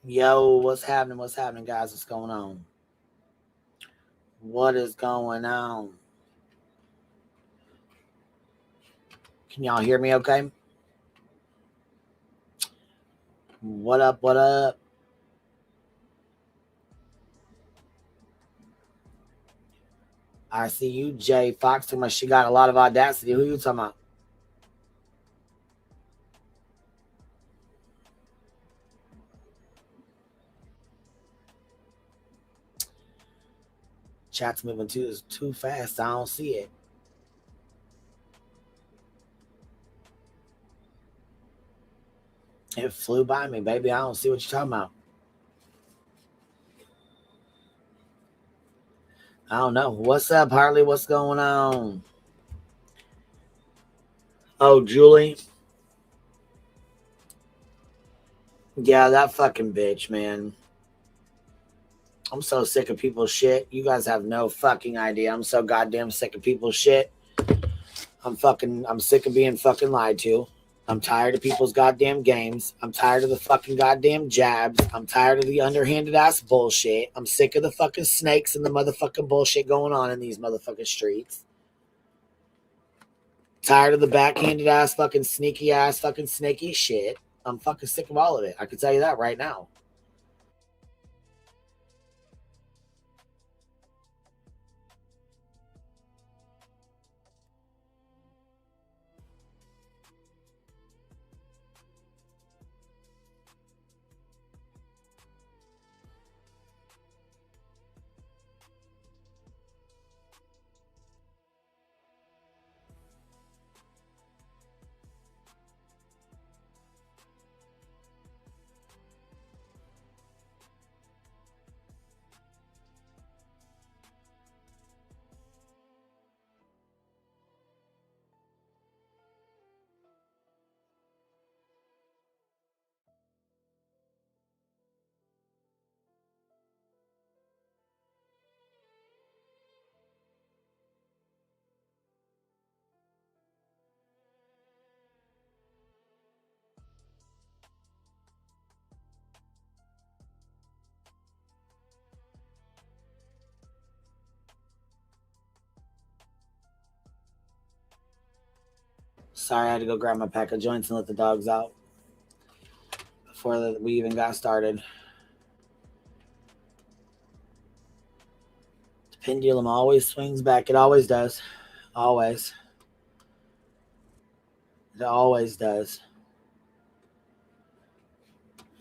Yo, what's happening? What's happening, guys? What's going on? What is going on? Can y'all hear me okay? What up? What up? I see you, Jay Fox. Too much. She got a lot of audacity. Who you talking about? Chat's moving too fast. I don't see it. It flew by me, baby. I don't see what you're talking about. I don't know. What's up, Harley? What's going on? Oh, Julie. Yeah, that fucking bitch, man. I'm so sick of people's shit. You guys have no fucking idea. I'm so goddamn sick of people's shit. I'm sick of being fucking lied to. I'm tired of people's goddamn games. I'm tired of the fucking goddamn jabs. I'm tired of the underhanded ass bullshit. I'm sick of the fucking snakes and the motherfucking bullshit going on in these motherfucking streets. Tired of the backhanded ass fucking sneaky ass fucking snaky shit. I'm fucking sick of all of it. I can tell you that right now. Sorry, I had to go grab my pack of joints and let the dogs out before we even got started. The pendulum always swings back. It always does. Always. It always does.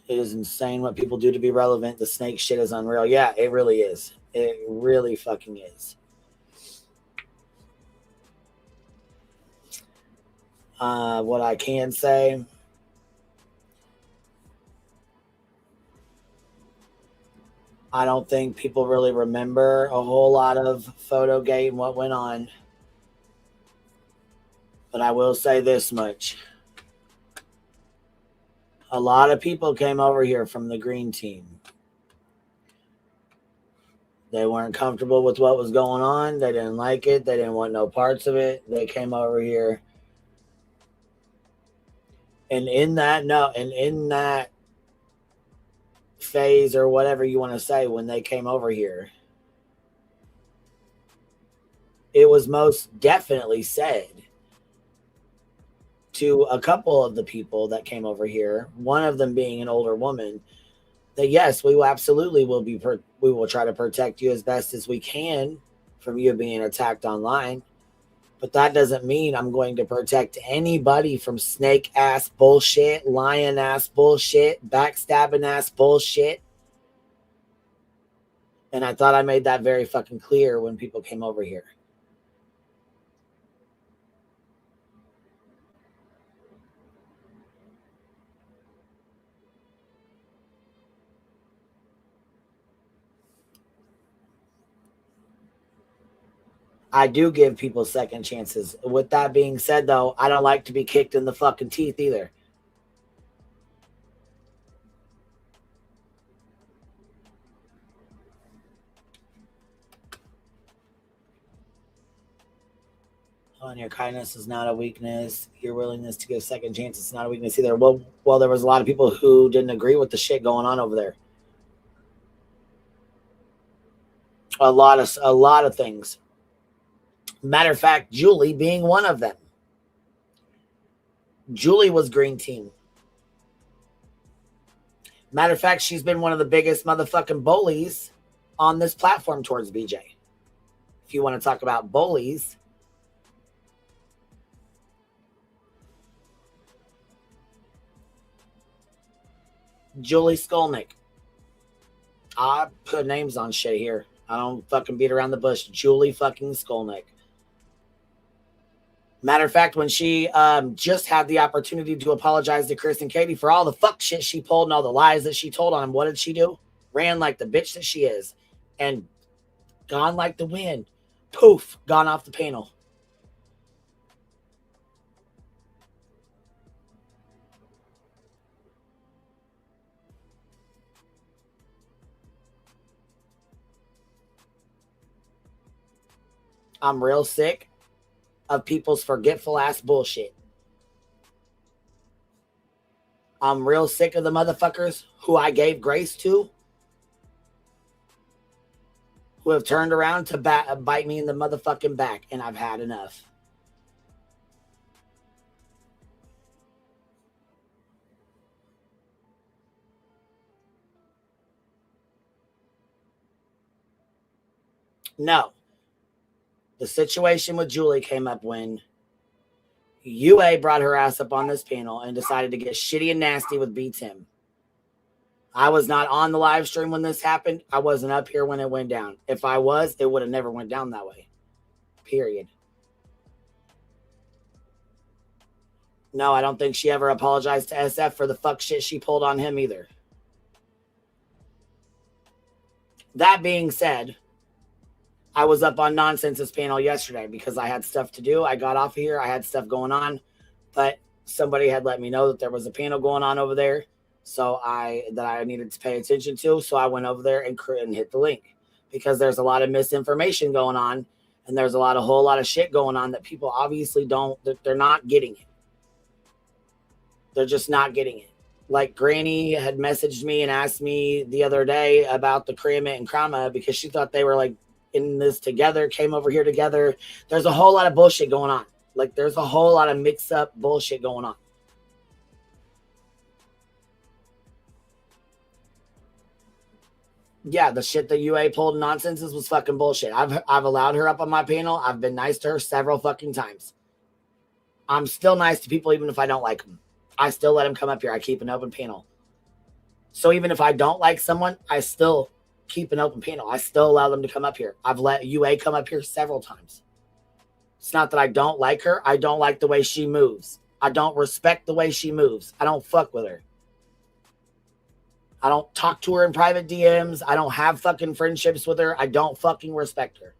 It is insane what people do to be relevant. The snake shit is unreal. Yeah, it really is. It really fucking is. What I can say, I don't think people really remember a whole lot of Photogate and what went on. But I will say this much. A lot of people came over here from the green team. They weren't comfortable with what was going on. They didn't like it. They didn't want no parts of it. They came over here. And in that phase or whatever you want to say, when they came over here, it was most definitely said to a couple of the people that came over here, one of them being an older woman, that yes, we will absolutely we will try to protect you as best as we can from you being attacked online. But that doesn't mean I'm going to protect anybody from snake ass bullshit, lion ass bullshit, backstabbing ass bullshit. And I thought I made that very fucking clear when people came over here. I do give people second chances. With that being said, though, I don't like to be kicked in the fucking teeth either. And your kindness is not a weakness. Your willingness to give second chances is not a weakness either. Well, there was a lot of people who didn't agree with the shit going on over there. A lot of things. Matter of fact, Julie being one of them. Julie was green team. Matter of fact, she's been one of the biggest motherfucking bullies on this platform towards BJ. If you want to talk about bullies, Julie Skolnick. I put names on shit here. I don't fucking beat around the bush. Julie fucking Skolnick. Matter of fact, when she just had the opportunity to apologize to Chris and Katie for all the fuck shit she pulled and all the lies that she told on him, what did she do? Ran like the bitch that she is and gone like the wind. Poof, gone off the panel. I'm real sick of people's forgetful ass bullshit. I'm real sick of the motherfuckers who I gave grace to, who have turned around to bite me in the motherfucking back, and I've had enough. No. The situation with Julie came up when UA brought her ass up on this panel and decided to get shitty and nasty with B-Tim. I was not on the live stream when this happened. I wasn't up here when it went down. If I was, it would have never went down that way. Period. No, I don't think she ever apologized to SF for the fuck shit she pulled on him either. That being said, I was up on Nonsense's panel yesterday because I had stuff to do. I got off of here. I had stuff going on, but somebody had let me know that there was a panel going on over there. So I needed to pay attention to. So I went over there and hit the link because there's a lot of misinformation going on. And there's a whole lot of shit going on that people obviously they're not getting it. They're just not getting it. Like Granny had messaged me and asked me the other day about the Krama and Krama because she thought they were like in this together, came over here together. There's a whole lot of bullshit going on. Like there's a whole lot of mix up bullshit going on. Yeah, the shit that UA pulled Nonsenses was fucking bullshit. I've allowed her up on my panel. I've been nice to her several fucking times. I'm still nice to people even if I don't like them. I still let them come up here. I keep an open panel. So even if I don't like someone, I still keep an open panel. I still allow them to come up here. I've let UA come up here several times. It's not that I don't like her. I don't like the way she moves. I don't respect the way she moves. I don't fuck with her. I don't talk to her in private DMs. I don't have fucking friendships with her. I don't fucking respect her.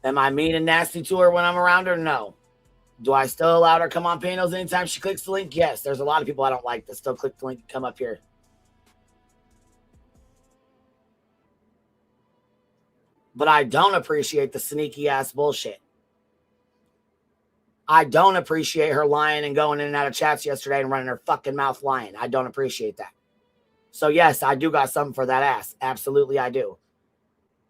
Am I mean and nasty to her when I'm around her? No. Do I still allow her to come on panels anytime she clicks the link? Yes. There's a lot of people I don't like that still click the link and come up here. But I don't appreciate the sneaky ass bullshit. I don't appreciate her lying and going in and out of chats yesterday and running her fucking mouth lying. I don't appreciate that. So yes, I do got something for that ass. Absolutely I do.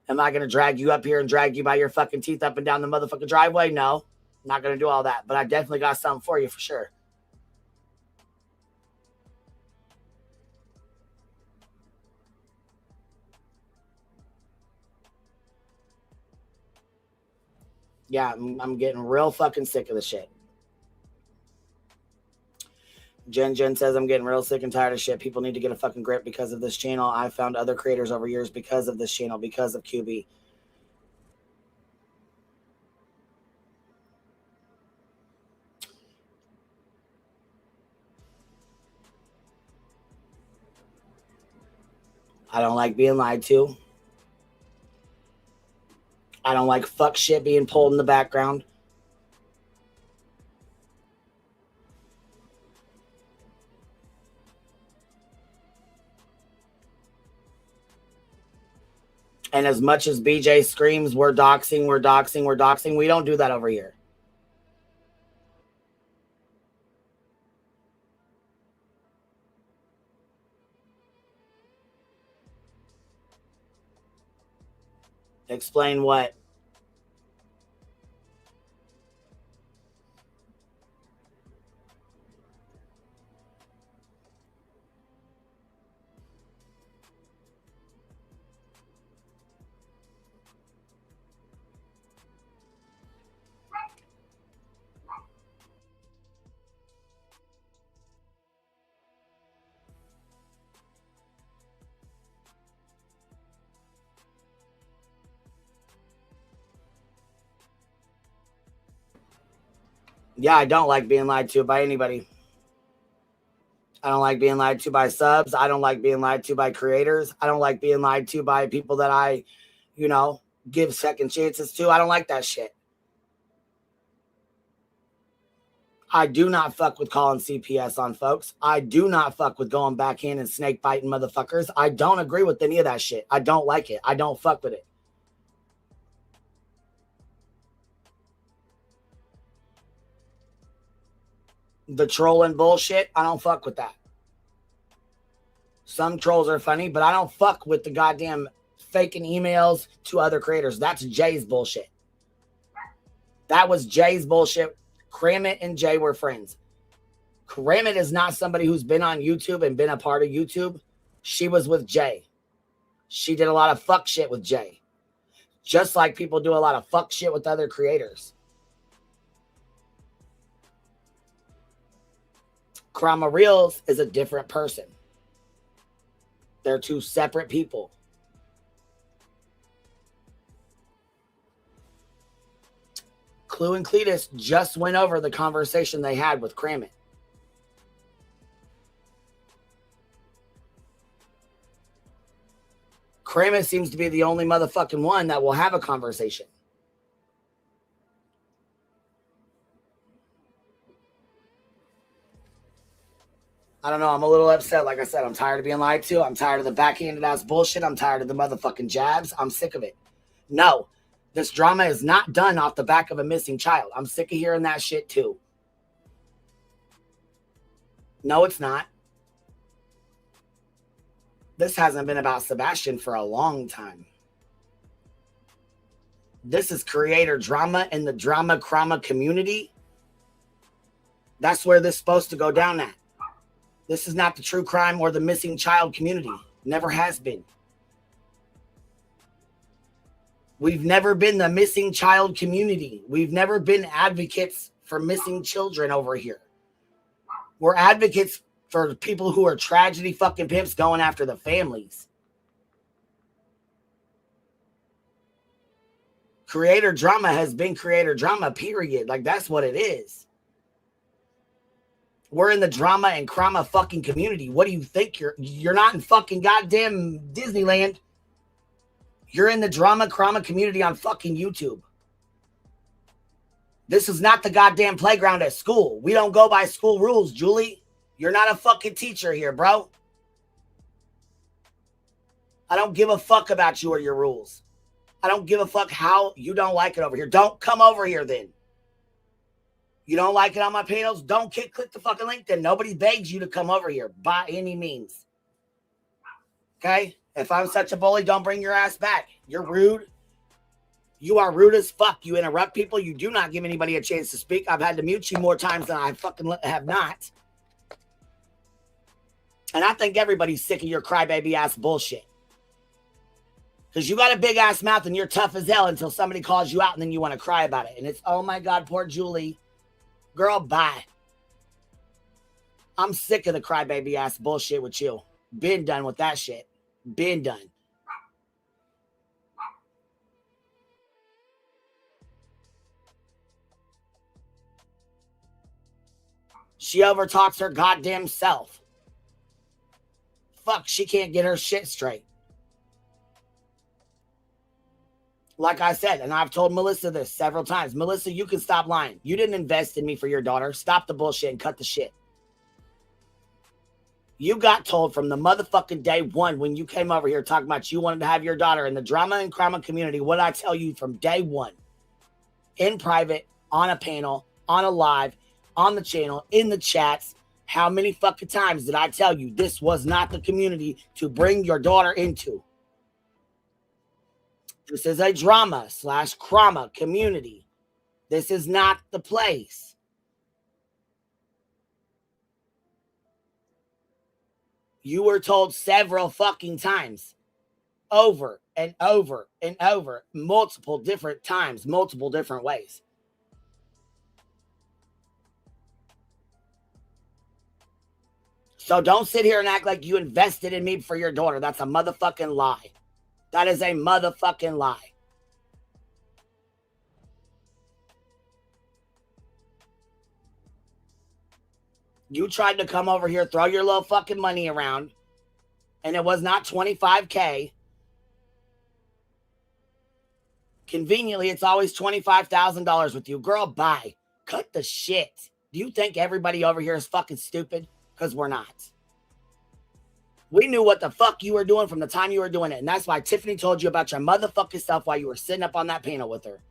Am I going to drag you up here and drag you by your fucking teeth up and down the motherfucking driveway? No. I'm not going to do all that. But I definitely got something for you for sure. Yeah, I'm getting real fucking sick of the shit. Jen says, I'm getting real sick and tired of shit. People need to get a fucking grip because of this channel. I found other creators over years because of this channel, because of QB. I don't like being lied to. I don't like fuck shit being pulled in the background. And as much as BJ screams, we're doxing, we're doxing, we're doxing, we don't do that over here. Explain what? Yeah, I don't like being lied to by anybody. I don't like being lied to by subs. I don't like being lied to by creators. I don't like being lied to by people that I, give second chances to. I don't like that shit. I do not fuck with calling CPS on folks. I do not fuck with going back in and snake biting motherfuckers. I don't agree with any of that shit. I don't like it. I don't fuck with it. The trolling bullshit, I don't fuck with that. Some trolls are funny, but I don't fuck with the goddamn faking emails to other creators. That's Jay's bullshit. That was Jay's bullshit. Kramit and Jay were friends. Kramit is not somebody who's been on YouTube and been a part of YouTube. She was with Jay. She did a lot of fuck shit with Jay. Just like people do a lot of fuck shit with other creators. Krama Reels is a different person. They're two separate people. Clue and Cletus just went over the conversation they had with Kramit. Kramit seems to be the only motherfucking one that will have a conversation. I don't know. I'm a little upset. Like I said, I'm tired of being lied to. I'm tired of the backhanded ass bullshit. I'm tired of the motherfucking jabs. I'm sick of it. No, this drama is not done off the back of a missing child. I'm sick of hearing that shit too. No, it's not. This hasn't been about Sebastian for a long time. This is creator drama in the drama crama community. That's where this is supposed to go down at. This is not the true crime or the missing child community. Never has been. We've never been the missing child community. We've never been advocates for missing children over here. We're advocates for people who are tragedy fucking pimps going after the families. Creator drama has been creator drama, period. Like, that's what it is. We're in the drama and crama fucking community. What do you think? You're not in fucking goddamn Disneyland. You're in the drama crama community on fucking YouTube. This is not the goddamn playground at school. We don't go by school rules, Julie. You're not a fucking teacher here, bro. I don't give a fuck about you or your rules. I don't give a fuck how you don't like it over here. Don't come over here then. You don't like it on my panels? Don't click the fucking link then. Nobody begs you to come over here by any means. Okay? If I'm such a bully, don't bring your ass back. You're rude. You are rude as fuck. You interrupt people. You do not give anybody a chance to speak. I've had to mute you more times than I fucking have not. And I think everybody's sick of your crybaby ass bullshit. Because you got a big ass mouth and you're tough as hell until somebody calls you out and then you want to cry about it. And it's, oh my God, poor Julie. Girl, bye. I'm sick of the crybaby ass bullshit with you. Been done with that shit. Been done. She overtalks her goddamn self. Fuck, she can't get her shit straight. Like I said, and I've told Melissa this several times. Melissa, you can stop lying. You didn't invest in me for your daughter. Stop the bullshit and cut the shit. You got told from the motherfucking day one when you came over here talking about you wanted to have your daughter in the drama and crime community. What did I tell you from day one? In private, on a panel, on a live, on the channel, in the chats. How many fucking times did I tell you this was not the community to bring your daughter into? This is a drama / crama community. This is not the place. You were told several fucking times, over and over and over, multiple different times, multiple different ways. So don't sit here and act like you invested in me for your daughter. That's a motherfucking lie. That is a motherfucking lie. You tried to come over here, throw your little fucking money around, and it was not $25K. Conveniently, it's always $25,000 with you. Girl, bye. Cut the shit. Do you think everybody over here is fucking stupid? Because we're not. We knew what the fuck you were doing from the time you were doing it. And that's why Tiffany told you about your motherfucking self while you were sitting up on that panel with her.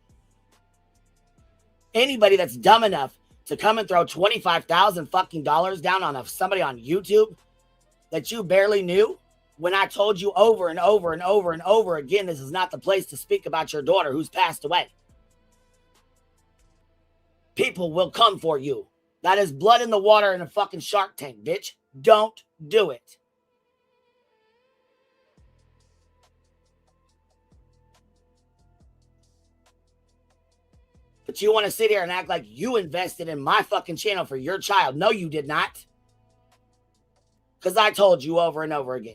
Anybody that's dumb enough to come and throw $25,000 fucking dollars down on somebody on YouTube that you barely knew, when I told you over and over and over and over again, this is not the place to speak about your daughter who's passed away. People will come for you. That is blood in the water in a fucking Shark Tank, bitch. Don't do it. But you want to sit here and act like you invested in my fucking channel for your child. No, you did not. Because I told you over and over again.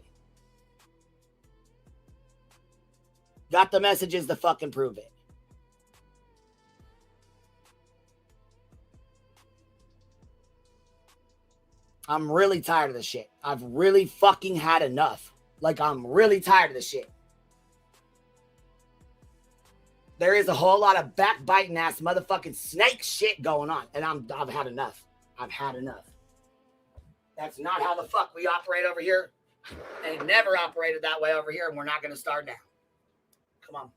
Got the messages to fucking prove it. I'm really tired of this shit. I've really fucking had enough. Like, I'm really tired of this shit. There is a whole lot of backbiting ass motherfucking snake shit going on. And I've had enough. I've had enough. That's not how the fuck we operate over here. They never operated that way over here, and we're not going to start now. Come on.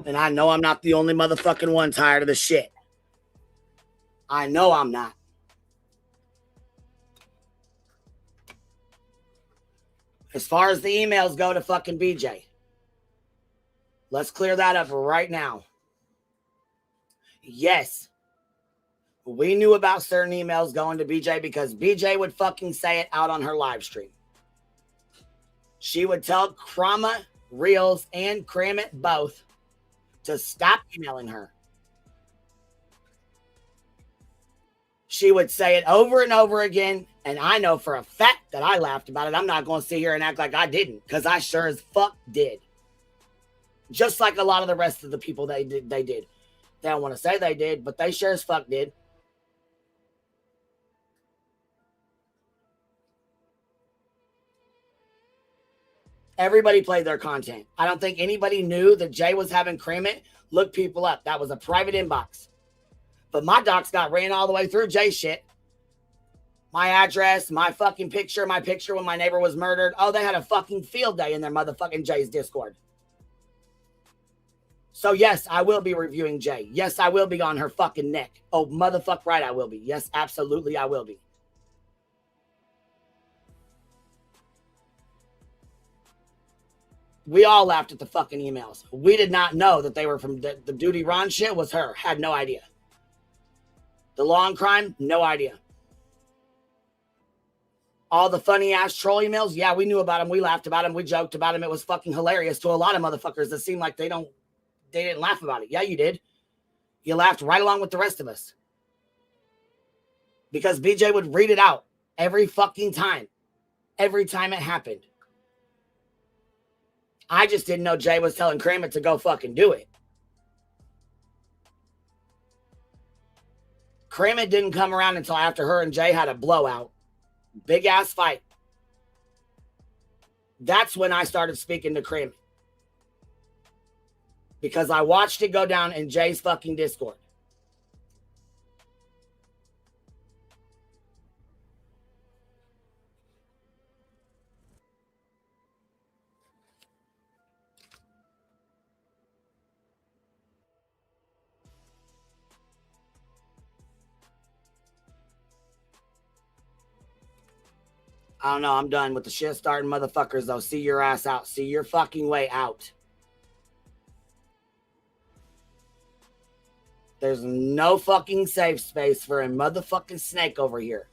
And I know I'm not the only motherfucking one tired of the shit. I know I'm not. As far as the emails go to fucking BJ, let's clear that up right now. Yes, we knew about certain emails going to BJ because BJ would fucking say it out on her live stream. She would tell Krama, Reels, and Kramit both to stop emailing her. She would say it over and over again, and I know for a fact that I laughed about it. I'm not going to sit here and act like I didn't, because I sure as fuck did. Just like a lot of the rest of the people they did. They don't want to say they did, but they sure as fuck did. Everybody played their content. I don't think anybody knew that Jay was having Kramit look people up. That was a private inbox. But my docs got ran all the way through Jay shit. My address, my fucking picture, my picture when my neighbor was murdered. Oh, they had a fucking field day in their motherfucking Jay's Discord. So yes, I will be reviewing Jay. Yes, I will be on her fucking neck. Oh, motherfuck right, I will be. Yes, absolutely I will be. We all laughed at the fucking emails. We did not know that they were from the Duty Ron shit was her. Had no idea. The long crime, no idea. All the funny ass troll emails, yeah, we knew about them. We laughed about them. We joked about them. It was fucking hilarious to a lot of motherfuckers that seem like they didn't laugh about it. Yeah, you did. You laughed right along with the rest of us. Because BJ would read it out every fucking time. Every time it happened. I just didn't know Jay was telling Kramer to go fucking do it. Kramer didn't come around until after her and Jay had a blowout. Big ass fight. That's when I started speaking to Kramer. Because I watched it go down in Jay's fucking Discord. I don't know. I'm done with the shit starting motherfuckers, though. See your ass out. See your fucking way out. There's no fucking safe space for a motherfucking snake over here.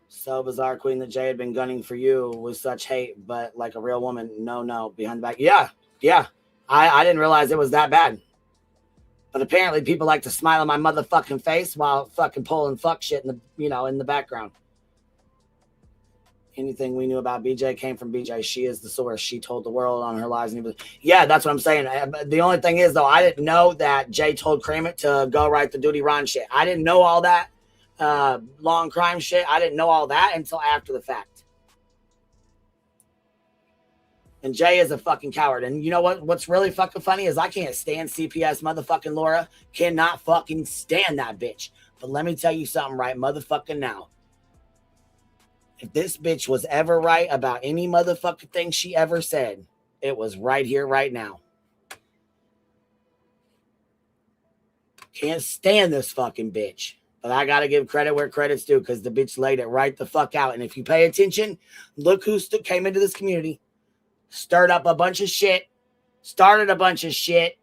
So bizarre, Queen, that Jay had been gunning for you with such hate, but like a real woman. No, behind the back. Yeah. I didn't realize it was that bad. But apparently people like to smile on my motherfucking face while fucking pulling fuck shit in the, you know, in the background. Anything we knew about BJ came from BJ. She is the source. She told the world on her lives. And yeah, that's what I'm saying. The only thing is, though, I didn't know that Jay told Kramer to go write the Duty Ron shit. I didn't know all that long crime shit. I didn't know all that until after the fact. And Jay is a fucking coward. And you know what? What's really fucking funny is I can't stand CPS motherfucking Laura. Cannot fucking stand that bitch. But let me tell you something right motherfucking now. If this bitch was ever right about any motherfucking thing she ever said, it was right here, right now. Can't stand this fucking bitch. But I got to give credit where credit's due because the bitch laid it right the fuck out. And if you pay attention, look who came into this community. Stirred up a bunch of shit. Started a bunch of shit.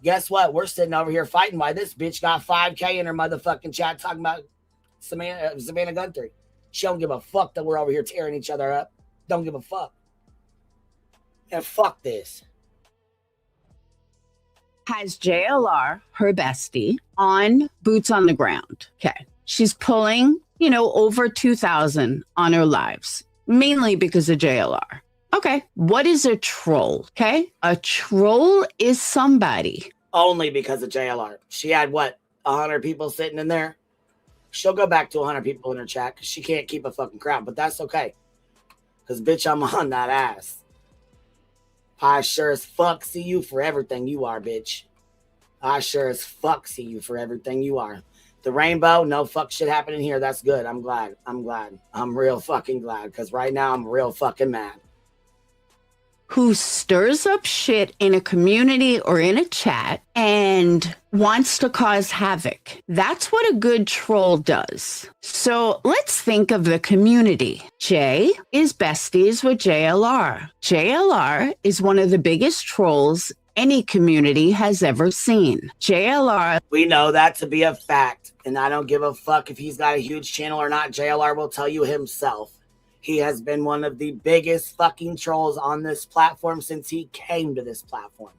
Guess what? We're sitting over here fighting why this bitch got 5K in her motherfucking chat talking about Savannah Guthrie. She don't give a fuck that we're over here tearing each other up. Don't give a fuck. And fuck this. Has JLR, her bestie, on boots on the ground. Okay. She's pulling, over 2,000 on her lives, mainly because of JLR. Okay. What is a troll? Okay. A troll is somebody. Only because of JLR. She had what? 100 people sitting in there? She'll go back to 100 people in her chat because she can't keep a fucking crowd, but that's okay. Because, bitch, I'm on that ass. I sure as fuck see you for everything you are, bitch. I sure as fuck see you for everything you are. The rainbow, no fuck shit happening here. That's good. I'm glad. I'm real fucking glad because right now I'm real fucking mad. Who stirs up shit in a community or in a chat and wants to cause havoc. That's what a good troll does. So let's think of the community. Jay is besties with JLR. JLR is one of the biggest trolls any community has ever seen. JLR. We know that to be a fact, and I don't give a fuck if he's got a huge channel or not. JLR will tell you himself. He has been one of the biggest fucking trolls on this platform since he came to this platform.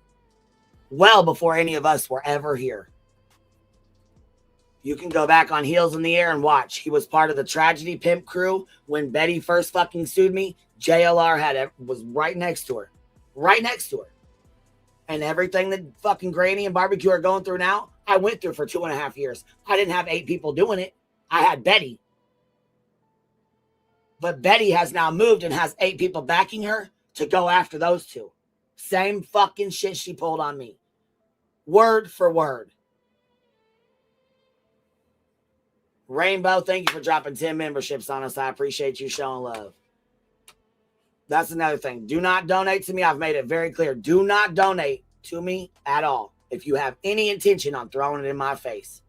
Well before any of us were ever here. You can go back on Heels in the Air and watch. He was part of the Tragedy Pimp crew when Betty first fucking sued me. JLR was right next to her. Right next to her. And everything that fucking Granny and Barbecue are going through now, I went through for 2.5 years. I didn't have 8 people doing it. I had Betty. But Betty has now moved and has 8 people backing her to go after those 2. Same fucking shit she pulled on me. Word for word. Rainbow, thank you for dropping 10 memberships on us. I appreciate you showing love. That's another thing. Do not donate to me. I've made it very clear. Do not donate to me at all if you have any intention on throwing it in my face.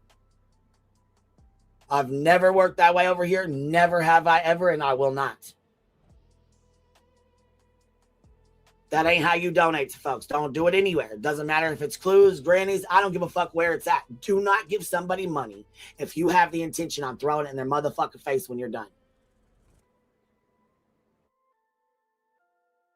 I've never worked that way over here. Never have I ever, and I will not. That ain't how you donate to folks. Don't do it anywhere. It doesn't matter if it's Clues, Grannies. I don't give a fuck where it's at. Do not give somebody money if you have the intention on throwing it in their motherfucking face when you're done.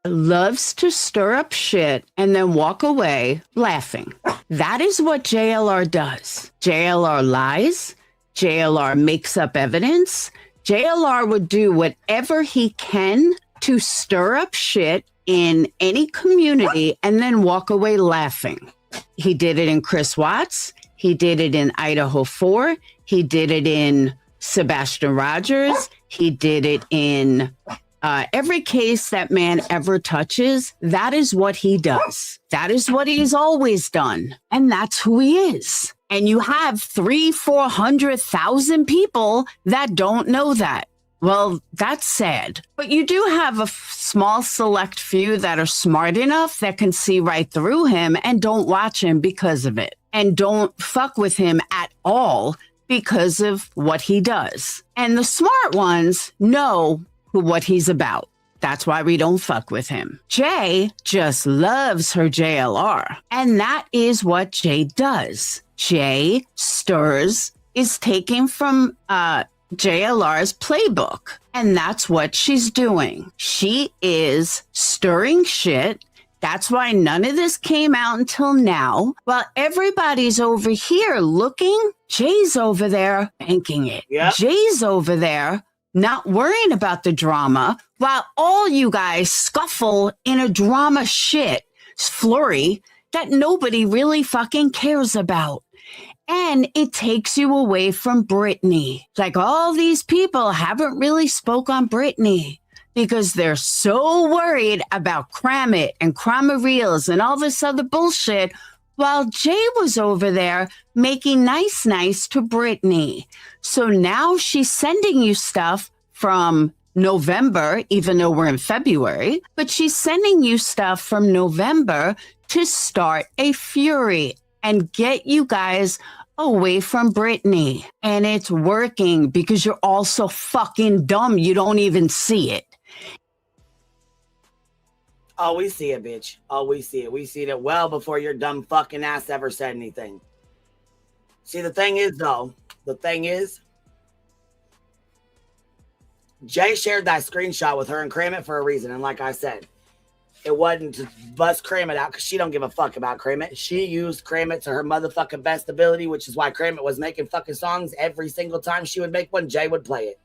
Loves to stir up shit and then walk away laughing. That is what JLR does. JLR lies. JLR makes up evidence. JLR would do whatever he can to stir up shit in any community and then walk away laughing. He did it in Chris Watts. He did it in Idaho 4. He did it in Sebastian Rogers. He did it in every case that man ever touches. That is what he does. That is what he's always done. And that's who he is. And you have 300,000-400,000 people that don't know that. Well, that's sad. But you do have a small select few that are smart enough that can see right through him and don't watch him because of it. And don't fuck with him at all because of what he does. And the smart ones know what he's about. That's why we don't fuck with him. Jay just loves her JLR. And that is what Jay does. Jay stirs, is taken from JLR's playbook. And that's what she's doing. She is stirring shit. That's why none of this came out until now. While everybody's over here looking, Jay's over there banking it. Yep. Jay's over there not worrying about the drama, while all you guys scuffle in a drama shit flurry that nobody really fucking cares about. And it takes you away from Britney. Like, all these people haven't really spoke on Britney because they're so worried about Cram It and Crama Reels and all this other bullshit, while Jay was over there making nice to Britney. So now she's sending you stuff from November, even though we're in February, but she's sending you stuff from November to start a fury and get you guys away from Britney. And it's working because you're all so fucking dumb you don't even see it. Oh, we see it, bitch. Oh, we see it. We see it well before your dumb fucking ass ever said anything. See, the thing is, Jay shared that screenshot with her and Cram It for a reason. And like I said, it wasn't to bust Cram It out because she don't give a fuck about Cram It. She used Cram It to her motherfucking best ability, which is why Cram It was making fucking songs every single time she would make one. Jay would play it.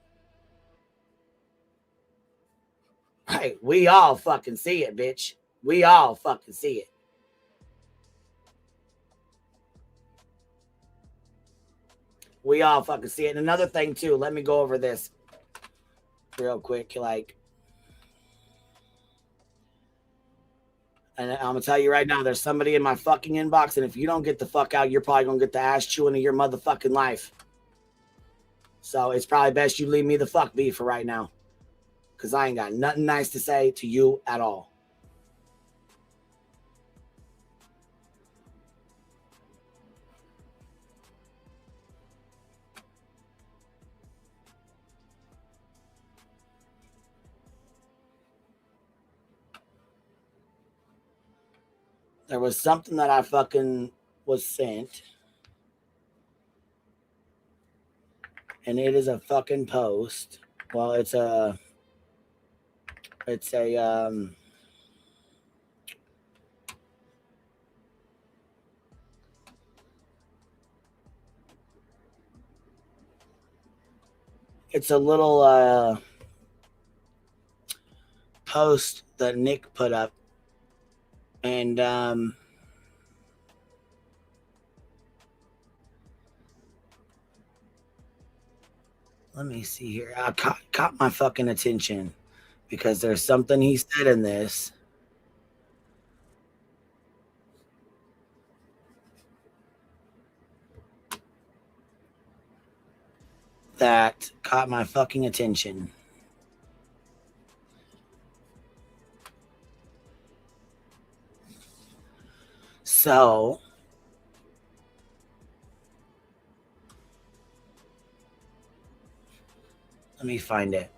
Right, we all fucking see it, bitch. We all fucking see it. We all fucking see it. And another thing too, let me go over this real quick. Like, and I'm gonna tell you right now, there's somebody in my fucking inbox, and if you don't get the fuck out, you're probably gonna get the ass chewing of your motherfucking life. So it's probably best you leave me the fuck be for right now, because I ain't got nothing nice to say to you at all. There was something that I fucking was sent. And it is a fucking post. Well, it's a it's a little post that Nick put up. And let me see here. I caught my fucking attention because there's something he said in this that caught my fucking attention. So let me find it.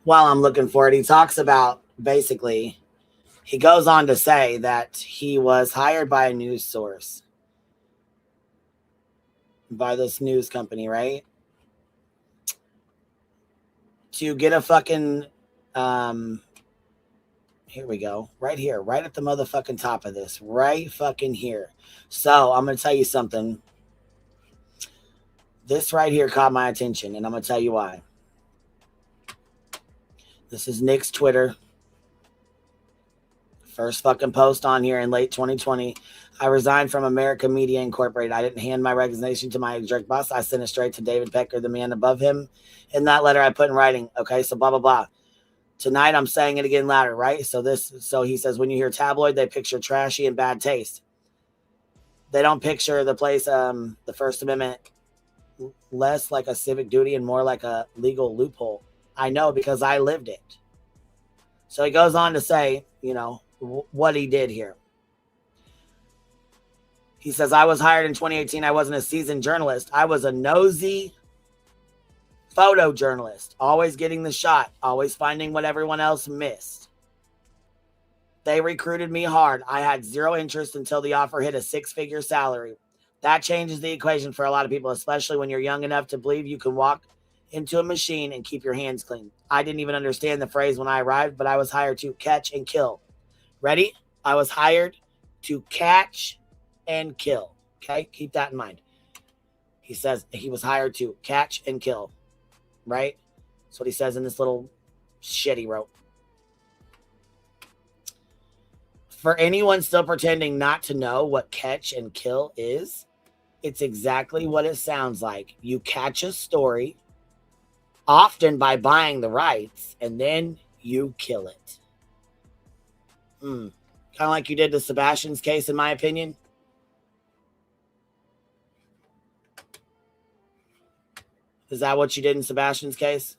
while I'm looking for it, he talks about basically, he goes on to say that he was hired by a news source, by this news company, right? To get a fucking, here we go, right here, right at the motherfucking top of this, right fucking here. So I'm going to tell you something. This right here caught my attention, and I'm going to tell you why. This is Nick's Twitter. First fucking post on here in late 2020. I resigned from America Media Incorporated. I didn't hand my resignation to my direct boss. I sent it straight to David Pecker, the man above him. In that letter, I put in writing, okay, so blah, blah, blah. Tonight, I'm saying it again louder, right? So he says, when you hear tabloid, they picture trashy and bad taste. They don't picture the place, the First Amendment, less like a civic duty and more like a legal loophole. I know because I lived it. So he goes on to say, you know, what he did here. He says, I was hired in 2018. I wasn't a seasoned journalist. I was a nosy photojournalist, always getting the shot, always finding what everyone else missed. They recruited me hard. I had zero interest until the offer hit a six-figure salary. That changes the equation for a lot of people, especially when you're young enough to believe you can walk into a machine and keep your hands clean. I didn't even understand the phrase when I arrived, but I was hired to catch and kill. Ready? I was hired to catch and kill. Okay? Keep that in mind. He says he was hired to catch and kill. Right? That's what he says in this little shit he wrote. For anyone still pretending not to know what catch and kill is, it's exactly what it sounds like. You catch a story, often by buying the rights, and then you kill it. Kind of like you did to Sebastian's case, in my opinion. Is that what you did in Sebastian's case?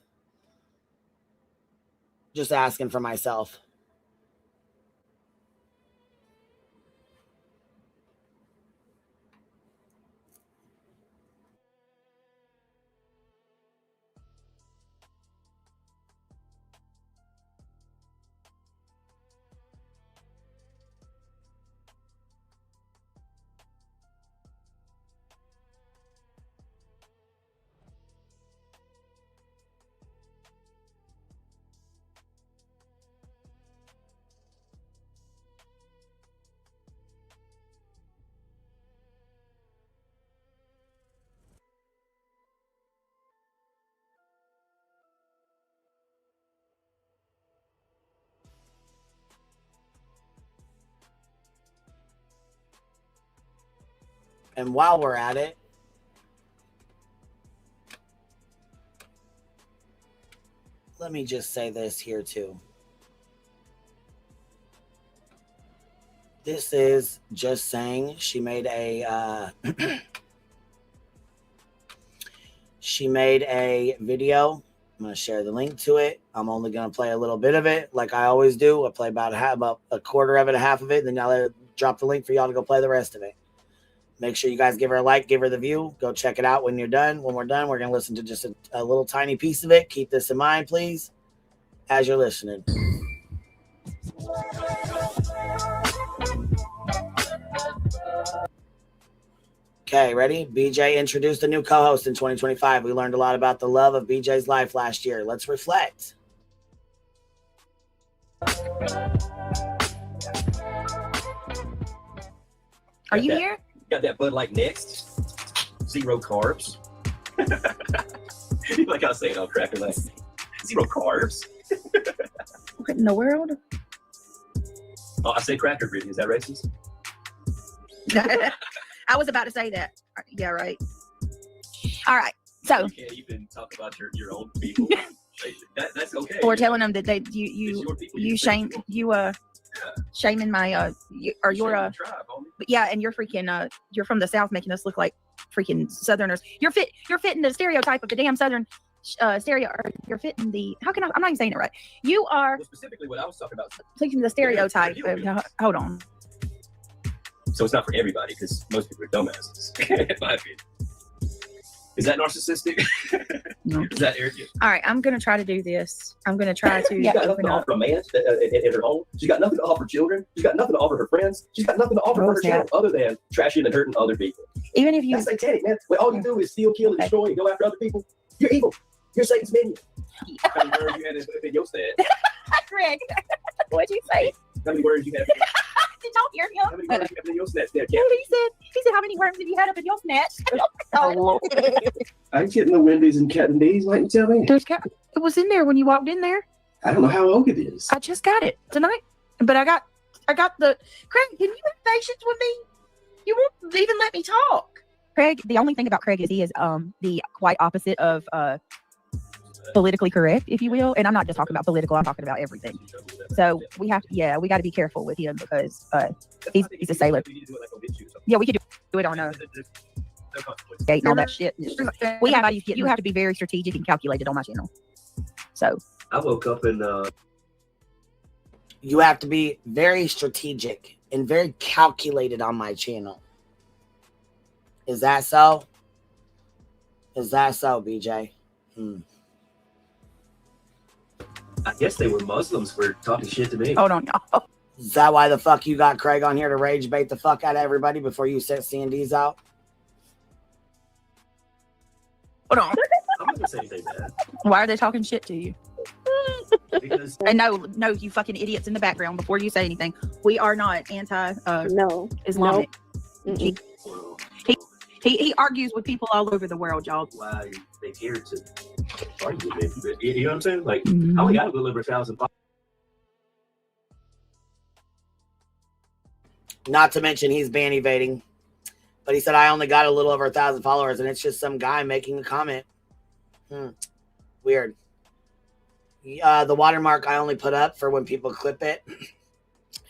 Just asking for myself. And while we're at it, let me just say this here too. This is just saying she made a she made a video. I'm going to share the link to it. I'm only going to play a little bit of it like I always do. I play about a quarter of it, a half of it, and then I'll drop the link for y'all to go play the rest of it. Make sure you guys give her a like, give her the view. Go check it out when you're done. When we're done, we're going to listen to just a little tiny piece of it. Keep this in mind, please, as you're listening. Okay, ready? BJ introduced a new co-host in 2025. We learned a lot about the love of BJ's life last year. Let's reflect. Are you here? Got that Bud Light Next. 0 carbs. Like I was saying on Cracker last night. 0 carbs. What in the world? Oh, I said Cracker, Brittany. Is that racist? I was about to say that. Yeah, right. All right. So You can't even talk about your own people. That's okay. or telling them that they you shame shaming my or you're but yeah, and you're freaking you're from the South, making us look like freaking Southerners. You're fitting the stereotype of the damn Southern stereo. Or you're fitting the I'm not even saying it right. You are specifically what I was talking about. fitting the stereotype. Hold on. So it's not for everybody because most people are dumbasses. In my opinion. Is that narcissistic? No. Is that arrogant? All right, I'm gonna try to do this. I'm gonna try to. She's got nothing open to up. offer a man in her home. She's got nothing to offer children. She's got nothing to offer her friends. She's got nothing to offer Oh, her children other than trashing and hurting other people. Even if you, That's satanic, man. When all you do is steal, kill, and destroy, and go after other people, you're evil. You're Satan's minion. How many words you had in your stand? Greg, what'd you say? How many words you have? Did y'all hear How him? many words you have in your snatch there, Well, he said, how many worms have you had up in your snatch? Oh, I ain't getting no Wendy's and Cat and D's, like you tell me. it was in there when you walked in there. I don't know how old it is. I just got it tonight, but I got the. Craig, can you have patience with me? You won't even let me talk. Craig, the only thing about Craig is he is the quite opposite of politically correct, if you will. And I'm not just talking about political; I'm talking about everything. So we have, we got to be careful with him because he's a sailor. Yeah, we could do it on a gate and all that shit. You have to be very strategic and calculated on my channel. So I woke up and You have to be very strategic and very calculated on my channel. Is that so? Is that so, BJ? I guess they were Muslims for talking shit to me. hold on, y'all. Is that why the fuck you got Craig on here to rage bait the fuck out of everybody before you sent C&Ds out? Hold on. I'm not gonna say anything bad. Why are they talking shit to you? Because And no, you fucking idiots in the background. Before you say anything, we are not No. Islamic. Mm-mm. well, He argues with people all over the world, y'all. why they care to argue with me. You know what I'm saying? Like, Mhm. I only got a little over 1,000 followers. Not to mention he's ban evading. But he said, I only got a little over 1,000 followers, and it's just some guy making a comment. Weird. The watermark I only put up for when people clip it,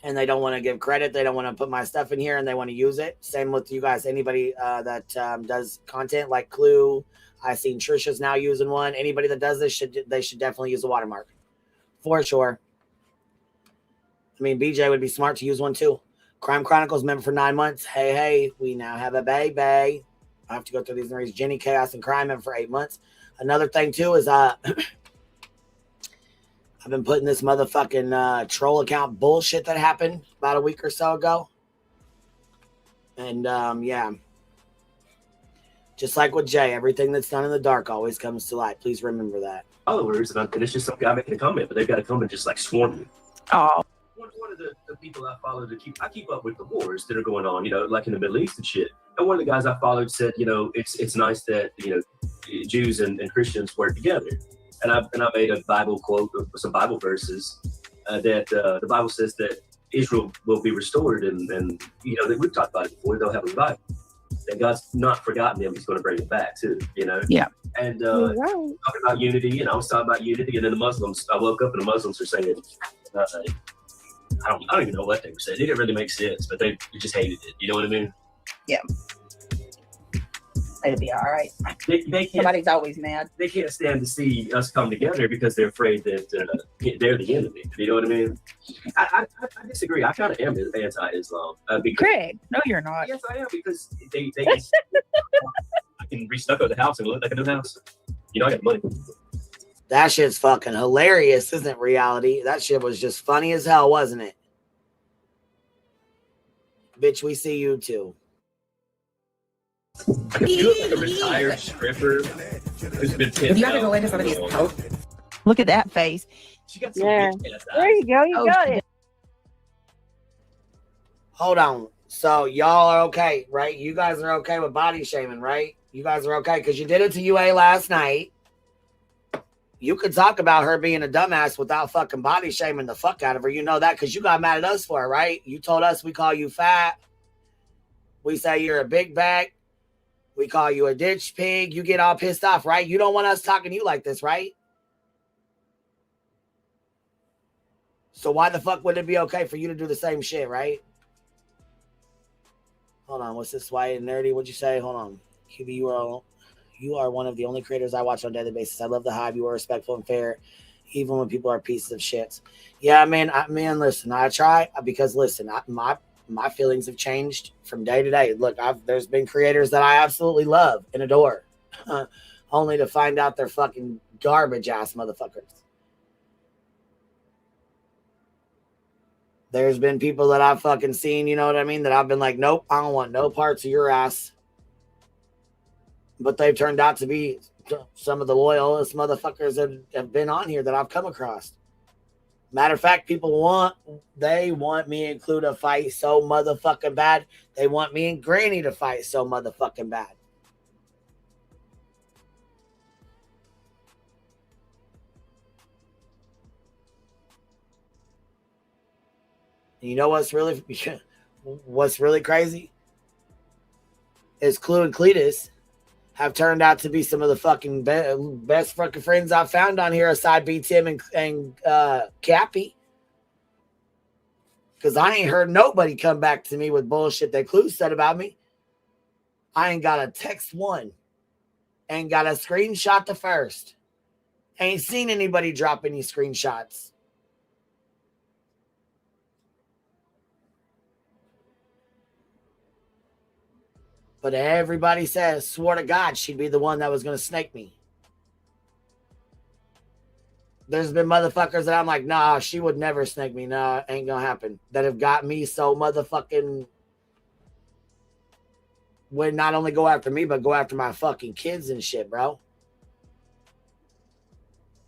and they don't want to give credit. They don't want to put my stuff in here, and they want to use it. Same with you guys. Anybody that does content like Clue, I've seen Trisha's now using one. Anybody that does this, should definitely use a watermark. For sure. I mean, BJ would be smart to use one too. Crime Chronicles member for 9 months. Hey, we now have a baby. I have to go through these names. Jenny Chaos and Crime member for 8 months. Another thing too is I've been putting this motherfucking troll account bullshit that happened about a week or so ago. And yeah. Just like with Jay, everything that's done in the dark always comes to light. Please remember that. Followers, and it's just some guy making a comment, but they've got to come and just like swarm you. Oh, One of the people I follow I keep up with the wars that are going on, like in the Middle East and shit. And one of the guys I followed said, it's nice that Jews and Christians work together. And I made a Bible quote of some Bible verses that the Bible says that Israel will be restored, and we've talked about it before. They'll have a revival. And God's not forgotten them; He's going to bring them back too. Yeah. And Right. talking about unity, and I was talking about unity, and then the Muslims. I woke up and the Muslims are saying, I don't even know what they were saying. It didn't really make sense, but they just hated it. You know what I mean? it'll be all right. They can't. Somebody's always mad. They can't stand to see us come together because they're afraid that they're the enemy. You know what I mean? I disagree. I kind of am anti-Islam. Craig, no, you're not. Yes, I am, because they I can restucco the house and look like a new house. I got money. That shit's fucking hilarious, isn't reality? That shit was just funny as hell, wasn't it? Bitch, we see you too. If you look like a retired stripper who's been pinned If you have to go into somebody's house, look at that face. She got some Yeah. bitch ass There eyes. you go. You got it. Hold on. So y'all are okay, right? You guys are okay with body shaming, right? You guys are okay because you did it to UA last night. You could talk about her being a dumbass without fucking body shaming the fuck out of her. You know that because you got mad at us for it, right? You told us we call you fat. We say you're a big bag. We call you a ditch pig. You get all pissed off, right? You don't want us talking to you like this, right? So why the fuck would it be okay for you to do the same shit, right? Hold on. What's this? White and nerdy? What'd you say? Hold on. QB, you are one of the only creators I watch on a daily basis. I love the Hive. You are respectful and fair, even when people are pieces of shit. Yeah, man. Listen, I try because listen, my feelings have changed from day to day. Look, there's been creators that I absolutely love and adore. only to find out they're fucking garbage ass motherfuckers. There's been people that I've fucking seen, you know what I mean, that I've been like, nope, I don't want no parts of your ass. But they've turned out to be some of the loyalest motherfuckers that have been on here that I've come across. Matter of fact, they want me and Clue to fight so motherfucking bad. They want me and Granny to fight so motherfucking bad. You know what's really crazy? Is Clue and Cletus have turned out to be some of the fucking best fucking friends I've found on here, aside B Tim and Cappy. Because I ain't heard nobody come back to me with bullshit that Clue said about me. I ain't got a text one. Ain't got a screenshot the first. Ain't seen anybody drop any screenshots. But everybody says, swore to God, she'd be the one that was going to snake me. There's been motherfuckers that I'm like, nah, she would never snake me. Nah, ain't going to happen. That have got me so motherfucking would not only go after me, but go after my fucking kids and shit, bro.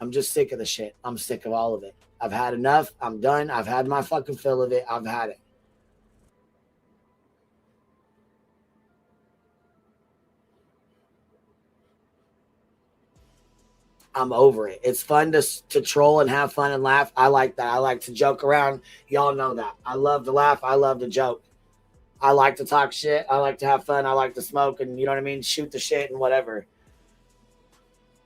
I'm just sick of the shit. I'm sick of all of it. I've had enough. I'm done. I've had my fucking fill of it. I've had it. I'm over it. It's fun to troll and have fun and laugh. I like that. I like to joke around. Y'all know that. I love to laugh. I love to joke. I like to talk shit. I like to have fun. I like to smoke and, you know what I mean, shoot the shit and whatever.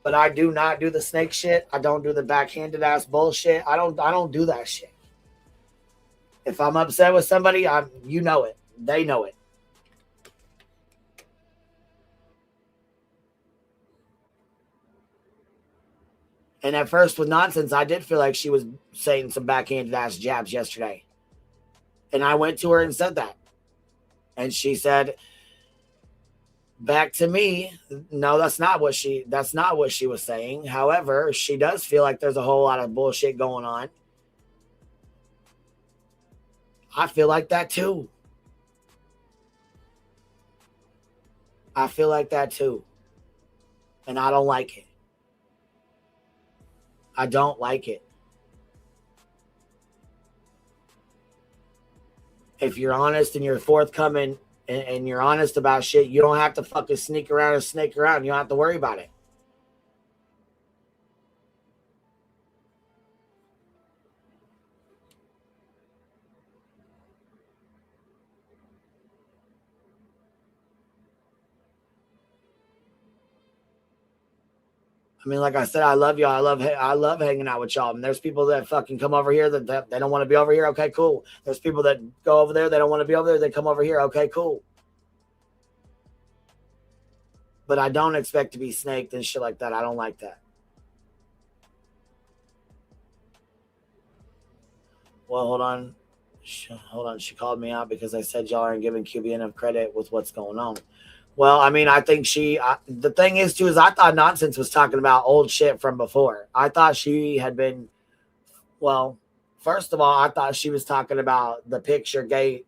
But I do not do the snake shit. I don't do the backhanded ass bullshit. I don't do that shit. If I'm upset with somebody, you know it. They know it. And at first with nonsense, I did feel like she was saying some backhanded ass jabs yesterday. And I went to her and said that. And she said back to me, no, that's not what she was saying. However, she does feel like there's a whole lot of bullshit going on. I feel like that too. I feel like that too. And I don't like it. I don't like it. If you're honest and you're forthcoming and you're honest about shit, you don't have to fucking sneak around and snake around. You don't have to worry about it. I mean, like I said, I love y'all. I love hanging out with y'all. And there's people that fucking come over here that they don't want to be over here. Okay, cool. There's people that go over there. They don't want to be over there. They come over here. Okay, cool. But I don't expect to be snaked and shit like that. I don't like that. Well, hold on. She called me out because I said y'all aren't giving QB enough credit with what's going on. Well, I mean, I think the thing is, too, is I thought Nonsense was talking about old shit from before. I thought she had been, well, first of all, I thought she was talking about the picture gate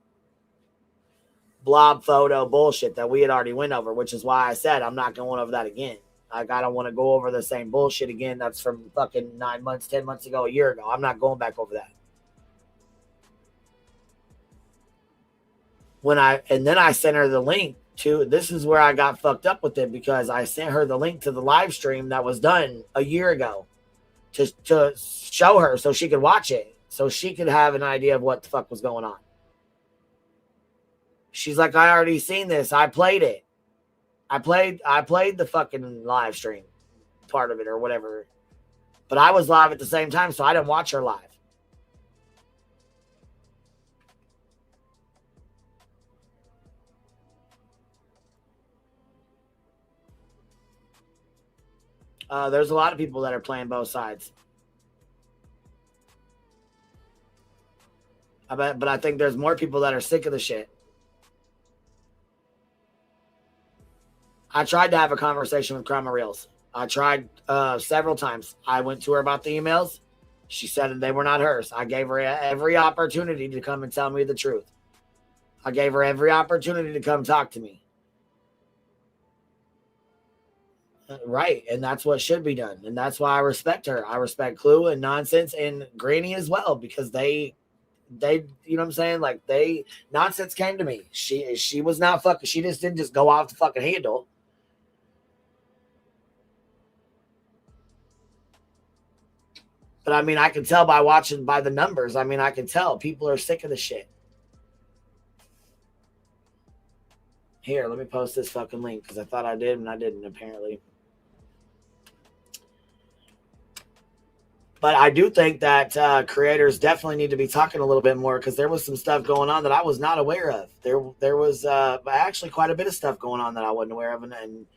blob photo bullshit that we had already went over, which is why I said I'm not going over that again. Like, I don't want to go over the same bullshit again. That's from fucking 9 months, 10 months ago, a year ago. I'm not going back over that. And then I sent her the link to, this is where I got fucked up with it, because I sent her the link to the live stream that was done a year ago to show her so she could watch it, so she could have an idea of what the fuck was going on. She's like, I already seen this. I played it. I played the fucking live stream part of it or whatever. But I was live at the same time, so I didn't watch her live. There's a lot of people that are playing both sides. But I think there's more people that are sick of the shit. I tried to have a conversation with Crime Reels. I tried several times. I went to her about the emails. She said they were not hers. I gave her every opportunity to come and tell me the truth. I gave her every opportunity to come talk to me. Right, and that's what should be done. And that's why I respect her. I respect Clue and Nonsense and Granny as well, because they you know what I'm saying? Like Nonsense came to me. She was not fucking, she just didn't just go off the fucking handle. But I mean, I can tell by watching by the numbers. I mean, I can tell people are sick of the shit. Here, let me post this fucking link because I thought I did and I didn't apparently. But I do think that creators definitely need to be talking a little bit more, because there was some stuff going on that I was not aware of. There was actually quite a bit of stuff going on that I wasn't aware of, and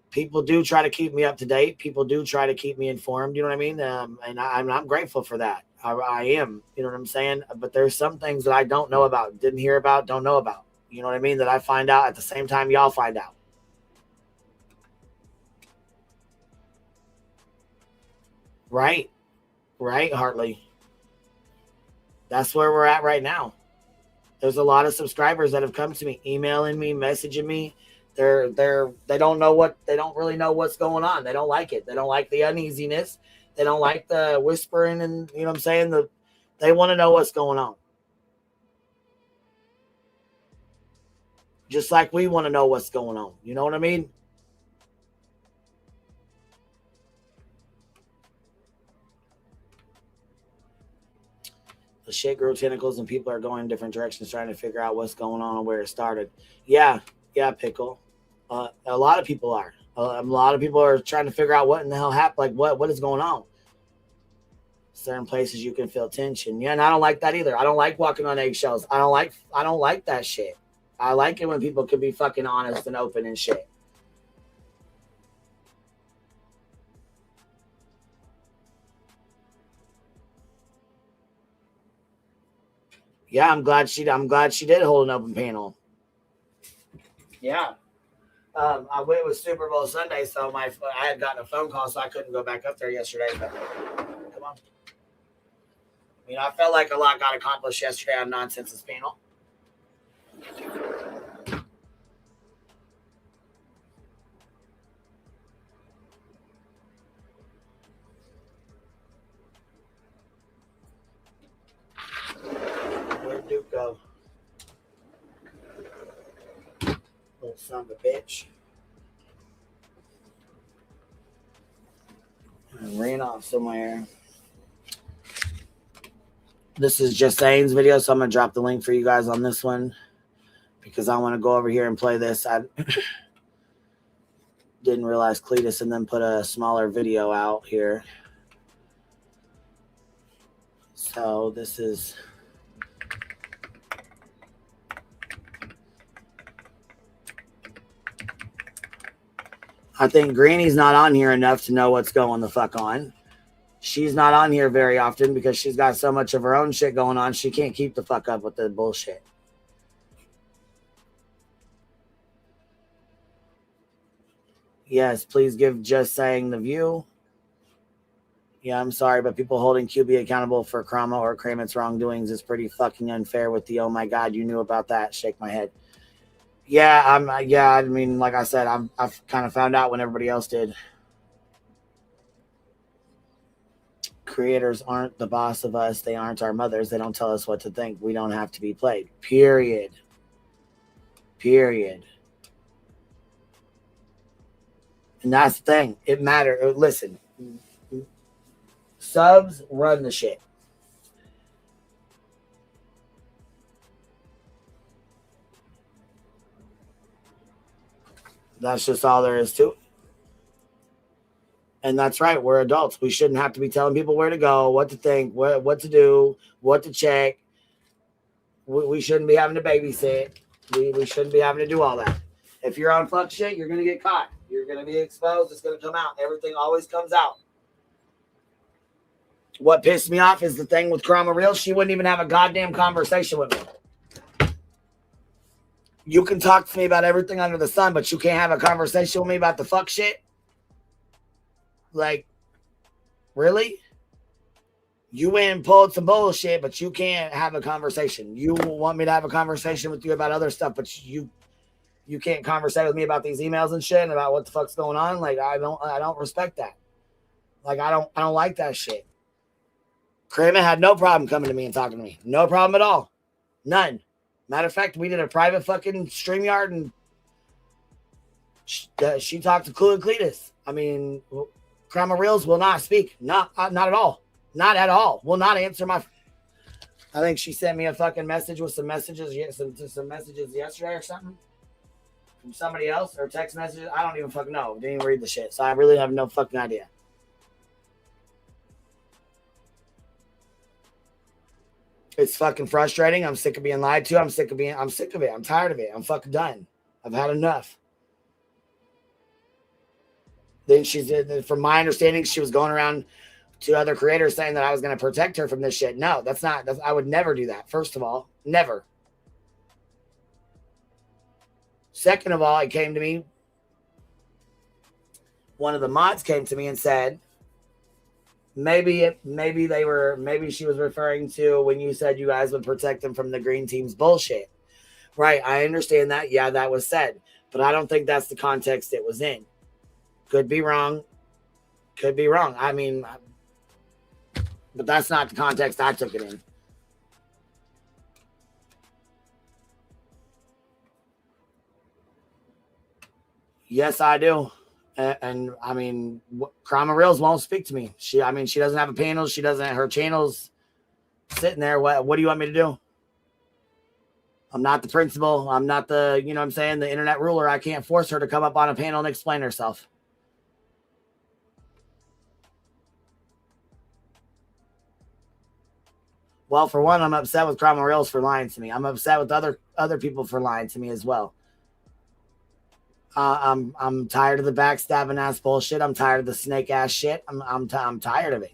people do try to keep me up to date. People do try to keep me informed. You know what I mean? And I'm grateful for that. I am. You know what I'm saying? But there's some things that I don't know about, didn't hear about, don't know about. You know what I mean? That I find out at the same time y'all find out. Right, Hartley. That's where we're at right now. There's a lot of subscribers that have come to me, emailing me, messaging me. They don't really know what's going on. They don't like it. They don't like the uneasiness. They don't like the whispering, and you know what I'm saying? They want to know what's going on. Just like we want to know what's going on. You know what I mean? The shit grew tentacles and people are going in different directions trying to figure out what's going on and where it started. Yeah, Pickle. A lot of people are. A lot of people are trying to figure out what in the hell happened. Like, what is going on? Certain places you can feel tension. Yeah, and I don't like that either. I don't like walking on eggshells. I don't like that shit. I like it when people can be fucking honest and open and shit. Yeah, I'm glad she did hold an open panel. Yeah. I went with Super Bowl Sunday, so I had gotten a phone call, so I couldn't go back up there yesterday. But come on. I mean, I felt like a lot got accomplished yesterday on Nonsense's panel. Where'd Duke go? Little son of a bitch. I ran off somewhere. This is just Zane's video, so I'm going to drop the link for you guys on this one because I want to go over here and play this. I didn't realize Cletus and then put a smaller video out here. So this is... I think Granny's not on here enough to know what's going the fuck on. She's not on here very often because she's got so much of her own shit going on. She can't keep the fuck up with the bullshit. Yes, please give Just Saying the view. Yeah, I'm sorry, but people holding QB accountable for Krama or Kramit's wrongdoings is pretty fucking unfair with the, oh my God, you knew about that. Shake my head. Yeah, I mean, like I said, I've kind of found out when everybody else did. Creators aren't the boss of us. They aren't our mothers. They don't tell us what to think. We don't have to be played. Period. And that's the thing. It matters. Listen, subs run the shit. That's just all there is to it. And that's right. We're adults. We shouldn't have to be telling people where to go, what to think, what to do, what to check. We shouldn't be having to babysit. We shouldn't be having to do all that. If you're on fuck shit, you're going to get caught. You're going to be exposed. It's going to come out. Everything always comes out. What pissed me off is the thing with Krama Real. She wouldn't even have a goddamn conversation with me. You can talk to me about everything under the sun, but you can't have a conversation with me about the fuck shit? Like, really? You went and pulled some bullshit, but you can't have a conversation. You want me to have a conversation with you about other stuff, but you can't conversate with me about these emails and shit and about what the fuck's going on. Like, I don't respect that. Like, I don't like that shit. Kramer had no problem coming to me and talking to me. No problem at all. None. Matter of fact, we did a private fucking StreamYard and she talked to Clue and Cletus. I mean, Kramer Reels will not speak. Not at all. Not at all. Will not answer my. I think she sent me a fucking message with some messages yesterday or something from somebody else or text messages. I don't even fucking know. Didn't even read the shit. So I really have no fucking idea. It's fucking frustrating. I'm sick of being lied to. I'm sick of it. I'm tired of it. I'm fucking done. I've had enough. Then from my understanding, she was going around to other creators saying that I was going to protect her from this shit. No, I would never do that. First of all, never. Second of all, it came to me. One of the mods came to me and said, maybe she was referring to when you said you guys would protect them from the green team's bullshit. Right. I understand that. Yeah, that was said, but I don't think that's the context it was in. Could be wrong. I mean, but that's not the context I took it in. Yes, I do. And I mean, Krama Reels won't speak to me. She doesn't have a panel. Her channel's sitting there. What do you want me to do? I'm not the principal. I'm not the, you know what I'm saying, the internet ruler. I can't force her to come up on a panel and explain herself. Well, for one, I'm upset with Krama Reels for lying to me. I'm upset with other people for lying to me as well. I'm tired of the backstabbing ass bullshit. I'm tired of the snake ass shit. I'm tired of it.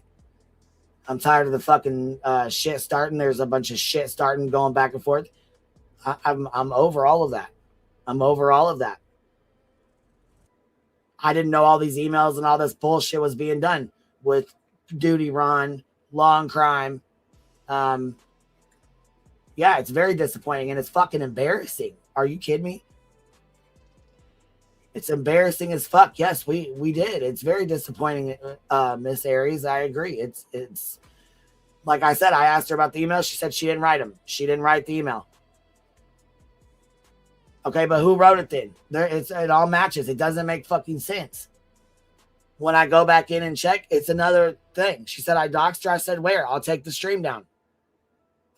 I'm tired of the fucking shit starting. There's a bunch of shit starting, going back and forth. I'm over all of that. I'm over all of that. I didn't know all these emails and all this bullshit was being done with Duty Ron, Law and Crime. Yeah, it's very disappointing and it's fucking embarrassing. Are you kidding me? It's embarrassing as fuck. Yes, we did. It's very disappointing, Miss Aries. I agree. It's like I said, I asked her about the email. She said she didn't write them. She didn't write the email. Okay, but who wrote it then? It all matches. It doesn't make fucking sense. When I go back in and check, it's another thing. She said I doxed her. I said, where? I'll take the stream down.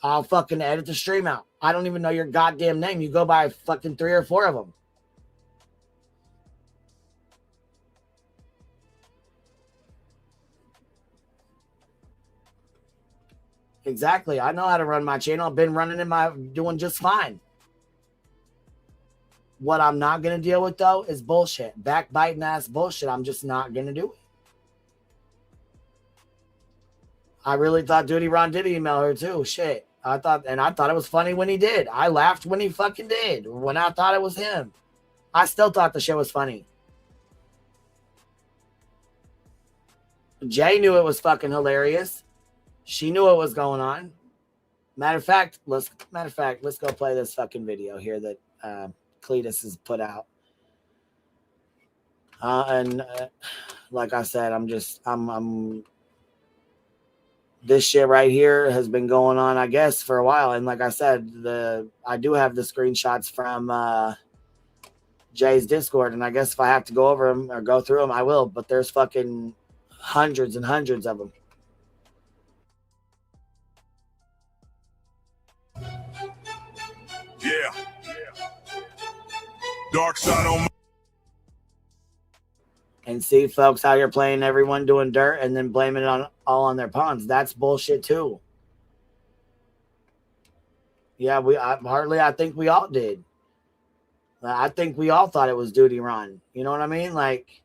I'll fucking edit the stream out. I don't even know your goddamn name. You go by fucking 3 or 4 of them. Exactly. I know how to run my channel. I've been doing just fine. What I'm not going to deal with, though, is bullshit. Backbiting ass bullshit. I'm just not going to do it. I really thought Duty Ron did email her, too. Shit. I thought it was funny when he did. I laughed when he fucking did. When I thought it was him. I still thought the shit was funny. Jay knew it was fucking hilarious. She knew what was going on. Matter of fact, let's go play this fucking video here that Cletus has put out. Like I said, this shit right here has been going on, I guess, for a while. And like I said, I do have the screenshots from Jay's Discord, and I guess if I have to go over them or go through them, I will. But there's fucking hundreds and hundreds of them. Yeah. Dark side on. And see, folks, how you're playing everyone doing dirt and then blaming it all on their pawns. That's bullshit too. Yeah, I think we all did. I think we all thought it was Duty Ron. You know what I mean? Like,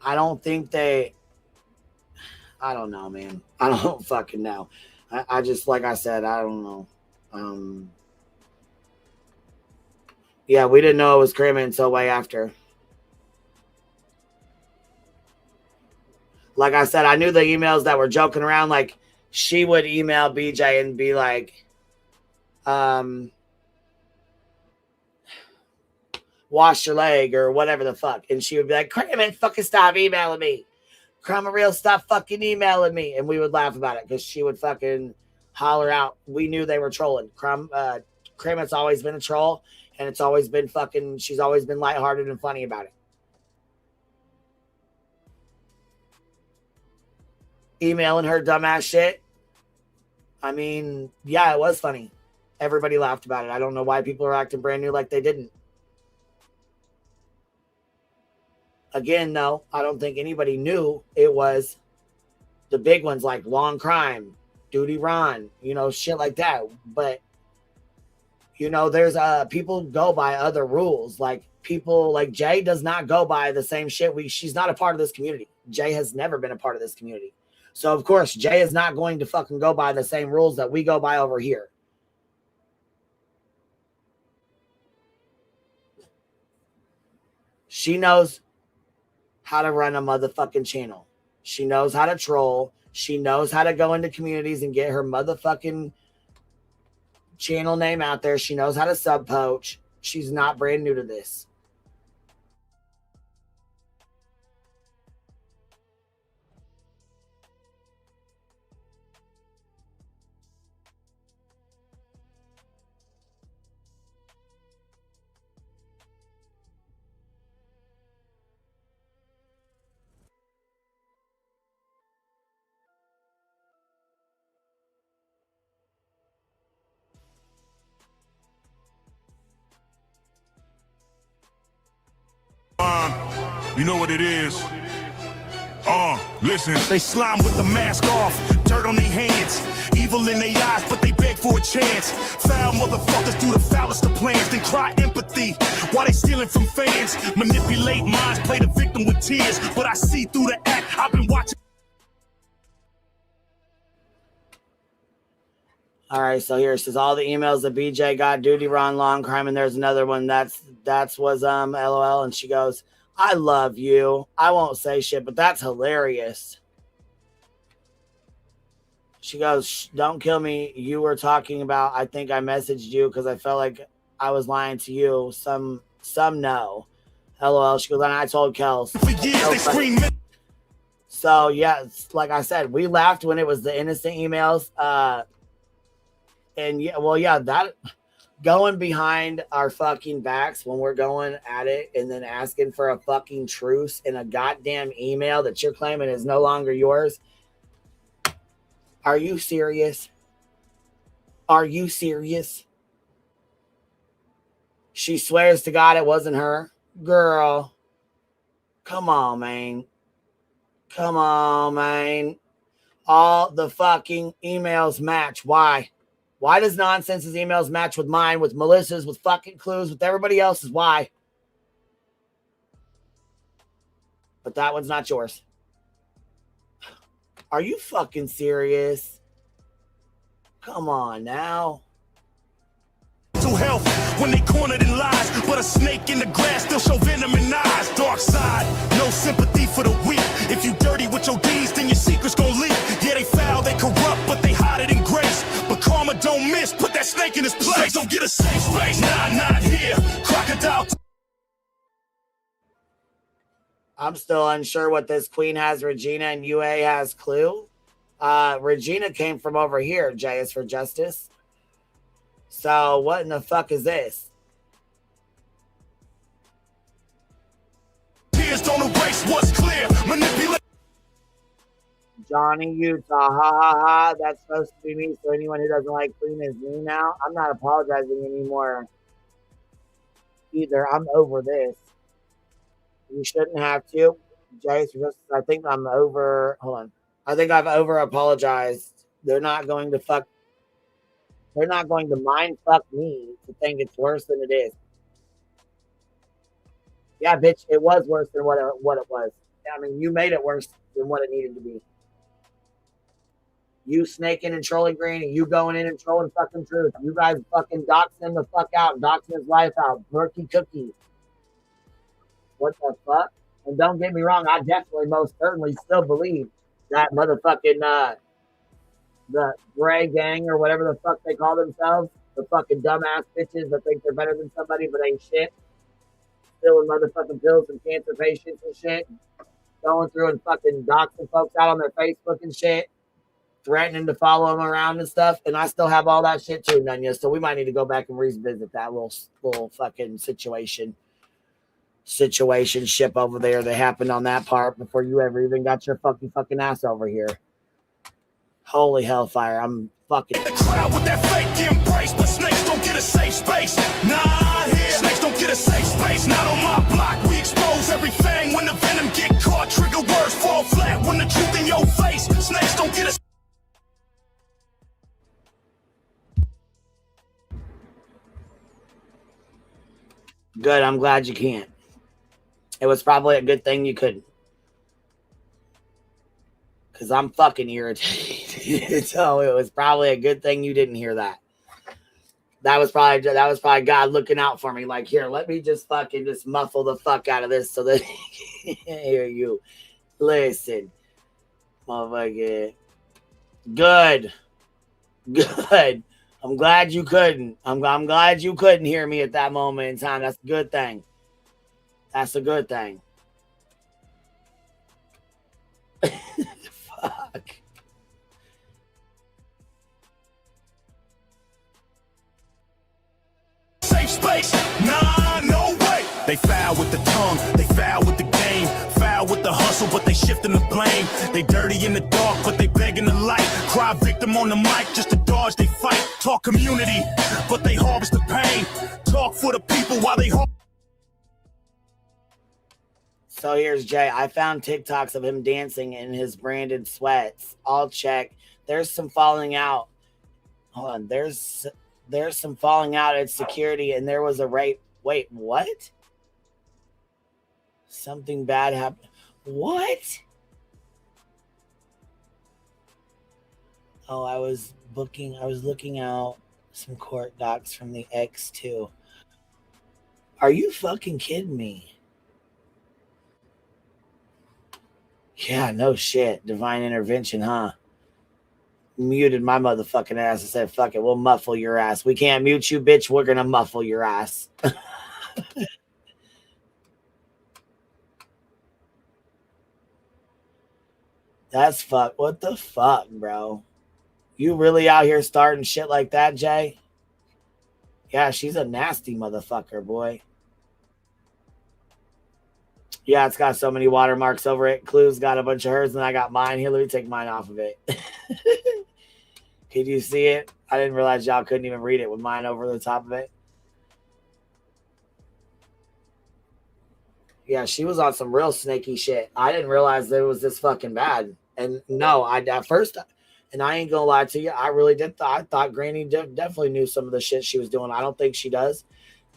I don't know, man. I don't fucking know. I just, like I said, I don't know. Yeah, we didn't know it was Kramer until way after. Like I said, I knew the emails that were joking around. Like, she would email BJ and be like, wash your leg or whatever the fuck. And she would be like, Kramer, fucking stop emailing me. Kramer real, stop fucking emailing me. And we would laugh about it because she would fucking holler out. We knew they were trolling. Kramer's always been a troll, and it's always been fucking, she's always been lighthearted and funny about it. Emailing her dumbass shit. I mean, yeah, it was funny. Everybody laughed about it. I don't know why people are acting brand new like they didn't. Again, though, I don't think anybody knew it was the big ones like Long Crime, Duty Ron, you know, shit like that. But, you know, there's people go by other rules. Like, people like Jay does not go by the same shit. She's not a part of this community. Jay has never been a part of this community. So, of course, Jay is not going to fucking go by the same rules that we go by over here. She knows how to run a motherfucking channel. She knows how to troll. She knows how to go into communities and get her motherfucking channel name out there. She knows how to sub poach. She's not brand new to this. You know what it is. Listen. They slime with the mask off, dirt on their hands, evil in their eyes, but they beg for a chance. Foul motherfuckers do the foulest of plans, then cry empathy while they stealing from fans. Manipulate minds, play the victim with tears, but I see through the act. I've been watching. All right, so here it says all the emails that BJ got, Duty Ron, Long Crime, and there's another one that's was LOL, and she goes, I love you. I won't say shit, but that's hilarious. She goes, don't kill me. You were talking about, I think I messaged you because I felt like I was lying to you. Some no. LOL. She goes, and I told Kels. So yeah, like I said, we laughed when it was the innocent emails. And yeah, well, yeah, that going behind our fucking backs when we're going at it and then asking for a fucking truce in a goddamn email that you're claiming is no longer yours. Are you serious? Are you serious? She swears to God it wasn't her. Girl, come on, man. Come on, man. All the fucking emails match. Why? Why does Nonsense's emails match with mine, with Melissa's, with fucking Clues, with everybody else's? Why? But that one's not yours. Are you fucking serious? Come on now. Health when they cornered in lies, but a snake in the grass still show venom in eyes. Dark side, no sympathy for the weak. If you dirty with your deeds, then your secrets gon' leak. Yeah, they foul, they corrupt, but they hide it in grace. But karma don't miss, put that snake in his place. Don't get a safe space, nah, not here. Crocodile. I'm still unsure what this queen has Regina and UA has Clue. Regina came from over here. J is for justice. So what in the fuck is this? Tears don't erase what's clear. Manipulate. Johnny Utah, ha ha ha. That's supposed to be me. So anyone who doesn't like Queen is me now. I'm not apologizing anymore either. I'm over this. You shouldn't have to. Jace, I think I'm over. Hold on. I think I've over apologized. They're not going to fuck. They're not going to mind fuck me to think it's worse than it is. Yeah, bitch, it was worse than what it was. I mean, you made it worse than what it needed to be. You snaking and trolling Granny. You going in and trolling fucking Truth. You guys fucking doxing him the fuck out. Doxing his life out. Murky cookie. What the fuck? And don't get me wrong, I definitely most certainly still believe that motherfucking the Gray Gang or whatever the fuck they call themselves, the fucking dumbass bitches that think they're better than somebody but ain't shit, stealing motherfucking pills from cancer patients and shit, going through and fucking doxing folks out on their Facebook and shit, threatening to follow them around and stuff, and I still have all that shit too, Nunya. So we might need to go back and revisit that little fucking situationship over there that happened on that part before you ever even got your fucking ass over here. Holy hellfire, I'm fucking The crowd with that fake embrace, but snakes don't get a safe space. Nah, here snakes don't get a safe space. Not on my block, we expose everything. When the venom get caught, trigger words fall flat. When the truth in your face, snakes don't get a. good. I'm glad you can't. It was probably a good thing you couldn't. Because I'm fucking irritated. So it was probably a good thing you didn't hear that. That was probably God looking out for me. Like, here, let me just fucking just muffle the fuck out of this so that he can't hear you. Listen. Motherfucker. Good. I'm glad you couldn't. I'm glad you couldn't hear me at that moment in time. That's a good thing. That's a good thing. Fuck. Safe space. Nah, no way. They foul with the tongue, they foul with the game, foul with the hustle, but they shifting the blame. They dirty in the dark, but they begging the light. Cry victim on the mic just to dodge they fight. Talk community, but they harvest the pain. Talk for the people while they So here's Jay. I found TikToks of him dancing in his branded sweats. I'll check. There's some falling out. Hold on. There's some falling out at security, and there was a rape. Wait, what? Something bad happened. What? Oh, I was looking out some court docs from the X2. Are you fucking kidding me? Yeah, no shit. Divine intervention, huh? Muted my motherfucking ass and said, fuck it, we'll muffle your ass. We can't mute you, bitch. We're going to muffle your ass. That's fuck. What the fuck, bro? You really out here starting shit like that, Jay? Yeah, she's a nasty motherfucker, boy. Yeah, it's got so many watermarks over it. Clue's got a bunch of hers, and I got mine. Here, let me take mine off of it. Could you see it? I didn't realize y'all couldn't even read it with mine over the top of it. Yeah, she was on some real snaky shit. I didn't realize that it was this fucking bad. And no, at first, and I ain't gonna lie to you, I really did. I thought Granny definitely knew some of the shit she was doing. I don't think she does.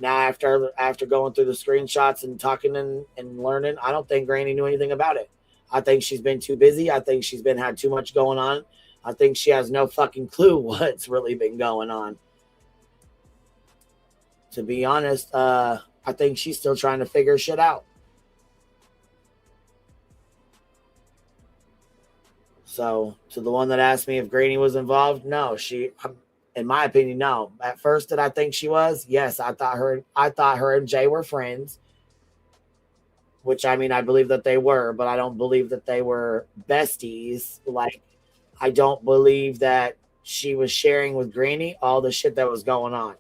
Now, after going through the screenshots and talking and learning, I don't think Granny knew anything about it. I think she's been too busy. I think she's had too much going on. I think she has no fucking clue what's really been going on. To be honest, I think she's still trying to figure shit out. So, to the one that asked me if Granny was involved, no, in my opinion, no. At first, did I think she was? Yes, I thought her and Jay were friends. Which, I mean, I believe that they were, but I don't believe that they were besties. Like, I don't believe that she was sharing with Granny all the shit that was going on.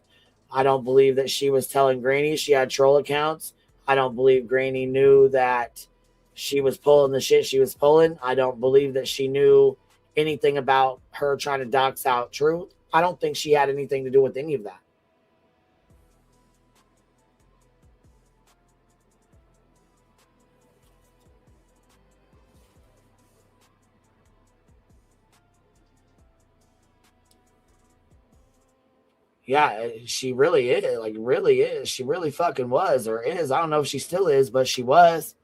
I don't believe that she was telling Granny she had troll accounts. I don't believe Granny knew that she was pulling the shit she was pulling. I don't believe that she knew anything about her trying to dox out Truth. I don't think she had anything to do with any of that. Yeah, she really is. Like, really is. She really fucking was or is. I don't know if she still is, but she was.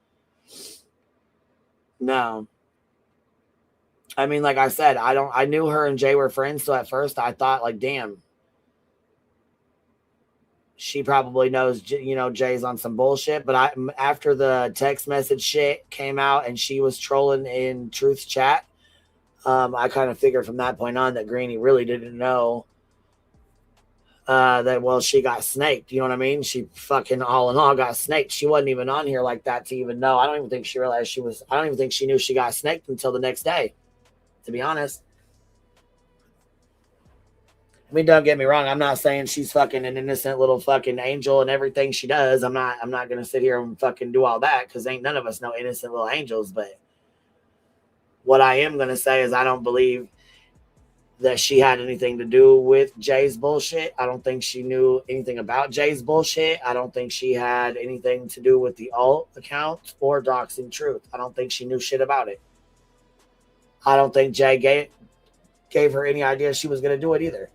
No. I mean, like I said, I knew her and Jay were friends, so at first I thought, like, damn, she probably knows, Jay's on some bullshit. But after the text message shit came out and she was trolling in Truth's chat, I kind of figured from that point on that Greenie really didn't know that, well, she got snaked. You know what I mean? She fucking all in all got snaked. She wasn't even on here like that to even know. I don't even think she realized I don't even think she knew she got snaked until the next day, to be honest. I mean, don't get me wrong. I'm not saying she's fucking an innocent little fucking angel and everything she does. I'm not going to sit here and fucking do all that because ain't none of us no innocent little angels. But what I am going to say is I don't believe that she had anything to do with Jay's bullshit. I don't think she knew anything about Jay's bullshit. I don't think she had anything to do with the alt account or doxing Truth. I don't think she knew shit about it. I don't think Jay gave her any idea she was going to do it either.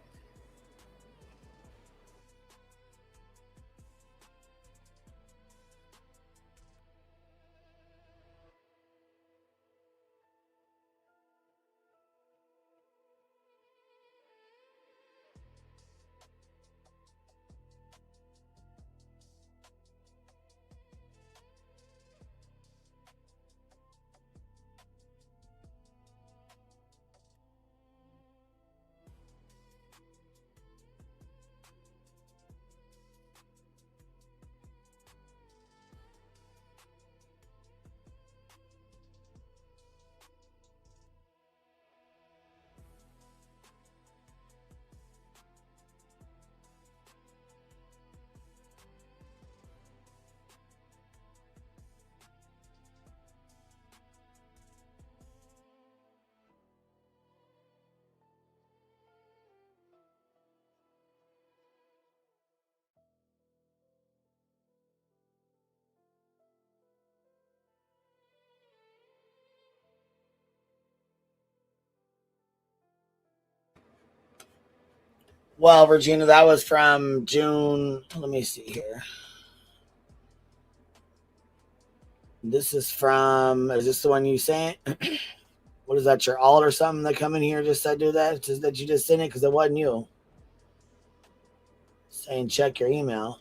Well, Regina, that was from June. Let me see here. This is from, is this the one you sent? What is that, your alt or something that come in here just said do that? Just that you just sent it because it wasn't you. Saying check your email.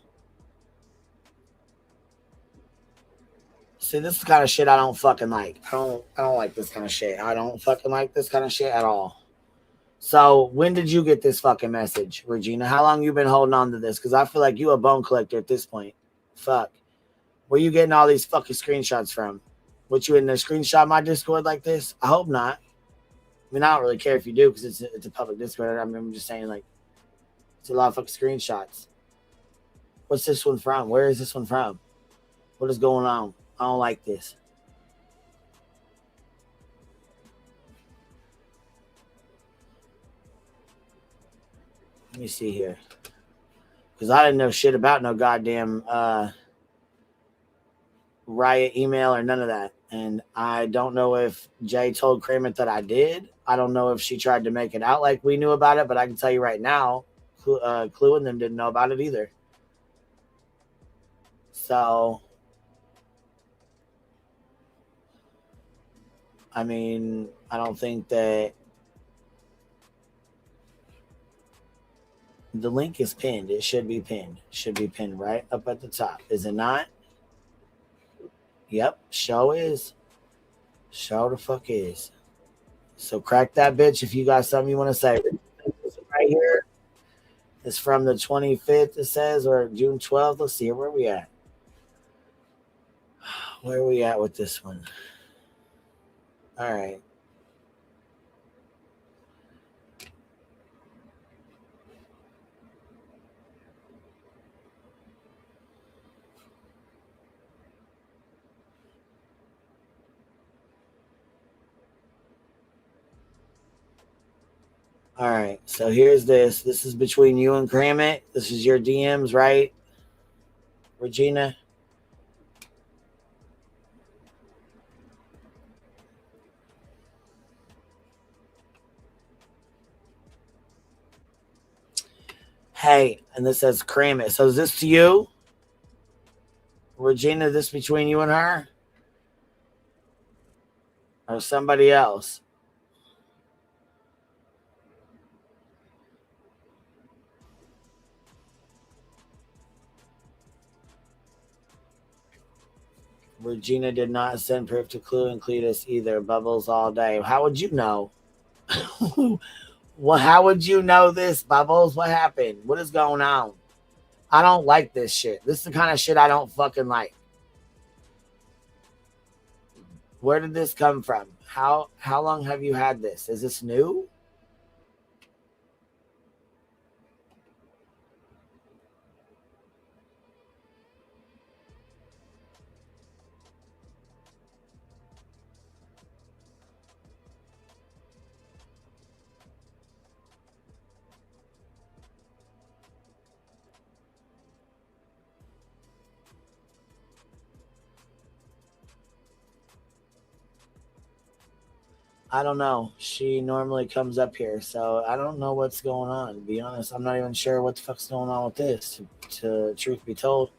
See, this is the kind of shit I don't fucking like. I don't like this kind of shit. I don't fucking like this kind of shit at all. So when did you get this fucking message, Regina? How long you been holding on to this? Because I feel like you a bone collector at this point. Fuck. Where you getting all these fucking screenshots from? What, you in there screenshot my Discord like this? I hope not. I mean, I don't really care if you do because it's a public Discord. I mean, I'm just saying, like, it's a lot of fucking screenshots. What's this one from? Where is this one from? What is going on? I don't like this. Let me see here. Because I didn't know shit about no goddamn Riot email or none of that. And I don't know if Jay told Kramer that I did. I don't know if she tried to make it out like we knew about it, but I can tell you right now, Clue and them didn't know about it either. So, I mean, I don't think that the link is pinned. It should be pinned. It should be pinned right up at the top. Is it not? Yep, show is. Show the fuck is. So crack that bitch if you got something you want to say. Right here. It's from the 25th, it says, or June 12th. Let's see, where are we at? Where are we at with this one? All right. All right, so here's this. This is between you and Kramit. This is your DMs, right, Regina? Hey, and this says Kramit. So is this to you, Regina? This between you and her, or somebody else? Regina did not send proof to Clue and Cletus either. Bubbles all day. How would you know? Well, how would you know this, Bubbles? What happened? What is going on? I don't like this shit. This is the kind of shit I don't fucking like. Where did this come from? How long have you had this? Is this new? I don't know. She normally comes up here, so I don't know what's going on. To be honest, I'm not even sure what the fuck's going on with this, to truth be told.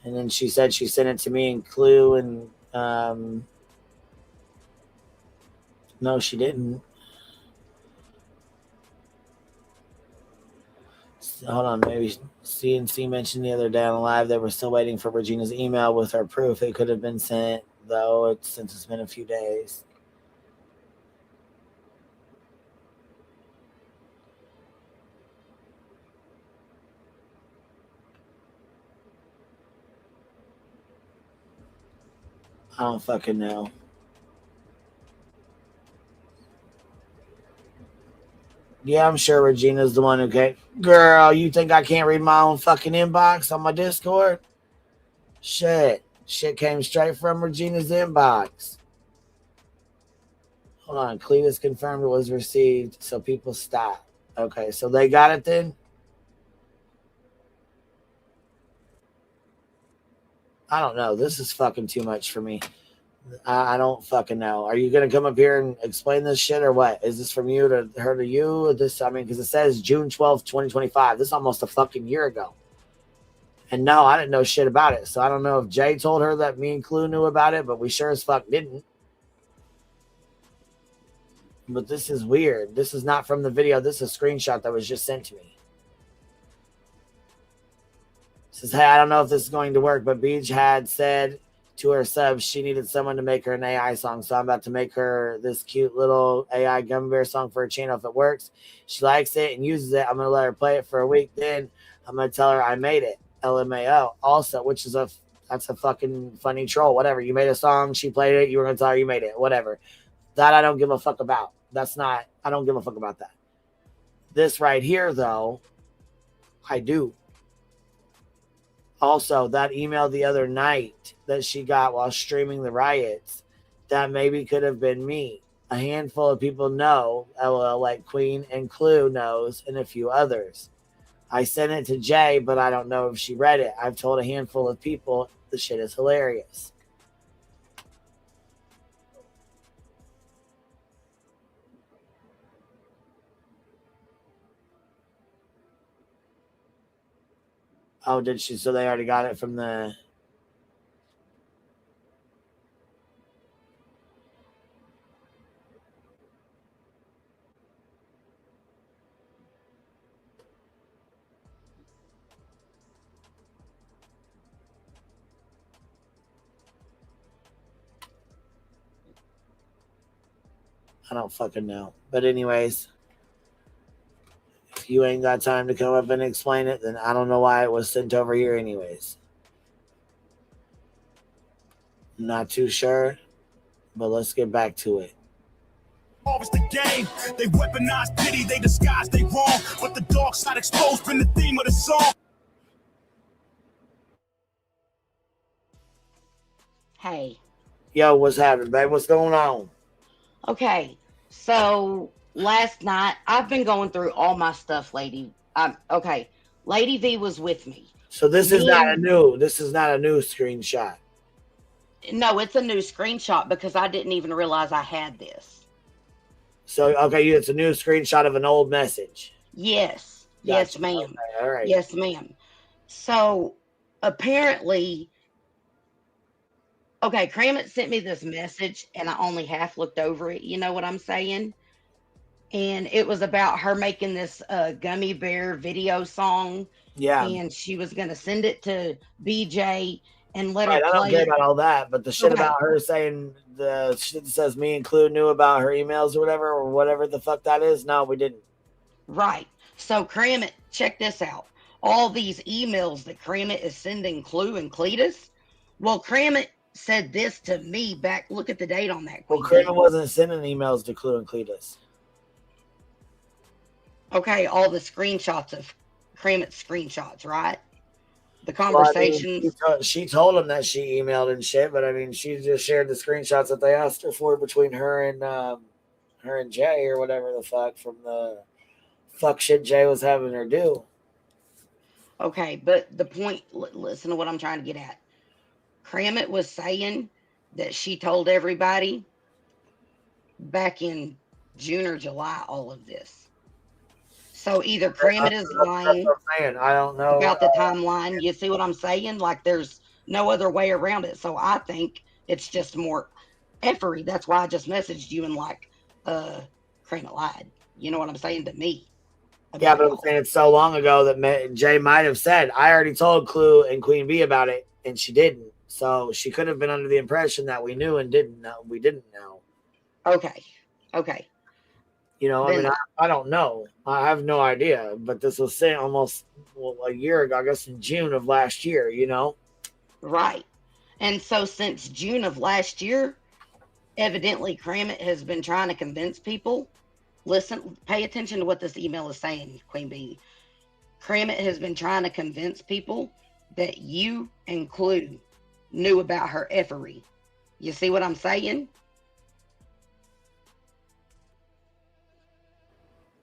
And then she said she sent it to me and Clue, and no, she didn't. Hold on, maybe CNC mentioned the other day on the live that we're still waiting for Regina's email with her proof. It could have been sent, though, since it's been a few days. I don't fucking know. Yeah, I'm sure Regina's the one who came. Girl, you think I can't read my own fucking inbox on my Discord? Shit came straight from Regina's inbox. Hold on, Cletus confirmed it was received, so people stop. Okay, so they got it then? I don't know. This is fucking too much for me. I don't fucking know. Are you gonna come up here and explain this shit or what? Is this from you to her to you? Or this, I mean, because it says June 12th, 2025. This is almost a fucking year ago. And no, I didn't know shit about it. So I don't know if Jay told her that me and Clue knew about it, but we sure as fuck didn't. But this is weird. This is not from the video. This is a screenshot that was just sent to me. Says, hey, I don't know if this is going to work, but Beach had said to her subs she needed someone to make her an AI song. So I'm about to make her this cute little AI gummy bear song for her channel. If it works, she likes it and uses it, I'm going to let her play it for a week. Then I'm going to tell her I made it. LMAO. Also, which is that's a fucking funny troll. Whatever. You made a song, she played it, you were going to tell her you made it. Whatever. That I don't give a fuck about. I don't give a fuck about that. This right here, though, I do. Also, that email the other night that she got while streaming the riots, that maybe could have been me. A handful of people know, LOL, like Queen and Clue knows, and a few others. I sent it to Jay, but I don't know if she read it. I've told a handful of people the shit is hilarious. Oh, did she? So they already got it from the... I don't fucking know. But anyways, if you ain't got time to come up and explain it, then I don't know why it was sent over here anyways. I'm not too sure, but let's get back to it. It's the game. They weaponize pity, they disguise they wrong, but the dark side exposed been the theme of the song. Hey. Yo, what's happening, babe? What's going on? Okay, so last night I've been going through all my stuff, Lady. Okay, Lady V was with me. So this is not a new screenshot. No, it's a new screenshot because I didn't even realize I had this. So okay, it's a new screenshot of an old message. Yes, Gotcha. yes, ma'am. Okay, all right. Yes, ma'am. So apparently. Okay, Kramit sent me this message and I only half looked over it. You know what I'm saying? And it was about her making this gummy bear video song. Yeah. And she was going to send it to BJ and let Right, her I don't play care it. about all that, but the shit Okay. about her saying the shit that says me and Clue knew about her emails or whatever the fuck that is. No, we didn't. Right. So Kramit, check this out. All these emails that Kramit is sending Clue and Cletus. Well, Kramit said this to me back. Look at the date on that. Well, Queen Kramer Bee. wasn't sending emails to Clue and Cletus. Okay, all the screenshots of Kramit's screenshots, right? The Well, I mean, conversations. she told him that she emailed and shit, but I mean, she just shared the screenshots that they asked her for between her and Jay or whatever the fuck from the fuck shit Jay was having her do. Okay, but the point, listen to what I'm trying to get at. Kramit was saying that she told everybody back in June or July all of this. So either Kramit is That's lying what I'm saying. I don't know. about the timeline. You see what I'm saying? Like there's no other way around it. So I think it's just more effery. That's why I just messaged you and like, Kramit lied. You know what I'm saying to me? Yeah, About but it I'm all. saying it's so long ago that Jay might have said, I already told Clue and Queen Bee about it, and she didn't. So she could have been under the impression that we knew and didn't know. We didn't know. Okay. Okay. You know, I Then mean, I don't know. I have no idea. But this was saying almost a year ago, I guess in June of last year, you know? right. And so since June of last year, evidently Kramit has been trying to convince people. Listen, pay attention to what this email is saying, Queen Bee. Kramit has been trying to convince people that you and Clue knew about her effery. You see what I'm saying?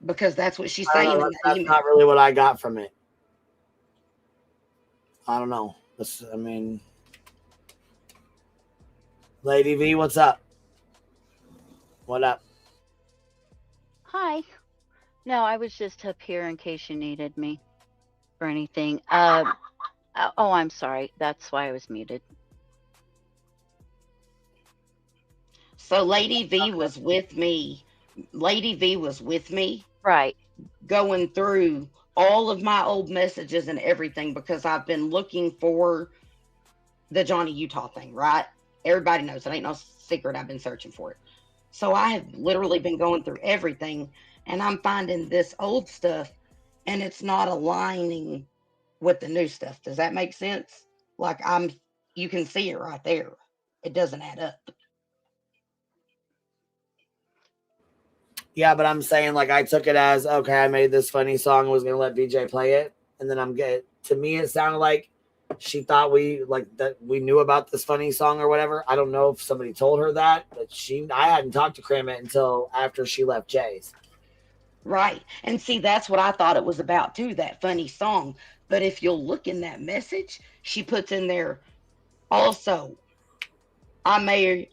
Because that's what she's I don't saying know. in that That's email. not really what I got from it. I don't know. I mean, Lady V, what's up? What up? Hi. No, I was just up here in case you needed me for anything. Oh, I'm sorry. That's why I was muted. So Lady V was with me. Lady V was with me Right. going through all of my old messages and everything because I've been looking for the Johnny Utah thing, right? Everybody knows it ain't no secret. I've been searching for it. So I have literally been going through everything and I'm finding this old stuff and it's not aligning with the new stuff. Does that make sense? Like you can see it right there. It doesn't add up. Yeah, but I'm saying like I took it as okay. I made this funny song. Was gonna let BJ play it, and then to me it sounded like she thought that we knew about this funny song or whatever. I don't know if somebody told her that, but I hadn't talked to Kramit until after she left Jay's. Right. And see, that's what I thought it was about too, that funny song. But if you'll look in that message, she puts in there also, I may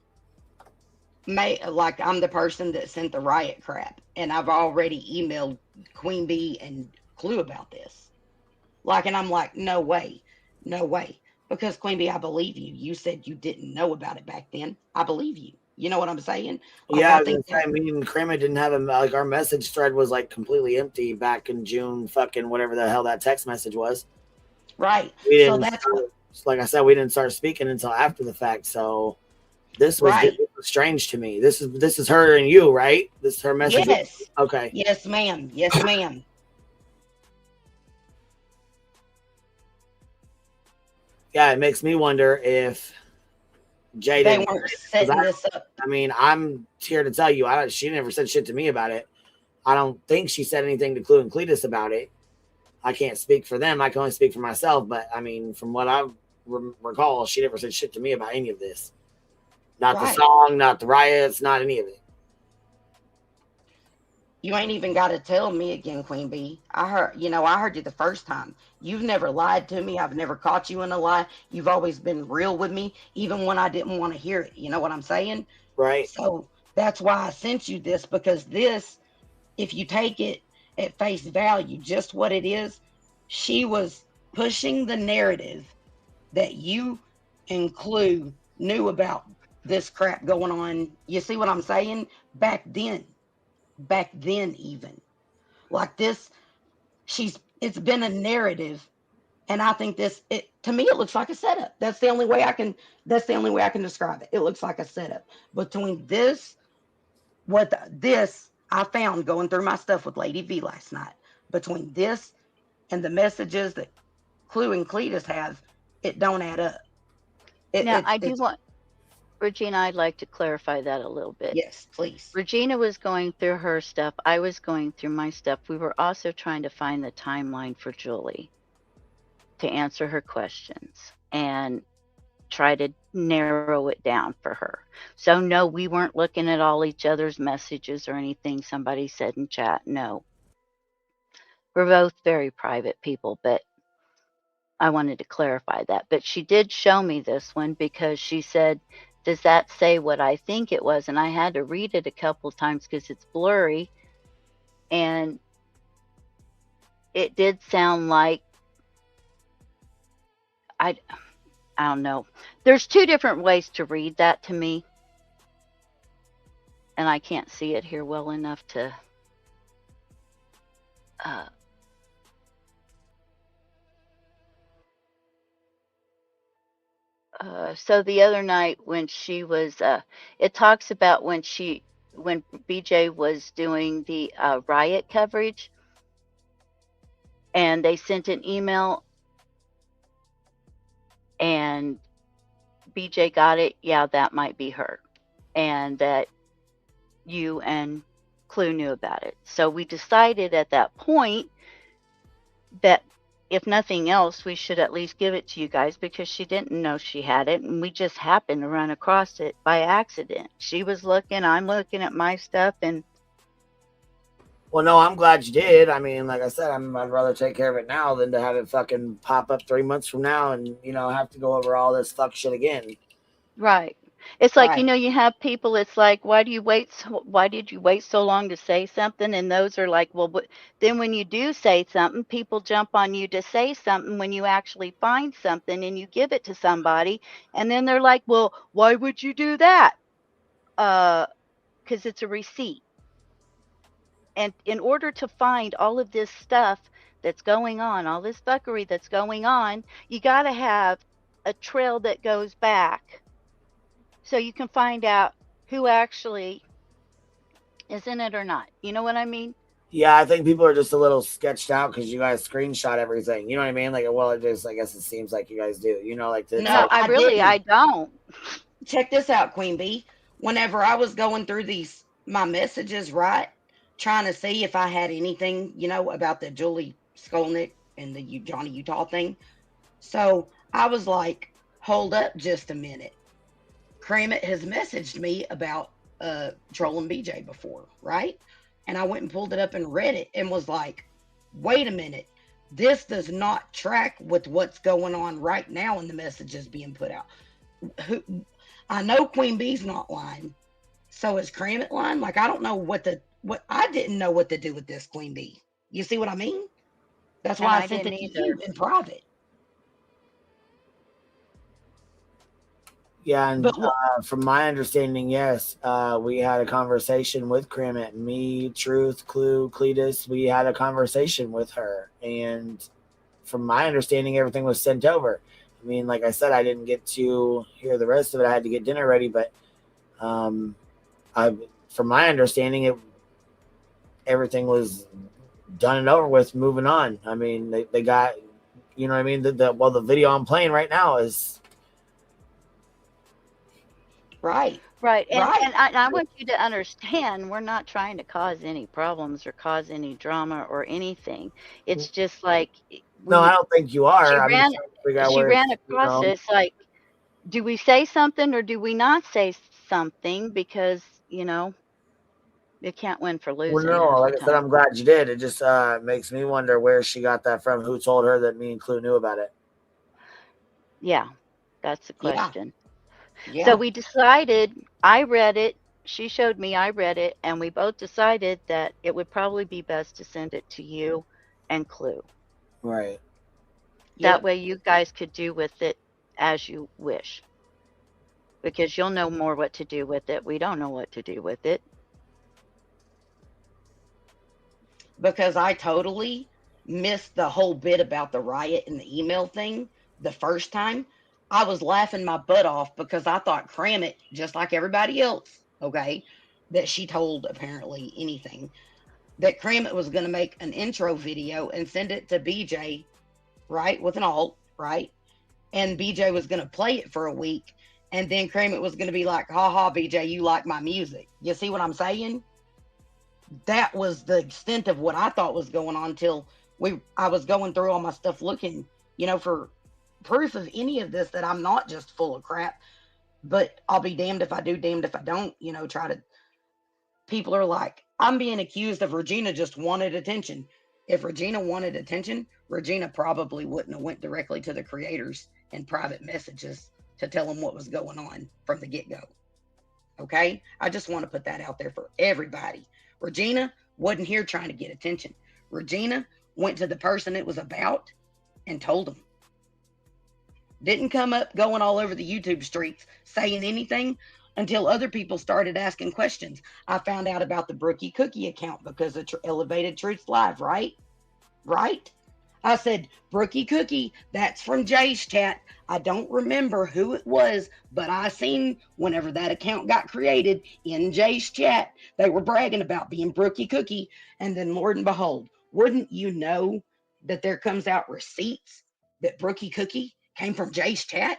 like I'm the person that sent the riot crap and I've already emailed Queen Bee and Clue about this. Like, and I'm like, no way, no way. Because Queen Bee, I believe you. You said you didn't know about it back then. I believe you. You know what I'm saying? Like, Yeah, I I was think gonna say, me and Kramit didn't have like our message thread was like completely empty back in June, fucking whatever the hell that text message was. right. We So didn't that's what, like I said, we didn't start speaking until after the fact. So this was right. strange to me. This is her and you, right? This is her message. Yes. Okay. Yes, ma'am. Yes, ma'am. Yeah, it makes me wonder if Jay They didn't. weren't setting this up. I mean, I'm here to tell you, she never said shit to me about it. I don't think she said anything to Clue and Cletus about it. I can't speak for them. I can only speak for myself. But I mean, from what I recall, she never said shit to me about any of this. Not the Right. song, not the riots, not any of it. You ain't even got to tell me again, Queen Bee. I heard you the first time. You've never lied to me. I've never caught you in a lie. You've always been real with me, even when I didn't want to hear it. You know what I'm saying? Right. So that's why I sent you this, because this, if you take it at face value, just what it is, she was pushing the narrative that you and Clue knew about this crap going on. You see what I'm saying? Back then even like this, it's been a narrative And I think to me, it looks like a setup. That's the only way I can describe it. It looks like a setup between this, this I found going through my stuff with Lady V last night. Between this and the messages that Clue and Cletus have, it don't add up. Now, I do want, Regina, I'd like to clarify that a little bit. Yes, please. Regina was going through her stuff. I was going through my stuff. We were also trying to find the timeline for Julie to answer her questions and try to narrow it down for her. So no, we weren't looking at all each other's messages or anything somebody said in chat. No. We're both very private people, but I wanted to clarify that. But she did show me this one because she said, does that say what I think it was? And I had to read it a couple of times because it's blurry. And it did sound like, I don't know. There's two different ways to read that to me. And I can't see it here well enough to so the other night when she was it talks about when BJ was doing the riot coverage, and they sent an email and BJ got it. Yeah, that might be her, and that you and Clue knew about it. So we decided at that point that if nothing else, we should at least give it to you guys because she didn't know she had it, and we just happened to run across it by accident. She was looking, I'm looking at my stuff, and well, no, I'm glad you did. I mean, like I said, I'd rather take care of it now than to have it fucking pop up 3 months from now and, you know, have to go over all this fuck shit again. Right. It's like, Right. you know, you have people, it's like, why did you wait so long to say something? And those are like, well, but then when you do say something, people jump on you to say something when you actually find something and you give it to somebody. And then they're like, well, why would you do that? Because it's a receipt. And in order to find all of this stuff that's going on, all this fuckery that's going on, you got to have a trail that goes back so you can find out who actually is in it or not. You know what I mean? Yeah, I think people are just a little sketched out because you guys screenshot everything. You know what I mean? Like, well, I guess it seems like you guys do. You know, like the No, I don't. Check this out, Queen Bee. Whenever I was going through my messages, right, trying to see if I had anything, you know, about the Julie Skolnick and the Johnny Utah thing. So I was like, hold up just a minute. Kramit has messaged me about trolling BJ before, right? And I went and pulled it up and read it and was like, wait a minute. This does not track with what's going on right now in the messages being put out. I know Queen Bee's not lying. So is Kramit lying? Like, I don't know I didn't know what to do with this, Queen Bee. You see what I mean? That's why I sent it to you in private. Yeah, and from my understanding, yes, we had a conversation with Kramit. Me, Truth, Clue, Cletus, we had a conversation with her. And from my understanding, everything was sent over. I mean, like I said, I didn't get to hear the rest of it. I had to get dinner ready. But from my understanding, everything was done and over with, moving on. I mean, they got, you know what I mean? The video I'm playing right now is... Right. And I want you to understand, we're not trying to cause any problems or cause any drama or anything. It's just like... No, I don't think you are. She ran across it. It's like, do we say something or do we not say something? Because, you know, you can't win for losing. Well, no, like I said, I'm glad you did. It just makes me wonder where she got that from. Who told her that me and Clue knew about it? Yeah, that's the question. Yeah. So we decided, I read it, she showed me, I read it, and we both decided that it would probably be best to send it to you and Clue. Right. That way you guys could do with it as you wish. Because you'll know more what to do with it. We don't know what to do with it. Because I totally missed the whole bit about the riot and the email thing the first time, I was laughing my butt off because I thought Kramit, just like everybody else, okay, that she told apparently anything, that Kramit was going to make an intro video and send it to BJ, right, with an alt, right? And BJ was going to play it for a week. And then Kramit was going to be like, ha ha, BJ, you like my music. You see what I'm saying? That was the extent of what I thought was going on till I was going through all my stuff looking, you know, for proof of any of this, that I'm not just full of crap. But I'll be damned if I do, damned if I don't, you know, people are like, I'm being accused of Regina just wanted attention. If Regina wanted attention, Regina probably wouldn't have went directly to the creators in private messages to tell them what was going on from the get-go. Okay? I just want to put that out there for everybody. Regina wasn't here trying to get attention. Regina went to the person it was about and told them. Didn't come up going all over the YouTube streets saying anything until other people started asking questions. I found out about the Brookie Cookie account because of Elevated Truths Live, right? Right? I said, Brookie Cookie, that's from Jay's chat. I don't remember who it was, but I seen whenever that account got created in Jay's chat, they were bragging about being Brookie Cookie. And then, Lord and behold, wouldn't you know that there comes out receipts that Brookie Cookie came from Jay's chat?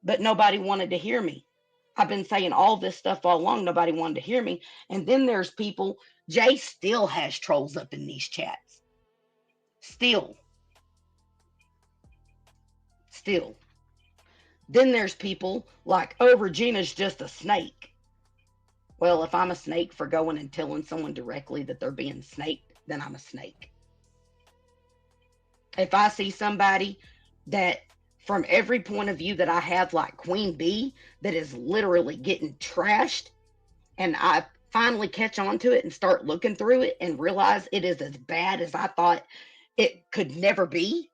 But nobody wanted to hear me. I've been saying all this stuff all along. Nobody wanted to hear me. And then there's people, Jay still has trolls up in these chats. Still. Then there's people like, oh, Regina's just a snake. Well, if I'm a snake for going and telling someone directly that they're being snaked, then I'm a snake. If I see somebody that, from every point of view that I have, like Queen Bee, that is literally getting trashed, and I finally catch on to it and start looking through it and realize it is as bad as I thought it could never be,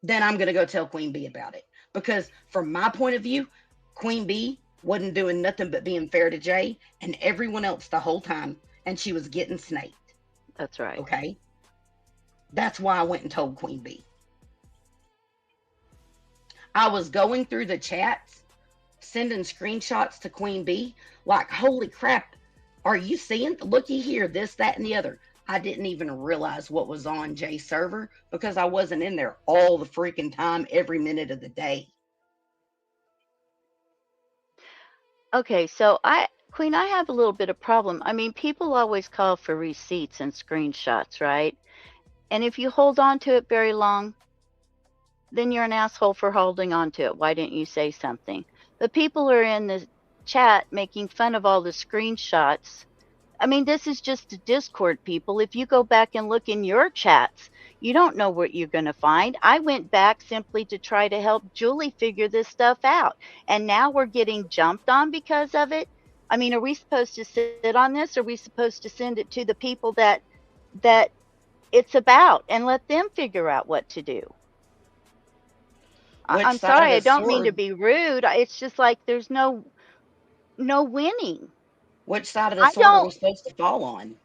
then I'm going to go tell Queen Bee about it. Because from my point of view, Queen Bee wasn't doing nothing but being fair to Jay and everyone else the whole time, and she was getting snaked. That's right. Okay? That's why I went and told Queen Bee. I was going through the chats, sending screenshots to Queen Bee, like, holy crap, are you seeing? Looky here, this, that, and the other. I didn't even realize what was on Jay's server because I wasn't in there all the freaking time, every minute of the day. Okay, so Queen, I have a little bit of problem. I mean, people always call for receipts and screenshots, right? And if you hold on to it very long, then you're an asshole for holding on to it. Why didn't you say something? But people are in the chat making fun of all the screenshots. I mean, this is just a Discord, people. If you go back and look in your chats, you don't know what you're going to find. I went back simply to try to help Julie figure this stuff out. And now we're getting jumped on because of it. I mean, are we supposed to sit on this? Or are we supposed to send it to the people that it's about and let them figure out what to do? I'm sorry, I don't mean to be rude. It's just like there's no winning. Which side of the sword are we supposed to fall on?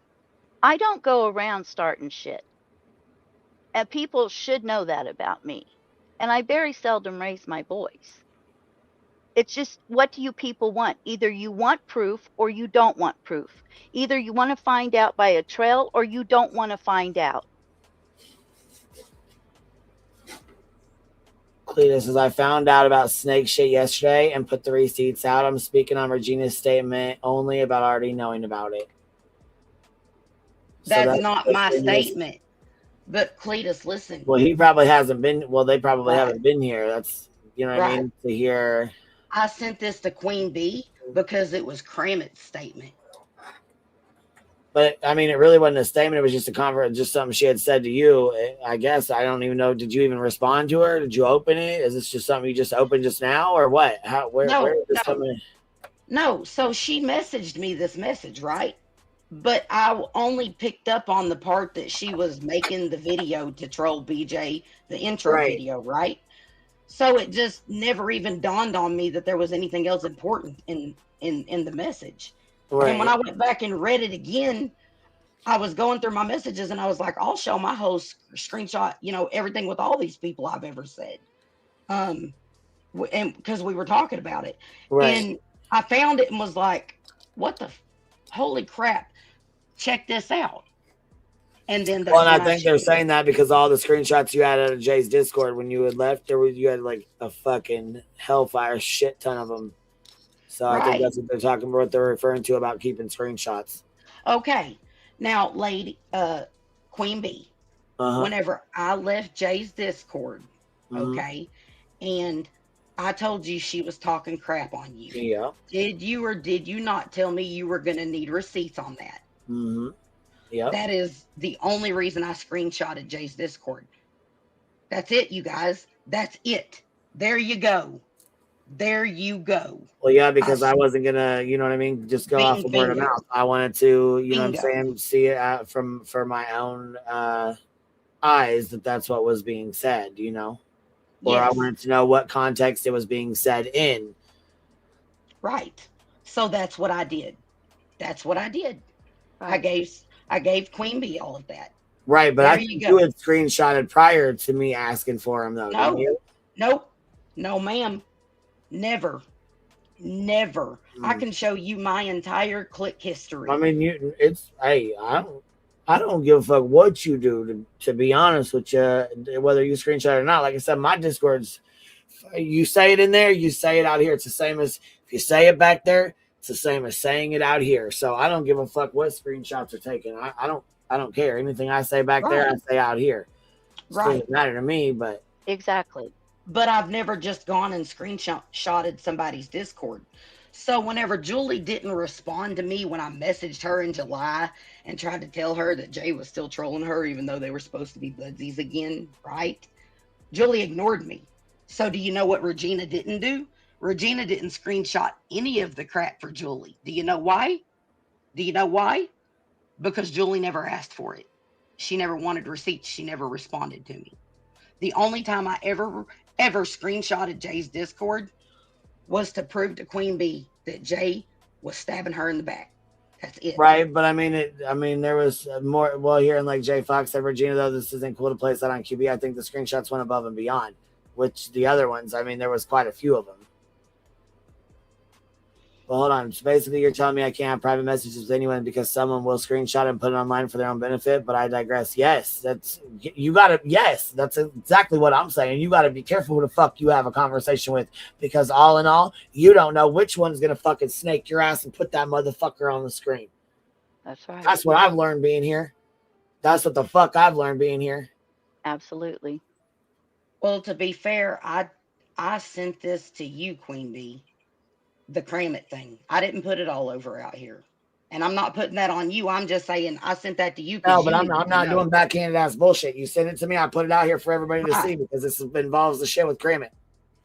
I don't go around starting shit. And people should know that about me. And I very seldom raise my voice. It's just, what do you people want? Either you want proof or you don't want proof. Either you want to find out by a trail or you don't want to find out. Cletus says, I found out about snake shit yesterday and put the receipts out. I'm speaking on Regina's statement only about already knowing about it. That's not my statement. But Cletus, listen. Well, he probably hasn't been. Well, they probably haven't been here. That's, you know what I mean? To hear. I sent this to Queen Bee because it was Kramit's statement. But I mean, it really wasn't a statement. It was just just something she had said to you. I guess I don't even know. Did you even respond to her? Did you open it? Is this just something you just opened just now, or what? Where is this coming? No. So she messaged me this message, right? But I only picked up on the part that she was making the video to troll BJ, the intro video, right? So it just never even dawned on me that there was anything else important in the message. Right. And when I went back and read it again, I was going through my messages and I was like, I'll show my whole screenshot, you know, everything with all these people I've ever said. And because we were talking about it. Right. And I found it and was like, what the holy crap, check this out. And then that's Well, and when I think they're shared it. saying that because all the screenshots you had out of Jay's Discord when you had left, you had like a fucking hellfire shit ton of them. So I think Right. that's what they're talking about. What they're referring to about keeping screenshots. Okay. Now, lady, Queen Bee, Uh-huh. whenever I left Jay's Discord, Mhm. okay, and I told you she was talking crap on you. Yeah. Did you or did you not tell me you were going to need receipts on that? Mm-hmm. Yep. That is the only reason I screenshotted Jay's Discord. That's it, you guys. That's it. There you go. There you go. Well, yeah, because I wasn't gonna, you know what I mean, just go off of word of Bingo. mouth. I wanted to, you know what I'm Bingo. saying, see it for my own eyes that that's what was being said, you know, or I Yes. wanted to know what context it was being said in. Right. So that's what I did. That's what I did. Right. I gave Queen Bee all of that. Right, but There I you think go. you had screenshotted prior to me asking for them, though. No. Didn't you? Nope. No, ma'am. Never. Never. I can show you my entire click history. I mean, hey, I don't give a fuck what you do. To be honest with you, whether you screenshot it or not, like I said, my Discord's. You say it in there, you say it out here. It's the same as if you say it back there. It's the same as saying it out here. So I don't give a fuck what screenshots are taken. I don't care. Anything I say back there, I say out here. It doesn't matter to me, but Exactly. But I've never just gone and screenshotted somebody's Discord. So whenever Julie didn't respond to me when I messaged her in July and tried to tell her that Jay was still trolling her, even though they were supposed to be buddies again, right? Julie ignored me. So do you know what Regina didn't do? Regina didn't screenshot any of the crap for Julie. Do you know why? Do you know why? Because Julie never asked for it. She never wanted receipts. She never responded to me. The only time I ever screenshotted Jay's Discord was to prove to Queen Bee that Jay was stabbing her in the back. That's it. right. But I mean, there was more. Well, here in like Jay Fox said, Regina, though, this isn't cool to place that on QB. I think the screenshots went above and beyond, which the other ones, I mean, there was quite a few of them. Well, hold on. So basically, you're telling me I can't have private messages with anyone because someone will screenshot and put it online for their own benefit. But I digress. Yes, that's exactly what I'm saying. You gotta be careful who the fuck you have a conversation with, because all in all, you don't know which one's gonna fucking snake your ass and put that motherfucker on the screen. That's right. That's what I've learned being here. That's what the fuck I've learned being here. Absolutely. Well, to be fair, I sent this to you, Queen Bee. The Kramit thing. I didn't put it all over out here. And I'm not putting that on you. I'm just saying I sent that to you. No, but I'm not doing backhanded ass bullshit. You sent it to me. I put it out here for everybody to Right. see because this involves the shit with Kramit.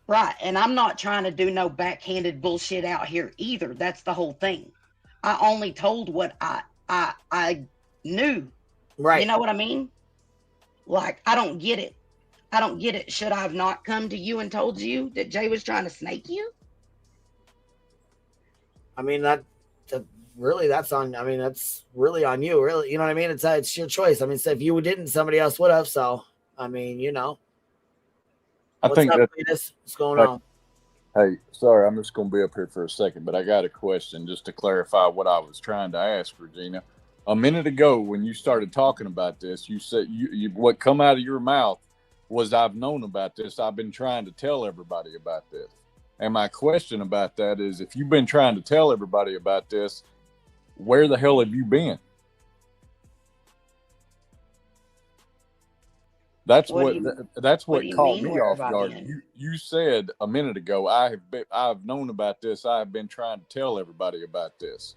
Right. And I'm not trying to do no backhanded bullshit out here either. That's the whole thing. I only told what I knew. Right. You know what I mean? Like, I don't get it. I don't get it. Should I have not come to you and told you that Jay was trying to snake you? I mean, that's really on you. Really, you know what I mean? It's your choice. I mean, so if you didn't, somebody else would have. So, I mean, you know. I think up, Cletus? What's going on? Hey, sorry, I'm just going to be up here for a second, but I got a question just to clarify what I was trying to ask, Regina. A minute ago, when you started talking about this, you said what come out of your mouth was, "I've known about this. I've been trying to tell everybody about this." And my question about that is, if you've been trying to tell everybody about this, where the hell have you been? That's what caught me off guard. You said a minute ago, I've known about this. I've been trying to tell everybody about this.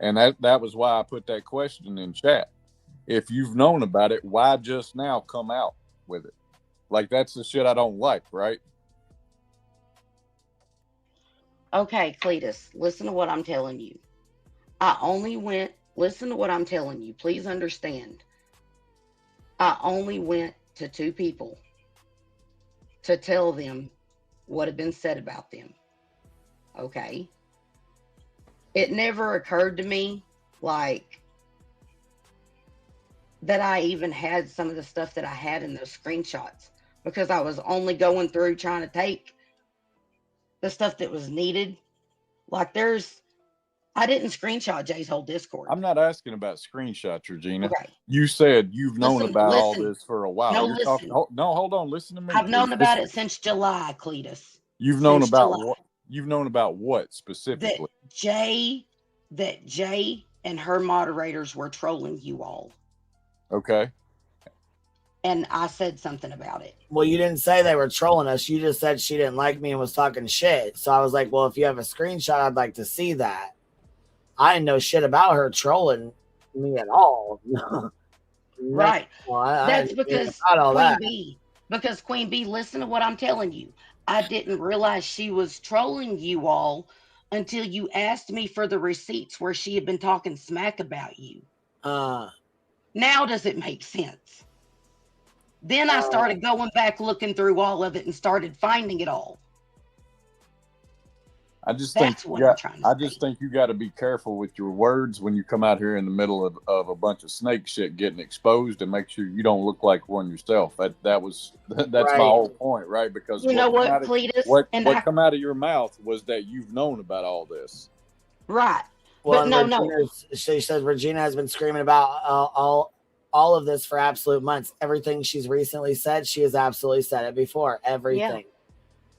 And that was why I put that question in chat. If you've known about it, why just now come out with it? Like, that's the shit I don't like, right? Okay, Cletus, listen to what I'm telling you. Listen to what I'm telling you. Please understand. I only went to 2 people to tell them what had been said about them. Okay? It never occurred to me, like, that I even had some of the stuff that I had in those screenshots, because I was only going through trying to take the stuff that was needed. Like I didn't screenshot Jay's whole Discord. I'm not asking about screenshots, Regina. Okay. You said you've known about all listen. this for a while. No, You're listen. hold on. Listen to me. I've known please. about it since July, Cletus. You've known Since about July. what? You've known about what specifically? That Jay and her moderators were trolling you all. Okay. And I said something about it. Well, you didn't say they were trolling us. You just said she didn't like me and was talking shit. So I was like, well, if you have a screenshot, I'd like to see that. I didn't know shit about her trolling me at all. Right. Well, That's because all Queen that. B. Because Queen B, listen to what I'm telling you. I didn't realize she was trolling you all until you asked me for the receipts where she had been talking smack about you. Now does it make sense? Then I started going back looking through all of it and started finding it all. I just That's think what you I'm got, trying to I say. just think you got to be careful with your words when you come out here in the middle of a bunch of snake shit getting exposed, and make sure you don't look like one yourself. That's Right. my whole point, right? Because You know what, come out of- Cletus? what And come out of your mouth was that you've known about all this. Right. Well, But no. She says Regina has been screaming about all of this for absolute months. Everything she's recently said, she has absolutely said it before. Everything.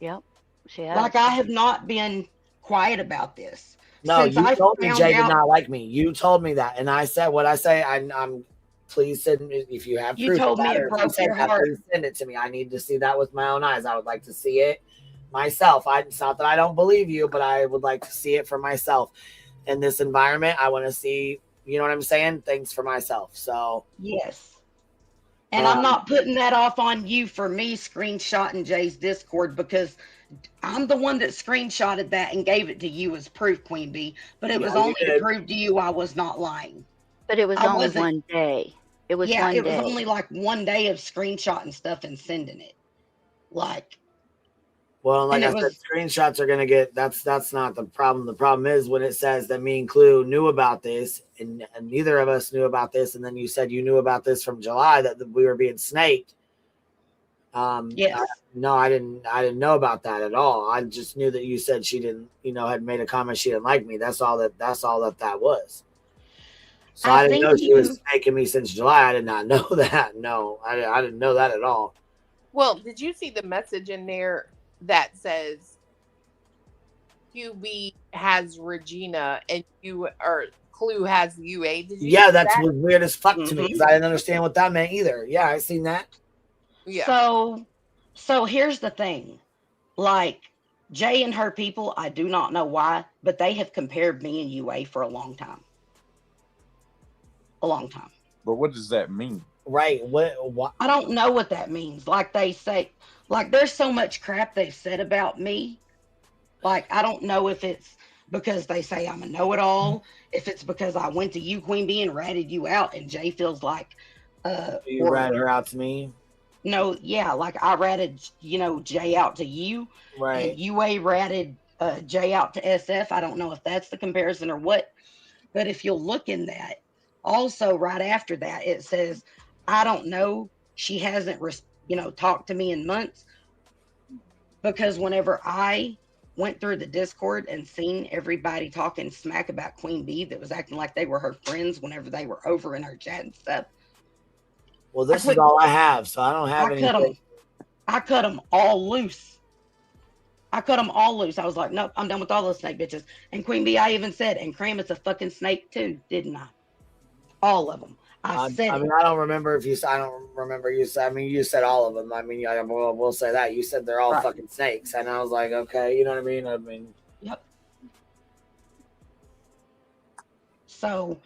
Yep. She has. Like, I have not been quiet about this. No, Since you I told me found Jay did out- not like me. You told me that, and I said what I say. I'm please send me if you have You proof. told of me that, it or if you broke said your that, heart. please send it to me. I need to see that with my own eyes. I would like to see it myself. It's not that I don't believe you, but I would like to see it for myself. In this environment, I want to see. You know what I'm saying? Things for myself. So Yes. And I'm not putting that off on you for me screenshotting Jay's Discord, because I'm the one that screenshotted that and gave it to you as proof, Queen Bee. But it was only to prove to you I was not lying. But it was only one day. It was one day. It was only like one day of screenshotting stuff and sending it. Like, well, like I said, screenshots are gonna get. That's not the problem. The problem is when it says that me and Clue knew about this, and neither of us knew about this, and then you said you knew about this from July that we were being snaked. Yes. I didn't know about that at all. I just knew that you said she didn't, had made a comment she didn't like me. That's all that was. So I didn't know she was making me since July. I did not know that. No, I didn't know that at all. Well, did you see the message in there that says QB has Regina and Clue has UA? Did you see that was weird as fuck to me, Mm-hmm. because I didn't understand what that meant either. Yeah, I seen that. Yeah. So here's the thing. Like, Jay and her people, I do not know why, but they have compared me and UA for a long time. A long time. But what does that mean? Right. What? I don't know what that means. Like, they say, like, there's so much crap they've said about me. Like, I don't know if it's because they say I'm a know-it-all, if it's because I went to you, Queen Bee, and ratted you out, and Jay feels like you ratted her out to me. No, yeah, like I ratted, Jay out to you, right? And UA ratted Jay out to SF. I don't know if that's the comparison or what, but if you'll look in that, also right after that, it says, I don't know. She hasn't, talked to me in months, because whenever I went through the Discord and seen everybody talking smack about Queen Bee that was acting like they were her friends whenever they were over in her chat and stuff. Well, this is all I have, so I don't have anything. I cut them all loose. I was like, nope, I'm done with all those snake bitches. And Queen Bee, I even said, and Cram is a fucking snake too, didn't I? All of them. I don't remember if you said. I don't remember you said. I mean, you said all of them. I mean, we'll say that you said they're all fucking snakes, and I was like, okay, you know what I mean? I mean, yep. So,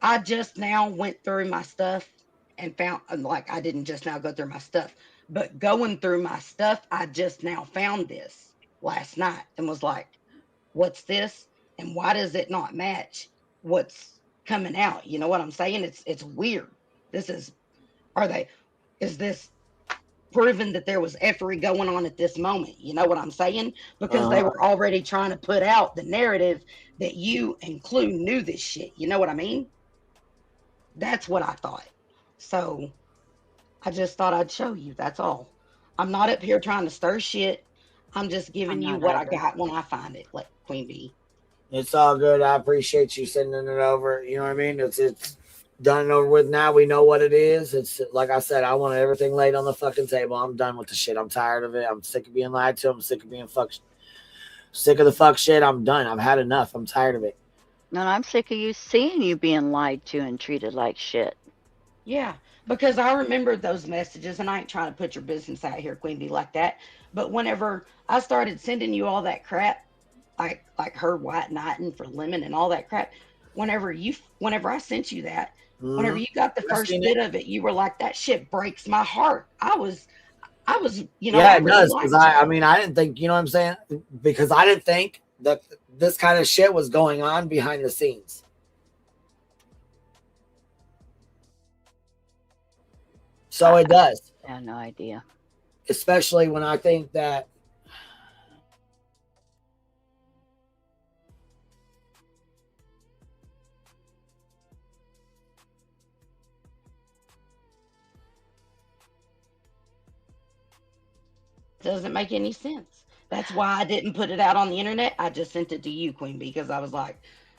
I just now went through my stuff and found, like, I didn't just now go through my stuff, but going through my stuff, I just now found this last night and was like, what's this? And why does it not match what's coming out? You know what I'm saying? It's weird. Is this proving that there was effery going on at this moment? You know what I'm saying? Because they were already trying to put out the narrative that you and Clue knew this shit. You know what I mean? That's what I thought. So I just thought I'd show you. That's all. I'm not up here trying to stir shit. I'm just giving I'm you not what I either. got when I find it, like Queen Bee. It's all good. I appreciate you sending it over. You know what I mean? It's done and over with now. We know what it is. It's like I said, I want everything laid on the fucking table. I'm done with the shit. I'm tired of it. I'm sick of being lied to. I'm sick of being sick of the fuck shit. I'm done. I've had enough. I'm tired of it. And I'm sick of you seeing you being lied to and treated like shit. Yeah, because I remembered those messages, and I ain't trying to put your business out here, Queen Bee, like that. But whenever I started sending you all that crap, like her white knighting for lemon and all that crap, whenever I sent you that, whenever you got the first bit of it, you were like, that shit breaks my heart. I was, Yeah, I it really does. Because liked I you. mean, I didn't think, you know what I'm saying? Because I didn't think that this kind of shit was going on behind the scenes. So it does. I have no idea. Especially when I think that Doesn't make any sense. That's why I didn't put it out on the internet. I just sent it to you, Queen Bee, because I was like,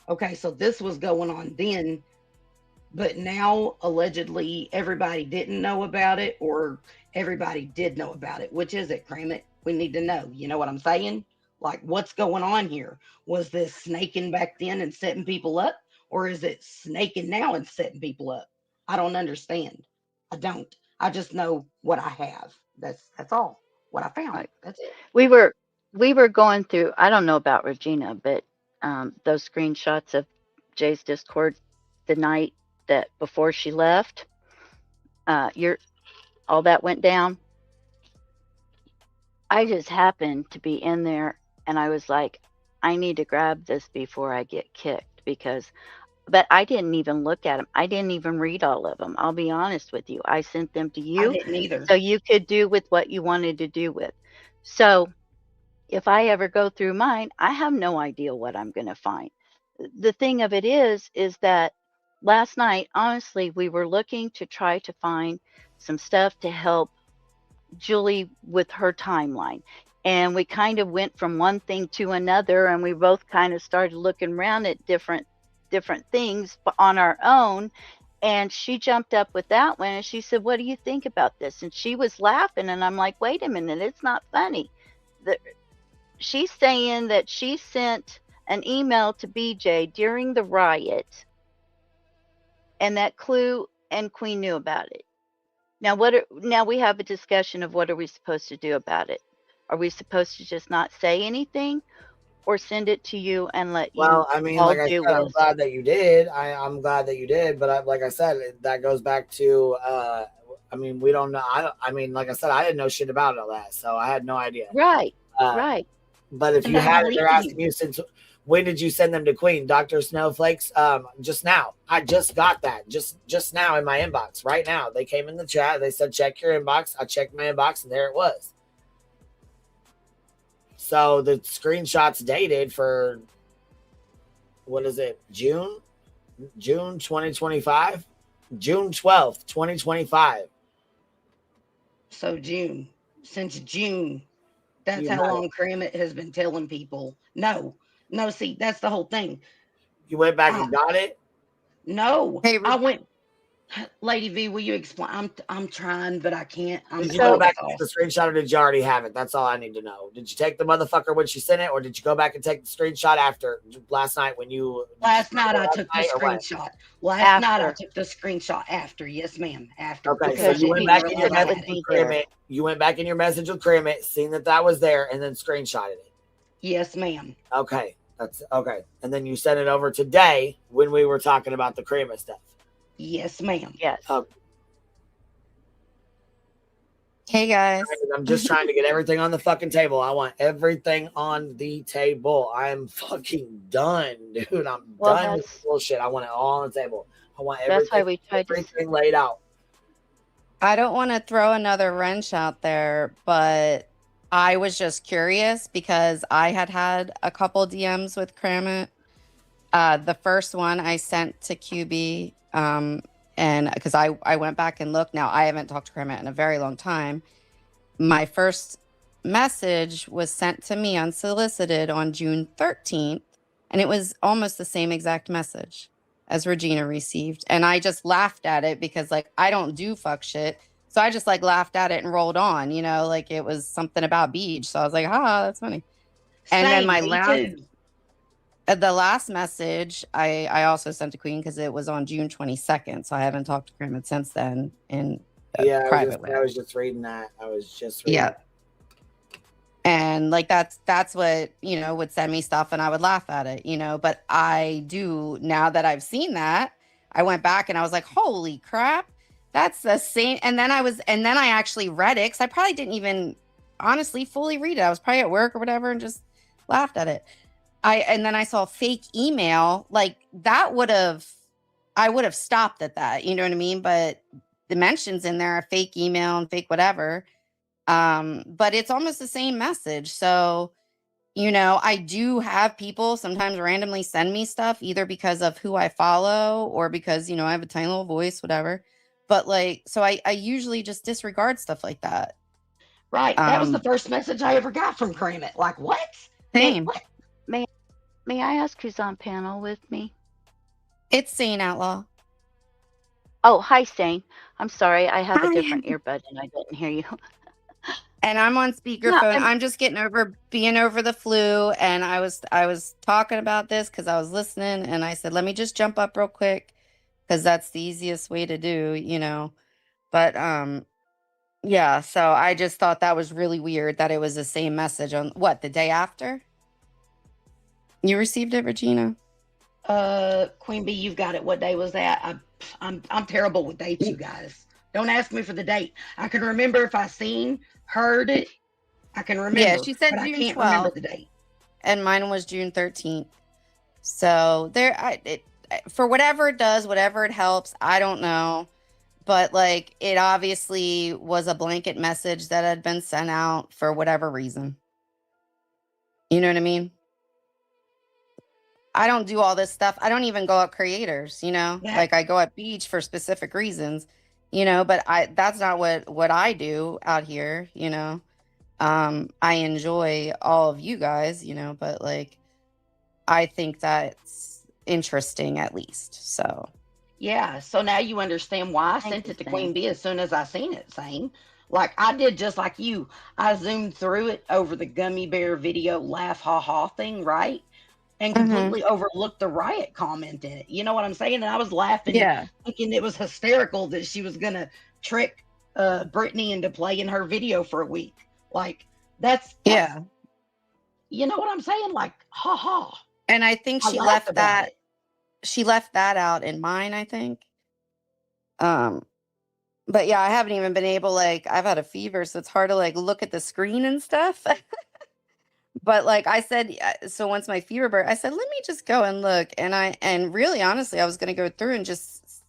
okay, so this was going on then, but now allegedly everybody didn't know about it, or everybody did know about it. Which is it, Cram? We need to know. You know what I'm saying? Like, what's going on here? Was this snaking back then and setting people up, or is it snaking now and setting people up? I don't understand. I don't. I just know what I have. That's all. What I found. Right. That's it. We were going through, I don't know about Regina, but those screenshots of Jay's Discord the night that before she left, all that went down. I just happened to be in there and I was like, I need to grab this before I get kicked but I didn't even look at them. I didn't even read all of them. I'll be honest with you. I sent them to I you didn't either. so you could do with what you wanted to do with. So if I ever go through mine, I have no idea what I'm going to find. The thing of it is that last night, honestly, we were looking to try to find some stuff to help Julie with her timeline. And we kind of went from one thing to another, and we both kind of started looking around at different things on our own. And she jumped up with that one and she said, what do you think about this? And she was laughing, and I'm like, wait a minute, it's not funny. She's saying that she sent an email to BJ during the riot and that Clue and Queen knew about it. Now we have a discussion of what are we supposed to do about it? Are we supposed to just not say anything or send it to you and let you well, I mean, all like I do said, I'm with glad that you did. I'm glad that you did, but like I said, that goes back to. I mean, we don't know. I mean, like I said, I didn't know shit about all that, so I had no idea. Right. Uh, Right. But if And you I had it, they're believe asking you since when did you send them to Queen? Dr. Snowflakes? Just now. I just got that. Just now in my inbox. Right now. They came in the chat. They said check your inbox. I checked my inbox and there it was. So the screenshot's dated for what is it? June 2025? June 12th, 2025. So June. Since June. That's You how had it. long Kramit has been telling people. No, see, that's the whole thing. You went back and got it? No, Hey, I went. Lady V, will you explain? I'm trying, but I can't. Did you go So- back and take the screenshot, or did you already have it? That's all I need to know. Did you take the motherfucker when she sent it, or did you go back and take the screenshot after last night when you? Last night I took the night or what? screenshot. Last night I After. took the screenshot after. Yes, ma'am. After. Okay, so Because you you went need back to in your send it message with with me there. Crimit. You went back in your message with Crimit, seen that was there, and then screenshotted it. Yes, ma'am. Okay, that's okay. And then you sent it over today when we were talking about the Crimit stuff. Yes, ma'am. Yes. hey guys. I'm just trying to get everything on the fucking table. I want everything on the table. I'm fucking done, dude. I'm Well, done with this bullshit. I want it all on the table. I want That's why everything, we tried to. everything laid out. I don't want to throw another wrench out there, but I was just curious because I had a couple DMs with Kramit. The first one I sent to QB, And because I went back and looked. Now, I haven't talked to Kermit in a very long time. My first message was sent to me unsolicited on June 13th, and it was almost the same exact message as Regina received. And I just laughed at it because, like, I don't do fuck shit. So I just, like, laughed at it and rolled on, you know, like it was something about beach. So I was like, that's funny. And then my the last message I also sent to Queen because it was on June 22nd. So I haven't talked to Kermit since then in private way. I was just reading that. Yeah. And like that's what, you know, would send me stuff and I would laugh at it, you know, but I do, now that I've seen that, I went back and I was like, holy crap, that's the same. And then I actually read it because I probably didn't even honestly fully read it. I was probably at work or whatever and just laughed at it. And then I saw fake email, like I would have stopped at that, you know what I mean? But the mentions in there are fake email and fake whatever. But it's almost the same message. So, you know, I do have people sometimes randomly send me stuff either because of who I follow or because, you know, I have a tiny little voice, whatever. But like, so I usually just disregard stuff like that. Right. That was the first message I ever got from Kermit. Like, what? Same. What? May I ask who's on panel with me? It's Sane Outlaw. Oh, hi, Sane. I'm sorry. I have a different earbud and I didn't hear you. And I'm on speakerphone. I'm just getting over being over the flu. And I was talking about this because I was listening and I said, let me just jump up real quick because that's the easiest way to do, you know. But yeah, so I just thought that was really weird that it was the same message on the day after? You received it, Regina? Queen Bee, you've got it. What day was that? I'm terrible with dates, you guys. Don't ask me for the date. I can remember if I heard it. I can remember. Yeah, she said but June I can't 12th, remember the date. And mine was June 13th. So for whatever it does, whatever it helps, I don't know. But like, it obviously was a blanket message that had been sent out for whatever reason. You know what I mean? I don't do all this stuff. I don't even go at creators, you know, like I go at beach for specific reasons, you know, but that's not what I do out here, you know. I enjoy all of you guys, you know, but like, I think that's interesting at least. So. Yeah. So now you understand why I sent it to Queen Bee as soon as I seen it, Sane. Like I did just like you. I zoomed through it over the gummy bear video laugh ha ha thing, right? And completely overlooked the riot comment in it. You know what I'm saying? And I was laughing, thinking it was hysterical that she was gonna trick Brittany into playing her video for a week. Like that's you know what I'm saying? Like, ha ha. And I think she left that. She left that out in mine, I think. But yeah, I haven't even been able, like, I've had a fever, so it's hard to like look at the screen and stuff. But like I said, so once my fever burst, I said, let me just go and look. And really, honestly, I was going to go through and just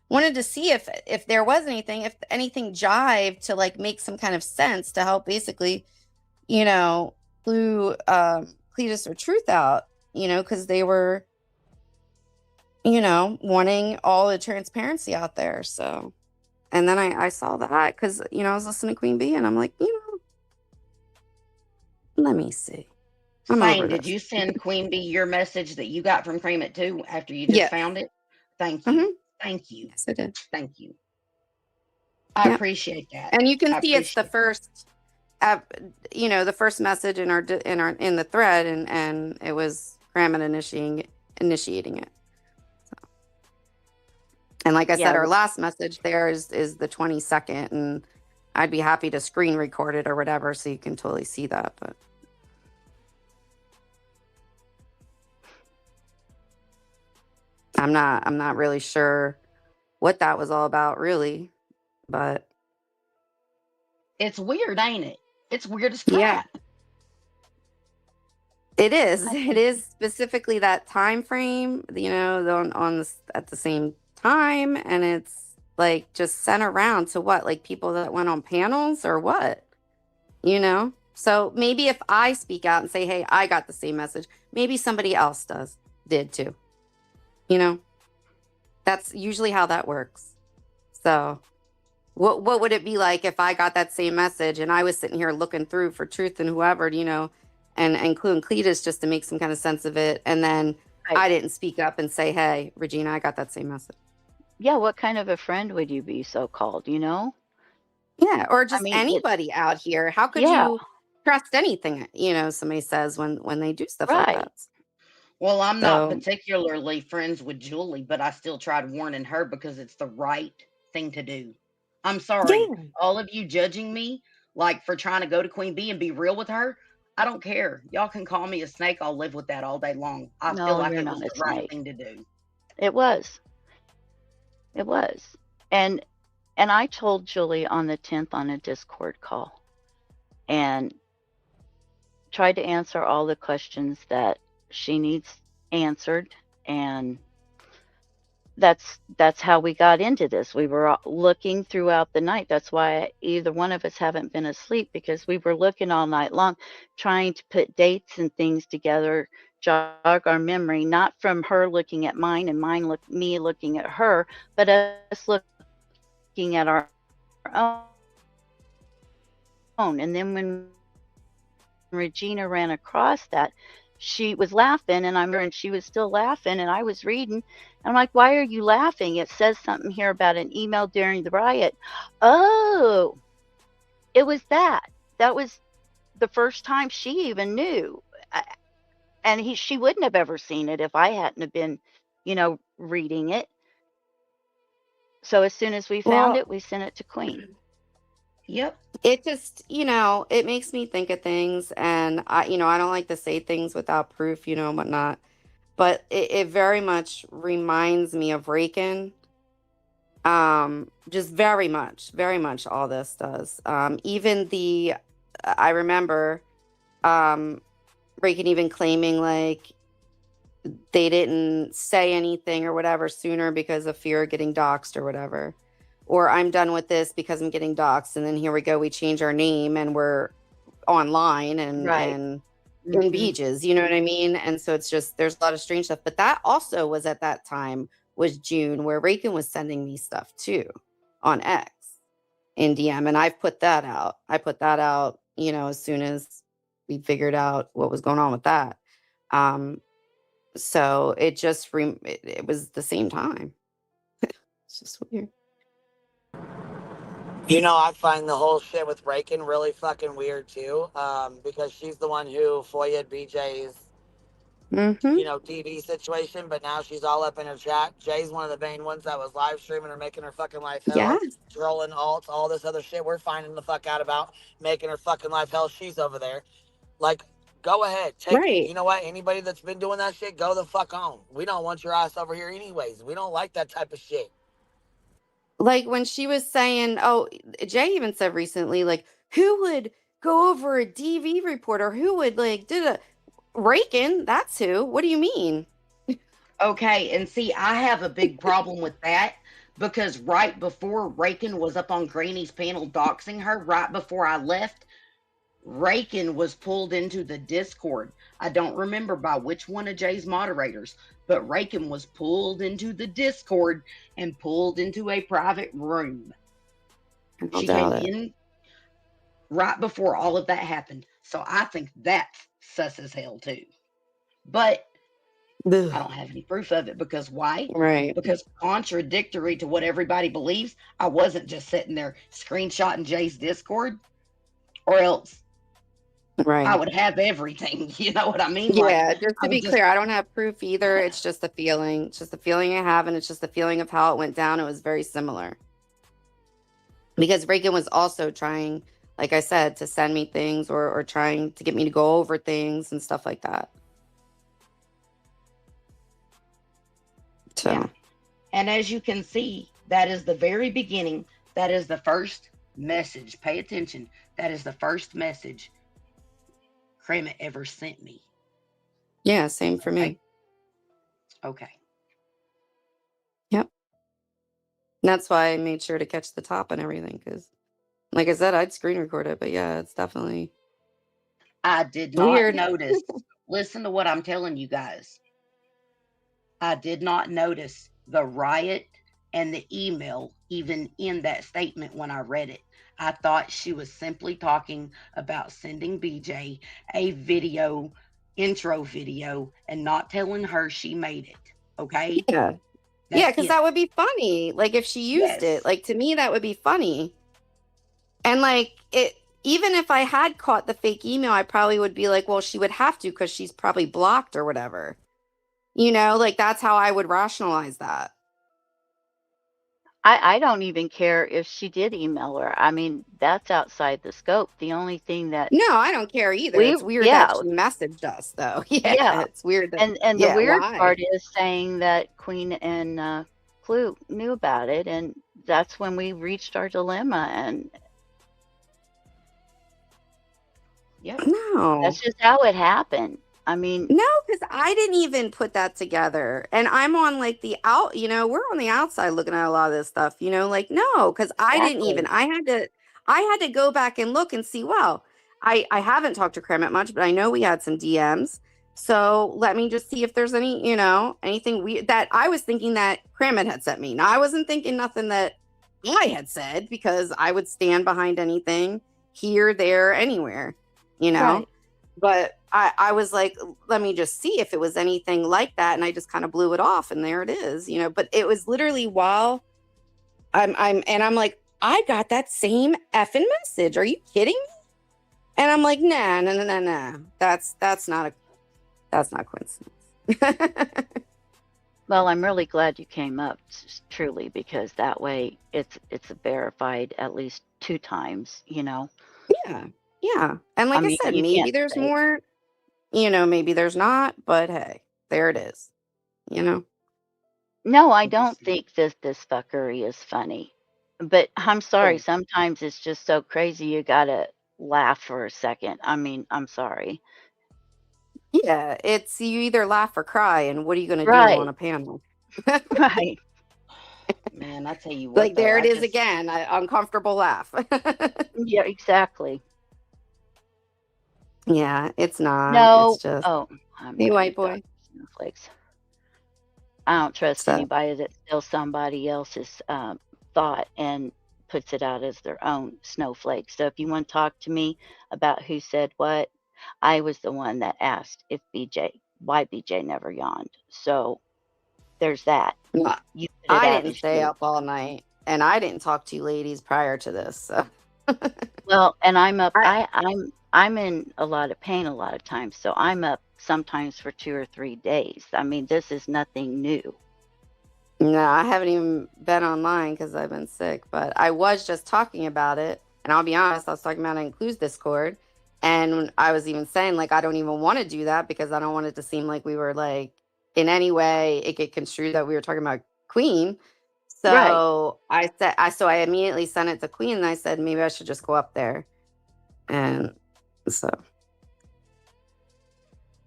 wanted to see if there was anything, if anything jived to like make some kind of sense to help basically, you know, clue Cletus or Truth out, you know, because they were, you know, wanting all the transparency out there. So, and then I saw that because, you know, I was listening to Queen Bee and I'm like, you know, let me see. Sane, did you send Queen Bee your message that you got from Cream It too after you just found it? Thank you. Thank you. Yes, I did. Thank you. I appreciate that. And you can see it's the first, you know, the first message in the thread, and it was Graham initiating it. So. And like I said, our last message there is the 22nd, and I'd be happy to screen record it or whatever, so you can totally see that. But I'm not really sure what that was all about, really. But it's weird, ain't it? It's weird as crap. Yeah. It is. It is specifically that time frame, you know, at the same time, and it's like just sent around to what, like people that went on panels or what, you know? So maybe if I speak out and say, hey, I got the same message, maybe somebody else did too. You know, that's usually how that works. So what would it be like if I got that same message and I was sitting here looking through for Truth and whoever, you know, and including Cletus just to make some kind of sense of it, and then I didn't speak up and say, hey, Regina, I got that same message. Yeah, what kind of a friend would you be, so-called, you know? Yeah, or just mean, anybody out here. How could Yeah. you trust anything, you know, somebody says when they do stuff like Right. that? Well, I'm not So particularly friends with Julie, but I still tried warning her because it's the right thing to do. I'm sorry, yeah. all of you judging me, like, for trying to go to Queen Bee and be real with her. I don't care. Y'all can call me a snake. I'll live with that all day long. I feel No, like you're it was not a the right snake. thing to do. It was. It was. And I told Julie on the 10th on a Discord call and tried to answer all the questions that she needs answered, and that's how we got into this. We were looking throughout the night. That's why either one of us haven't been asleep, because we were looking all night long, trying to put dates and things together, jog our memory, not from her looking at mine and me looking at her, but us looking at our own. And then when Regina ran across that, she was laughing, and she was still laughing, and I was reading. I'm like, why are you laughing? It says something here about an email during the riot. Oh, it was that. That was the first time she even knew. And she wouldn't have ever seen it if I hadn't have been, reading it. So as soon as we found it, we sent it to Queen. Yep. It just, it makes me think of things, and I don't like to say things without proof, and whatnot. But it very much reminds me of Raken. Just very much all this does. Even I remember, Raken even claiming like they didn't say anything or whatever sooner because of fear of getting doxxed or whatever. Or I'm done with this because I'm getting doxxed, and then here we go, we change our name and we're online and Right. in beaches, you know what I mean? And so it's just, there's a lot of strange stuff. But that also was at that time was June, where Raken was sending me stuff too on X in DM, and I've put that out. I put that out, as soon as we figured out what was going on with that. So it just it was the same time. It's just weird. I find the whole shit with Raken really fucking weird too, because she's the one who foiled BJ's, DV situation, but now she's all up in her chat. Jay's one of the main ones that was live streaming her, making her fucking life hell, trolling alts, all this other shit we're finding the fuck out about, making her fucking life hell. She's over there. Like, go ahead. You know what? Anybody that's been doing that shit, go the fuck on. We don't want your ass over here anyways. We don't like that type of shit. Like when she was saying, Jay even said recently, like, who would go over a DV report, or who would Raken? That's who. What do you mean? Okay, and see, I have a big problem with that, because right before Raken was up on Granny's panel doxing her, right before I left, Raken was pulled into the Discord. I don't remember by which one of Jay's moderators, but Raken was pulled into the Discord and pulled into a private room. She came in right before all of that happened. So I think that's sus as hell too. But I don't have any proof of it, because why? Right. Because contradictory to what everybody believes, I wasn't just sitting there screenshotting Jay's Discord, or else I would have everything. You know what I mean? Yeah, just to be clear, I don't have proof either. It's just a feeling. It's just the feeling I have, and it's just the feeling of how it went down. It was very similar. Because Raken was also trying, like I said, to send me things or trying to get me to go over things and stuff like that. So. Yeah. And as you can see, that is the very beginning. That is the first message. Pay attention. That is the first message Kramet ever sent me. Yeah, same for me. Okay. Yep. And that's why I made sure to catch the top and everything, because, like I said, I'd screen record it. But yeah, it's definitely. I did not notice. Listen to what I'm telling you guys. I did not notice the riot and the email even in that statement when I read it. I thought she was simply talking about sending BJ a video, intro video, and not telling her she made it. Okay? Yeah. That's Yeah, because it. that would be funny. Like if she used Yes. it, like to me, that would be funny. And like it, even if I had caught the fake email, I probably would be like, well, she would have to because she's probably blocked or whatever. You know, like that's how I would rationalize that. I don't even care if she did email her. I mean, that's outside the scope. The only thing that No, I don't care either. we It's weird that yeah, she messaged us, though. Yeah, yeah. it's weird that. And the Yeah, weird why? part is saying that Queen and Clue knew about it, and that's when we reached our dilemma, and Yep. No. that's just how it happened. I mean, No, because I didn't even put that together. And I'm on like the out, we're on the outside looking at a lot of this stuff, like no, because I didn't even exactly. I had to go back and look and see, well, I haven't talked to Kremet much, but I know we had some DMs. So let me just see if there's any, anything that I was thinking that Kremet had sent me. Now I wasn't thinking nothing that I had said because I would stand behind anything here, there, anywhere, Right. but I was like, let me just see if it was anything like that. And I just kind of blew it off. And there it is, but it was literally while I'm like, I got that same effing message. Are you kidding me? And I'm like, nah. That's not coincidence. Well, I'm really glad you came up, truly, because that way it's verified at least 2 times, Yeah. Yeah. And like I mean, said, you maybe can't there's say more, maybe there's not, but hey, there it is, No, I don't think this fuckery is funny. But I'm sorry, Oh, sometimes it's just so crazy you gotta laugh for a second. I mean, I'm sorry. Yeah, it's you either laugh or cry, and what are you going to do on Right, a panel? right. man, I tell you what Like though, there it I is just again, uncomfortable laugh. Yeah, exactly. Yeah, it's not. It's No. just Oh, I'm hey, not white even boy. talking snowflakes. I don't trust So anybody that steals somebody else's thought and puts it out as their own snowflake. So if you want to talk to me about who said what, I was the one that asked if why BJ never yawned. So there's that. no, You put it I out didn't as stay you. up all night, and I didn't talk to you ladies prior to this. So Well, and I'm up. I I'm in a lot of pain a lot of times, so I'm up sometimes for 2 or 3 days. I mean, this is nothing new. no, I haven't even been online because I've been sick. But I was just talking about it, and I'll be honest, I was talking about it in Clues Discord, and I was even saying like I don't even want to do that because I don't want it to seem like we were like in any way it get construed that we were talking about Queen. Right. So I immediately sent it to Queen, and I said maybe I should just go up there, and so.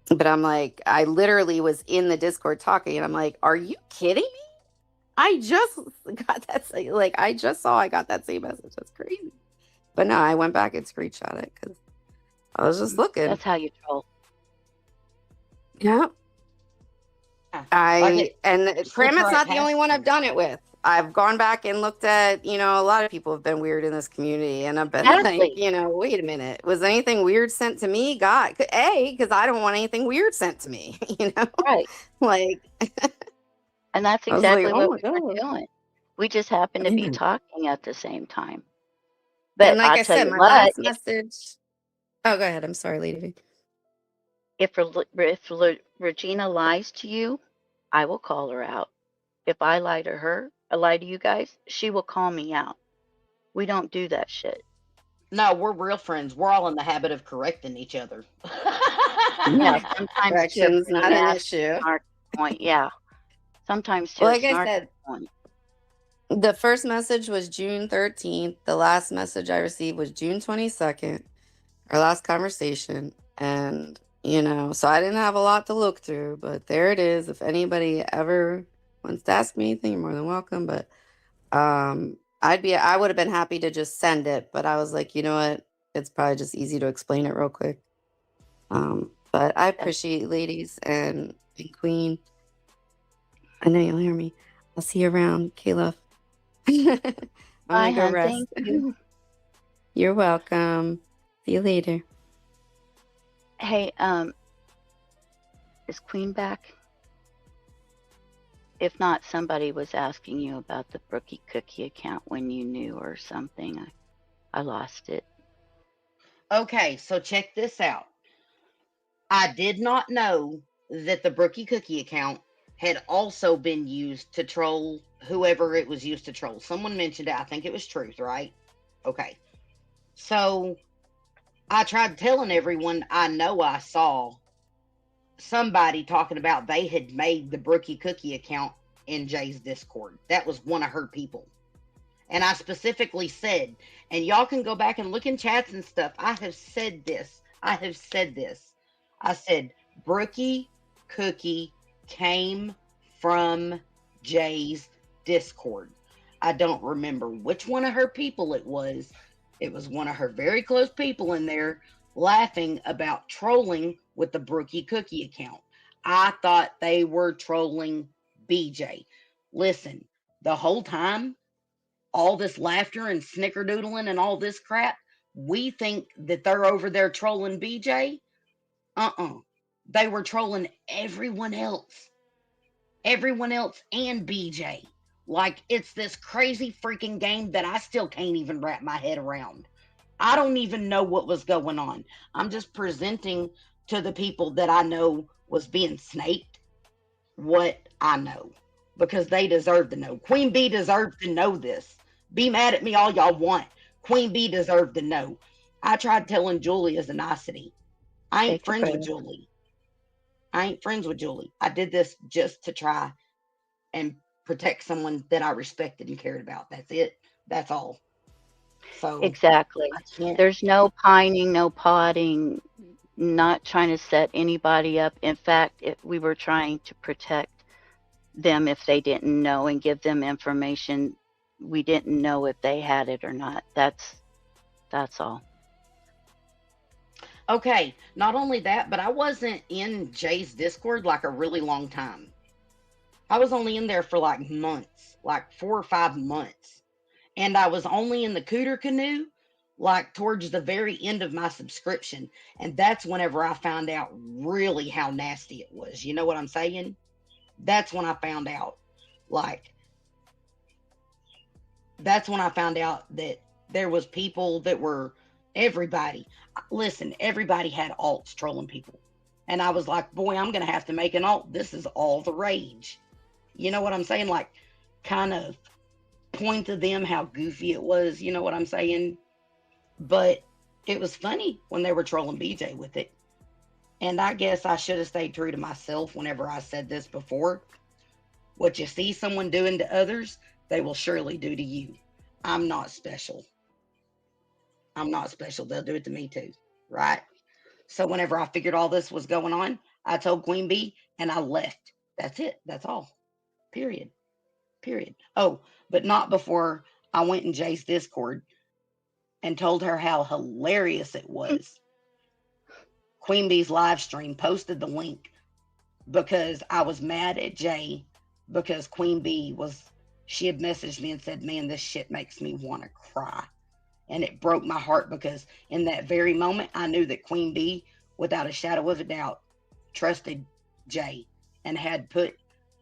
But I'm like, I literally was in the Discord talking, and I'm like, are you kidding me? I just got that like I just saw I got that same message. That's crazy. But no, I went back and screenshot it because I was just looking. That's how you troll. Yeah. like And slip Kramit's right not the only past one you. I've done it with. I've gone back and looked at, a lot of people have been weird in this community, and I've been like, Exactly. wait a minute, was anything weird sent to me? God, because I don't want anything weird sent to me, Right. like And that's I was like, exactly oh what my we were god. doing. We just happened to be Yeah. talking at the same time. And But like I'll I tell said, you my what, last message. Oh, go ahead. I'm sorry, Lady. if Regina lies to you, I will call her out. If I lie to her, I lie to you guys, she will call me out. We don't do that shit. No, we're real friends. We're all in the habit of correcting each other. Yeah, Yeah. sometimes to a Correction's pretty not an nasty, issue. snarky point. Yeah, sometimes to Well, a like I snarky said, point. the first message was June 13th. The last message I received was June 22nd, our last conversation. And, so I didn't have a lot to look through, but there it is. If anybody ever wants to ask me anything, you're more than welcome. But I would have been happy to just send it, but I was like, you know what? It's probably just easy to explain it real quick. But I appreciate you ladies and Queen. I know you'll hear me. I'll see you around, Caleb. I'm Bye, gonna go hon. rest. Thank you. You're welcome. See you later. Hey, is Queen back? If not, somebody was asking you about the Brookie Cookie account when you knew or something. I lost it. Okay, so check this out. I did not know that the Brookie Cookie account had also been used to troll whoever it was used to troll. Someone mentioned it. I think it was Truth, right? Okay. So I tried telling everyone I know I saw somebody talking about they had made the Brookie Cookie account in Jay's Discord. That was one of her people. And I specifically said, and y'all can go back and look in chats and stuff. I have said this. I said, Brookie Cookie came from Jay's Discord. I don't remember which one of her people it was. It was one of her very close people in there laughing about trolling with the Brookie Cookie account. I thought they were trolling BJ. Listen, the whole time, all this laughter and snickerdoodling and all this crap, we think that they're over there trolling BJ. They were trolling everyone else and BJ. Like it's this crazy freaking game that I still can't even wrap my head around. I don't even know what was going on. I'm just presenting to the people that I know was being snaked what I know because they deserve to know. Queen Bee deserves to know this. Be mad at me all y'all want. Queen Bee deserved to know. I tried telling Julie as a nicety. I ain't friends with Julie. I did this just to try and protect someone that I respected and cared about. That's it. That's all. So Exactly. I can't. There's no pining, no potting, not trying to set anybody up. In fact, we were trying to protect them if they didn't know and give them information. We didn't know if they had it or not. That's all. Okay, not only that, but I wasn't in Jay's Discord like a really long time. I was only in there for like months, like 4 or 5 months. And I was only in the Cooter Canoe like towards the very end of my subscription. And that's whenever I found out really how nasty it was. You know what I'm saying? That's when I found out. Like, that's when I found out that there was people that were everybody. Listen, everybody had alts trolling people. And I was like, boy, I'm going to have to make an alt. This is all the rage. You know what I'm saying? Like, kind of point to them how goofy it was. You know what I'm saying? But it was funny when they were trolling BJ with it. And I guess I should have stayed true to myself whenever I said this before. What you see someone doing to others, they will surely do to you. I'm not special. They'll do it to me too, right? So whenever I figured all this was going on, I told Queen Bee and I left. That's it. That's all. Period. Oh, but not before I went in Jay's Discord and told her how hilarious it was. Queen Bee's live stream posted the link because I was mad at Jay because Queen Bee she had messaged me and said, man, this shit makes me want to cry. And it broke my heart because in that very moment, I knew that Queen Bee, without a shadow of a doubt, trusted Jay and had put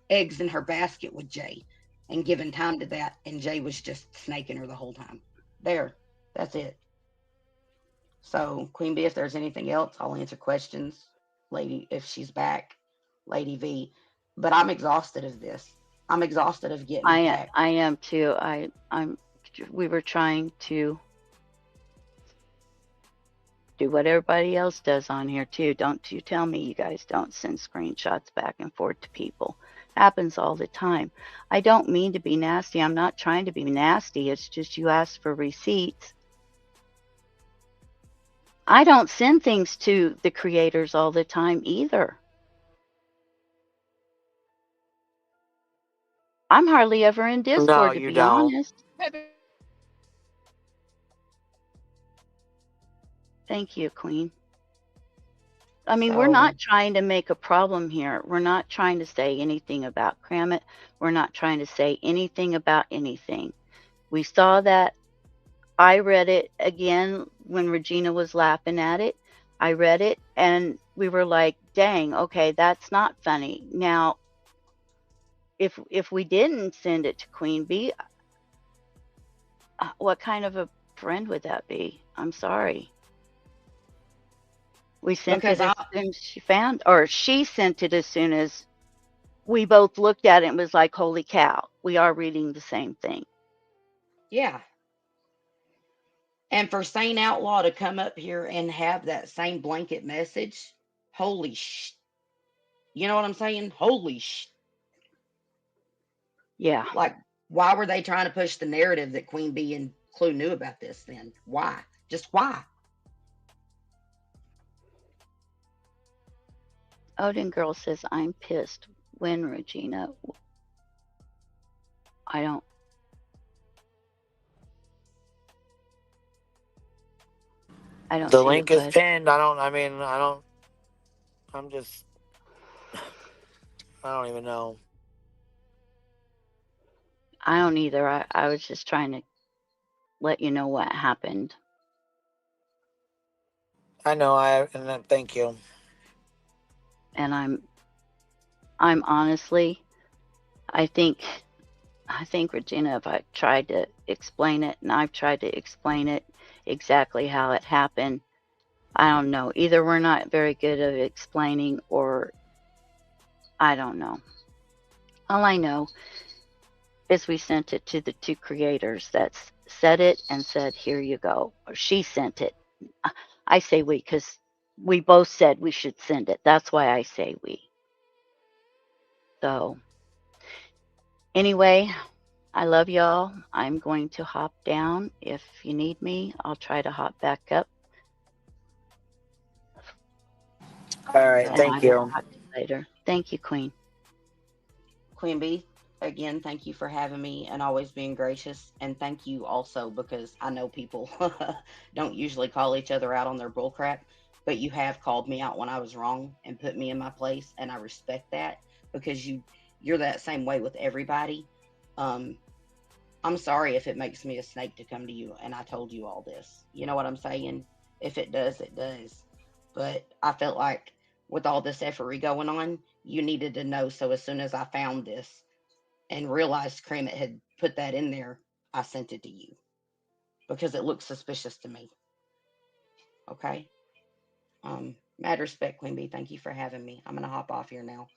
eggs in her basket with Jay and given time to that. And Jay was just snaking her the whole time. There, that's it. So, Queen Bee, if there's anything else, I'll answer questions. Lady, if she's back, Lady V. But I'm exhausted of this. I'm exhausted of getting attacked. I am too. We were trying to do what everybody else does on here too. Don't you tell me you guys don't send screenshots back and forth to people. Happens all the time. I don't mean to be nasty. I'm not trying to be nasty. It's just you ask for receipts. I don't send things to the creators all the time either. I'm hardly ever in Discord, to be honest. Thank you, Queen. I mean, we're So, not trying to make a problem here. We're not trying to say anything about Kramit. We're not trying to say anything about anything. We saw that. I read it again when Regina was laughing at it. I read it and we were like, dang, okay, that's not funny. Now, if we didn't send it to Queen Bee, what kind of a friend would that be? I'm sorry. We sent Because it as soon as she found, or she sent it as soon as we both looked at it and was like, holy cow, we are reading the same thing. yeah. And for Saint Outlaw to come up here and have that same blanket message, holy sh. You know what I'm saying? Holy sh. Yeah. Like, why were they trying to push the narrative that Queen Bee and Clue knew about this then? Why? Just why? Odin Girl says, I'm pissed. When, Regina? I don't. The see link it, is bud. pinned. I don't even know. I don't either. I was just trying to let you know what happened. I know. Thank you. And I'm honestly, I think Regina, if I tried to explain it, and I've tried to explain it exactly how it happened, I don't know. Either we're not very good at explaining, or I don't know. All I know is we sent it to the two creators that said it and said, here you go. Or she sent it. I say we because we both said we should send it. That's why I say we. So anyway, I love y'all. I'm going to hop down. If you need me, I'll try to hop back up. All right. And Thank I will you. talk to you later. Thank you, Queen. Queen Bee, again, thank you for having me and always being gracious. And thank you also, because I know people don't usually call each other out on their bullcrap, but you have called me out when I was wrong and put me in my place, and I respect that, because you're that same way with everybody. I'm sorry if it makes me a snake to come to you and I told you all this. You know what I'm saying? If it does, it does. But I felt like with all this effery going on, you needed to know. So as soon as I found this and realized Kremet had put that in there, I sent it to you because it looks suspicious to me. Okay. Mad respect, Queen Bee. Thank you for having me. I'm gonna hop off here now.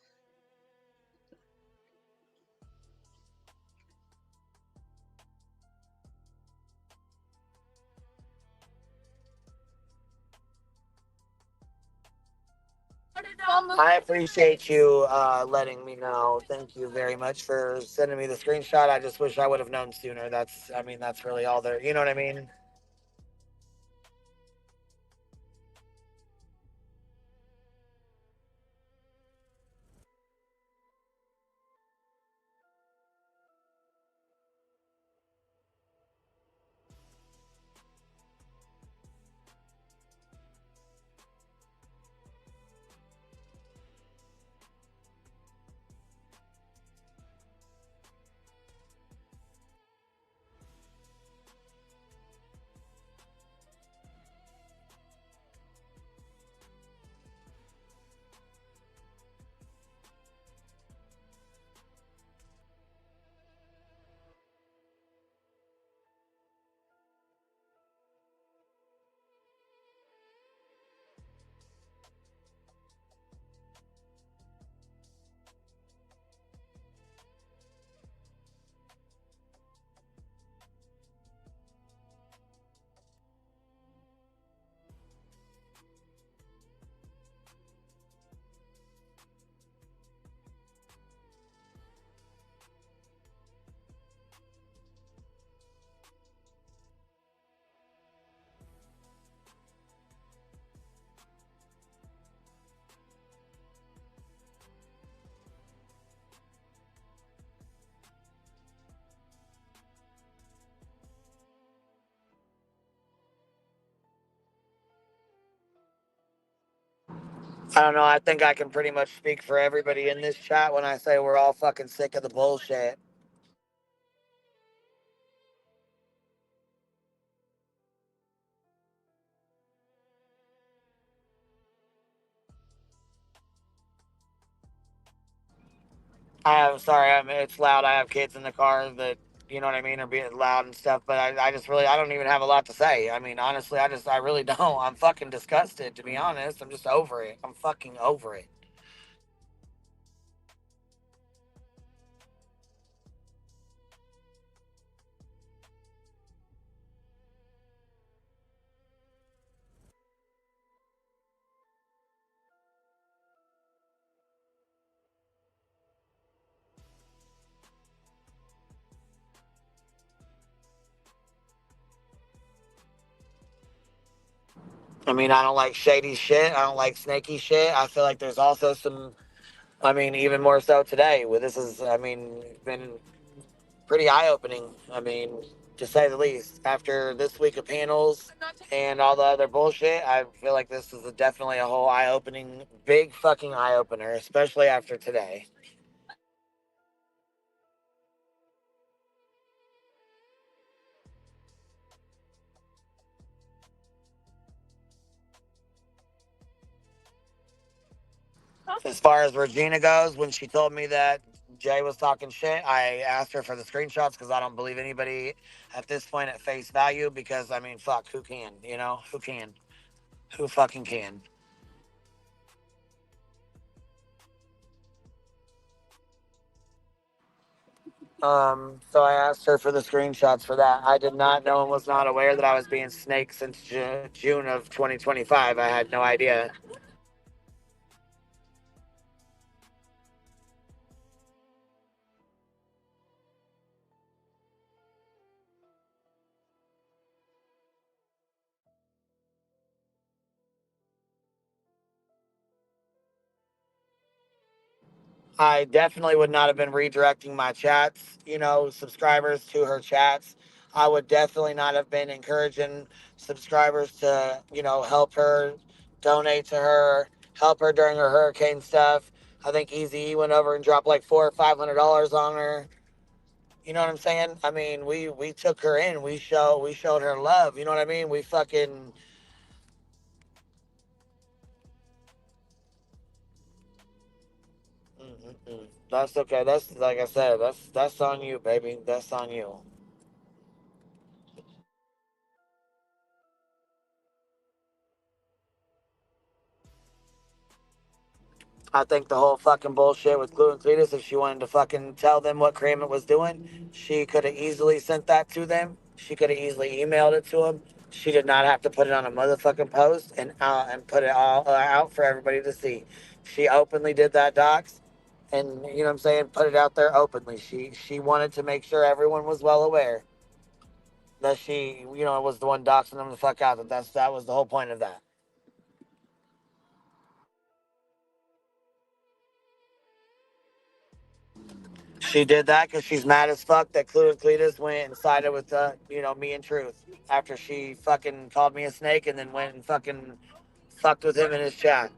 I appreciate you letting me know. Thank you very much for sending me the screenshot. I just wish I would have known sooner. That's really all there. You know what I mean? I don't know. I think I can pretty much speak for everybody in this chat when I say we're all fucking sick of the bullshit. It's loud. I have kids in the car that, you know what I mean, are being loud and stuff, but I just really, I don't even have a lot to say. I mean, honestly, I really don't. I'm fucking disgusted, to be honest. I'm just over it. I'm fucking over it. I mean, I don't like shady shit. I don't like snaky shit. I feel like there's also some, I mean, even more so today, where this is, I mean, been pretty eye opening. I mean, to say the least. After this week of panels and all the other bullshit, I feel like this is definitely a whole eye opening, big fucking eye opener, especially after today. As far as Regina goes, when she told me that Jay was talking shit, I asked her for the screenshots because I don't believe anybody at this point at face value. Because I mean, fuck, who can? You know, who can? Who fucking can? So I asked her for the screenshots for that. I did not know and was not aware that I was being snaked since June of 2025. I had no idea. I definitely would not have been redirecting my chats, you know, subscribers to her chats. I would definitely not have been encouraging subscribers to, you know, help her, donate to her, help her during her hurricane stuff. I think Easy E went over and dropped like $400 or $500 on her. You know what I'm saying? I mean, we took her in. We showed her love. You know what I mean? We fucking. Mm-mm-mm. That's okay. That's like I said. That's on you, baby. That's on you. I think the whole fucking bullshit with Clue and Cletus, if she wanted to fucking tell them what Kramer was doing, she could have easily sent that to them. She could have easily emailed it to them. She did not have to put it on a motherfucking post and put it all out for everybody to see. She openly did that, docs, and you know what I'm saying, put it out there openly. She wanted to make sure everyone was well aware that she, you know, was the one doxing them the fuck out. That was the whole point of that. She did that because she's mad as fuck that Clue and Cletus went and sided with, you know, me and Truth after she fucking called me a snake and then went and fucking fucked with him in his chat.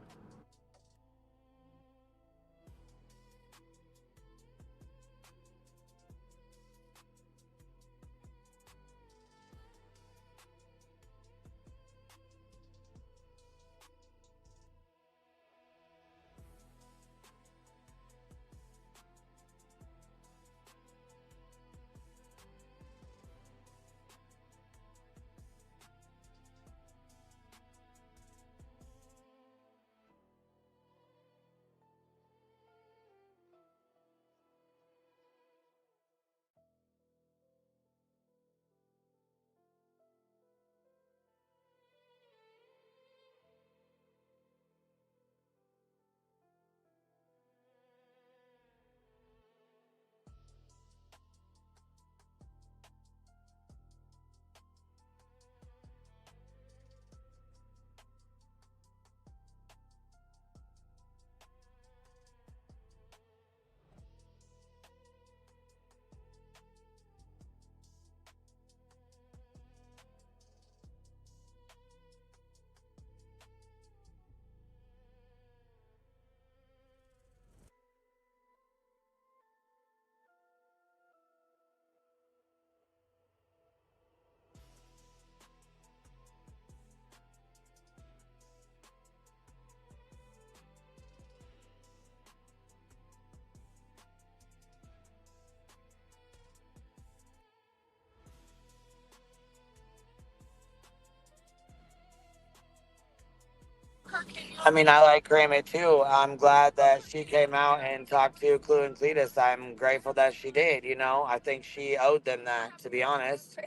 I mean, I like Grammy too. I'm glad that she came out and talked to Clue and Cletus. I'm grateful that she did. You know, I think she owed them that, to be honest.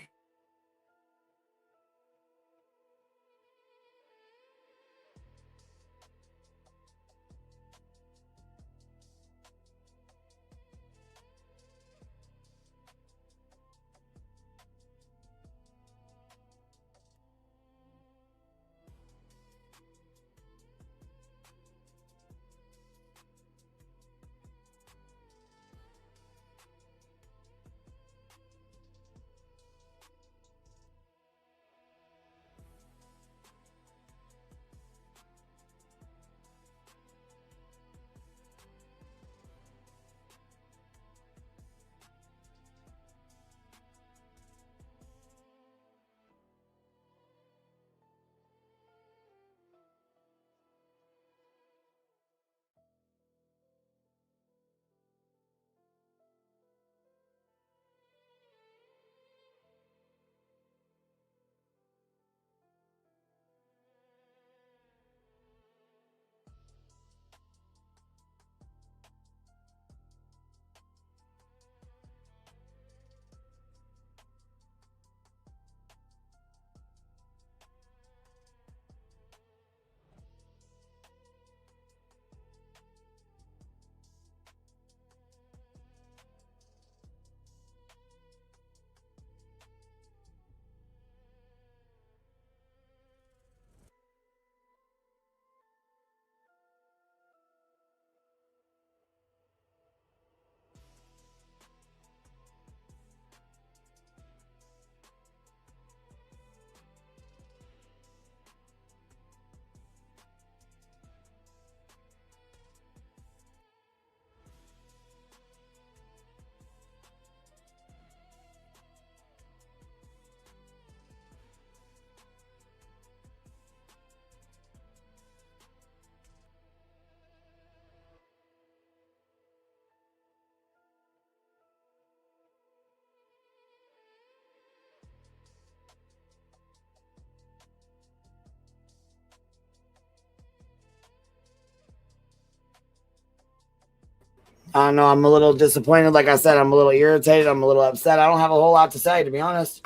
I don't know. I'm a little disappointed. Like I said, I'm a little irritated. I'm a little upset. I don't have a whole lot to say, to be honest.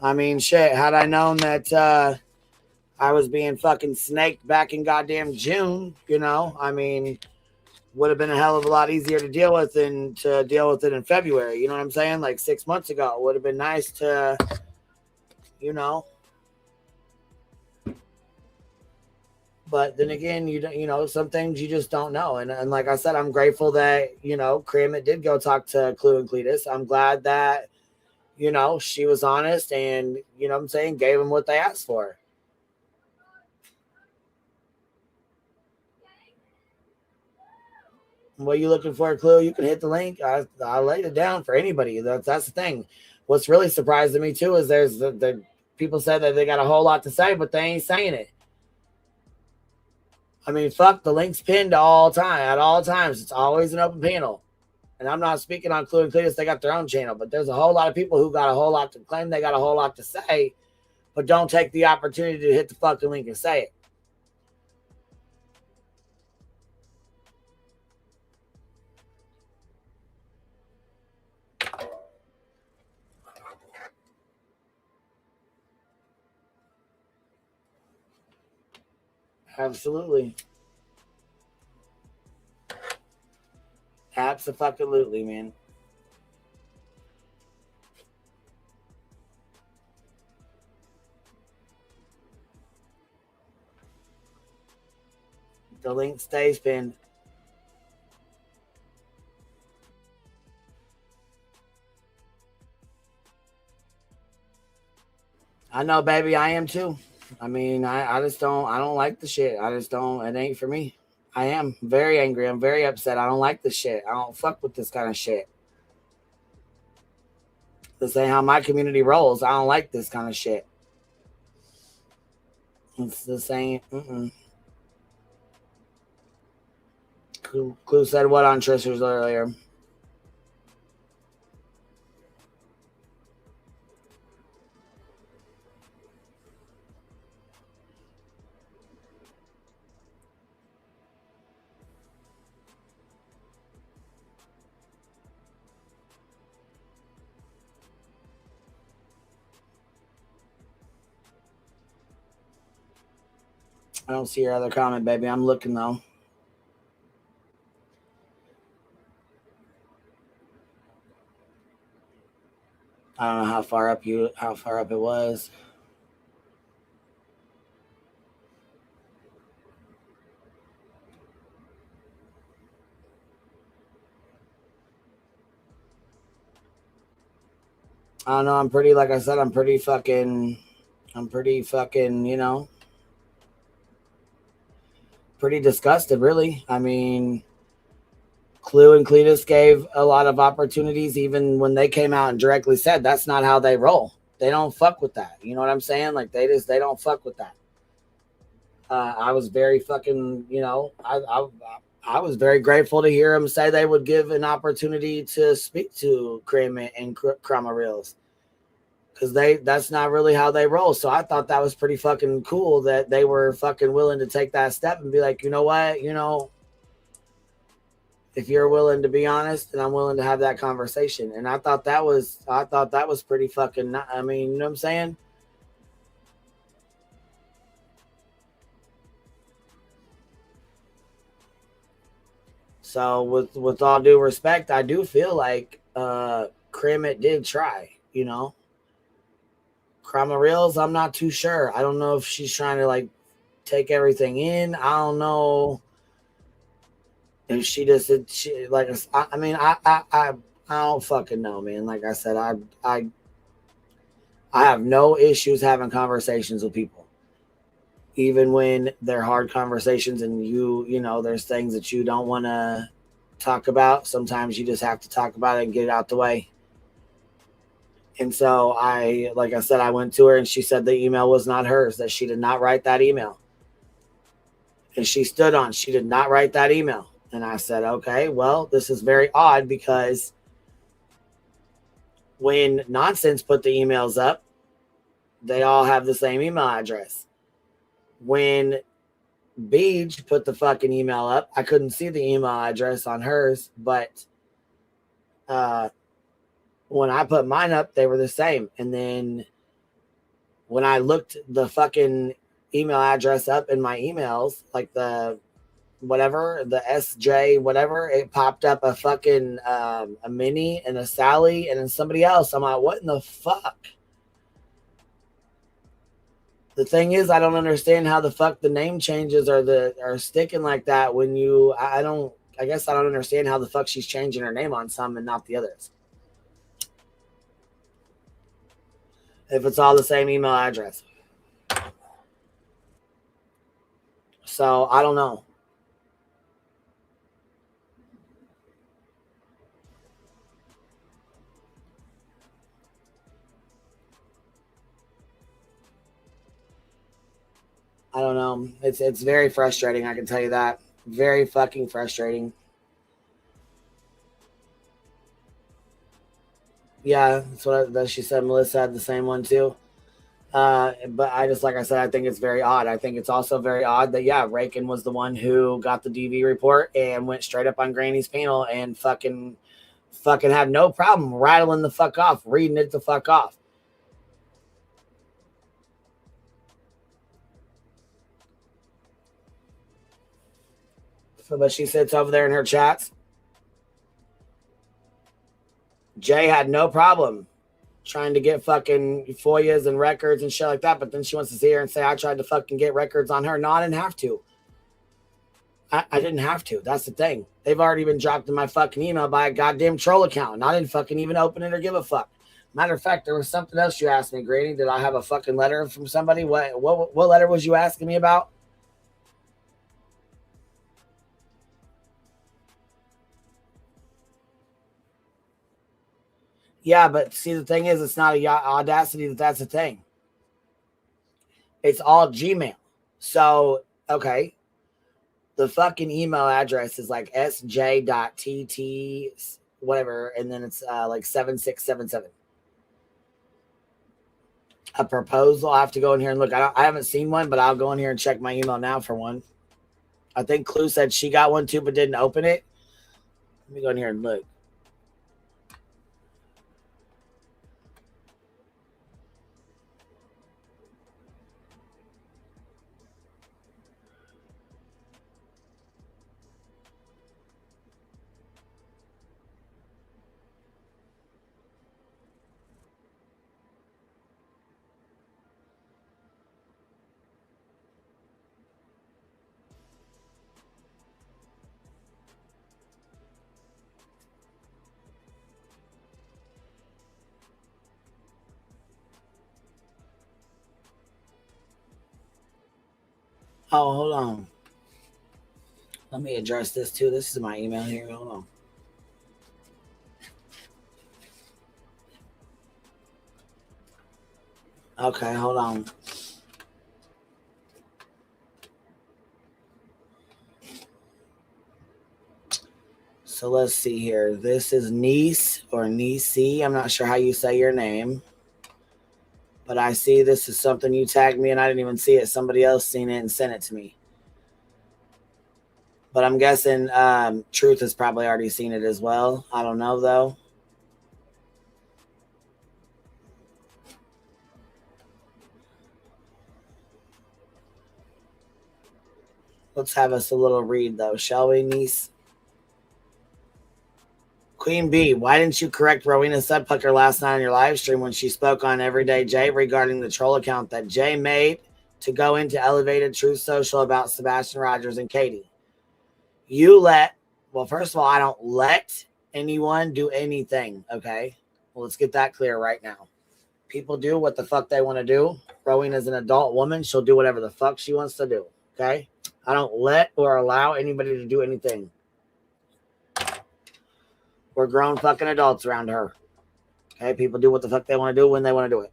I mean, shit. Had I known that I was being fucking snaked back in goddamn June, you know, I mean, would have been a hell of a lot easier to deal with than to deal with it in February. You know what I'm saying? Like 6 months ago, it would have been nice to, you know. But then again, you don't, you know, some things you just don't know. And like I said, I'm grateful that, you know, Kramit did go talk to Clue and Cletus. I'm glad that, you know, she was honest and, you know what I'm saying, gave them what they asked for. What are you looking for, Clue? You can hit the link. I laid it down for anybody. That's the thing. What's really surprising me too is there's the people said that they got a whole lot to say, but they ain't saying it. I mean, fuck, the link's pinned at all times. It's always an open panel. And I'm not speaking on Clue and Cletus, they got their own channel, but there's a whole lot of people who got a whole lot to claim, they got a whole lot to say, but don't take the opportunity to hit the fucking link and say it. Absolutely. Absolutely, man. The link stays pinned. I know, baby, I am too. I mean, I don't like the shit. I just don't, it ain't for me. I am very angry. I'm very upset. I don't like this shit. I don't fuck with this kind of shit. This ain't how my community rolls. I don't like this kind of shit. It's this ain't. Clue said what on Trisher's earlier? I don't see your other comment, baby. I'm looking though. I don't know how far up it was. I don't know. I'm pretty, like I said, I'm pretty fucking, you know, pretty disgusted, really. I mean, Clue and Cletus gave a lot of opportunities, even when they came out and directly said that's not how they roll. They don't fuck with that. You know what I'm saying? Like they don't fuck with that. I was very fucking, you know, I was very grateful to hear them say they would give an opportunity to speak to Cream and Chroma Reels, because that's not really how they roll. So I thought that was pretty fucking cool that they were fucking willing to take that step and be like, you know what, you know, if you're willing to be honest, and I'm willing to have that conversation. And I thought that was pretty fucking, I mean, you know what I'm saying? So with all due respect, I do feel like Crimit did try, you know. Chroma Reels, I'm not too sure. I don't know if she's trying to like take everything in. I don't know if she just like, I mean, I don't fucking know, man. Like I said, I have no issues having conversations with people, even when they're hard conversations and you know, there's things that you don't want to talk about. Sometimes you just have to talk about it and get it out the way. And so like I said, I went to her and she said the email was not hers, that she did not write that email. And she stood on, she did not write that email. And I said, okay, well, this is very odd, because when Nonsense put the emails up, they all have the same email address. When Beej put the fucking email up, I couldn't see the email address on hers, but when I put mine up, they were the same. And then when I looked the fucking email address up in my emails, like the whatever, the SJ, whatever, it popped up a fucking a Minnie and a Sally and then somebody else. I'm like, what in the fuck? The thing is, I don't understand how the fuck the name changes are sticking like that when you, I guess I don't understand how the fuck she's changing her name on some and not the others. If it's all the same email address. So I don't know. I don't know. It's very frustrating. I can tell you that. Very fucking frustrating. Yeah, that's what she said. Melissa had the same one too. But I just, like I said, I think it's very odd. I think it's also very odd that, yeah, Rakin was the one who got the DV report and went straight up on Granny's panel and fucking had no problem rattling the fuck off, reading it the fuck off. So, but she sits over there in her chats. Jay had no problem trying to get fucking FOIAs and records and shit like that, but then she wants to sit here and say I tried to fucking get records on her. No, I didn't have to. I didn't have to. That's the thing. They've already been dropped in my fucking email by a goddamn troll account, and I didn't fucking even open it or give a fuck. Matter of fact, there was something else you asked me, Granny. Did I have a fucking letter from somebody? What letter was you asking me about? Yeah, but see, the thing is, it's not a Audacity that's a thing. It's all Gmail. So, okay. The fucking email address is like sj.tt whatever, and then it's like 7677. A proposal. I have to go in here and look. I haven't seen one, but I'll go in here and check my email now for one. I think Clue said she got one too, but didn't open it. Let me go in here and look. Oh, hold on. Let me address this too. This is my email here. Hold on. Okay, hold on. So let's see here. This is Niece or Nisi. I'm not sure how you say your name. But I see this is something you tagged me and I didn't even see it. Somebody else seen it and sent it to me. But I'm guessing Truth has probably already seen it as well. I don't know, though. Let's have us a little read, though, shall we, niece? Queen B, why didn't you correct Rowena Sudpucker last night on your live stream when she spoke on Everyday Jay regarding the troll account that Jay made to go into Elevated Truth Social about Sebastian Rogers and Katie? Well, first of all, I don't let anyone do anything, okay? Well, let's get that clear right now. People do what the fuck they want to do. Rowena's an adult woman. She'll do whatever the fuck she wants to do, okay? I don't let or allow anybody to do anything. We're grown fucking adults around her. Okay, people do what the fuck they want to do when they want to do it.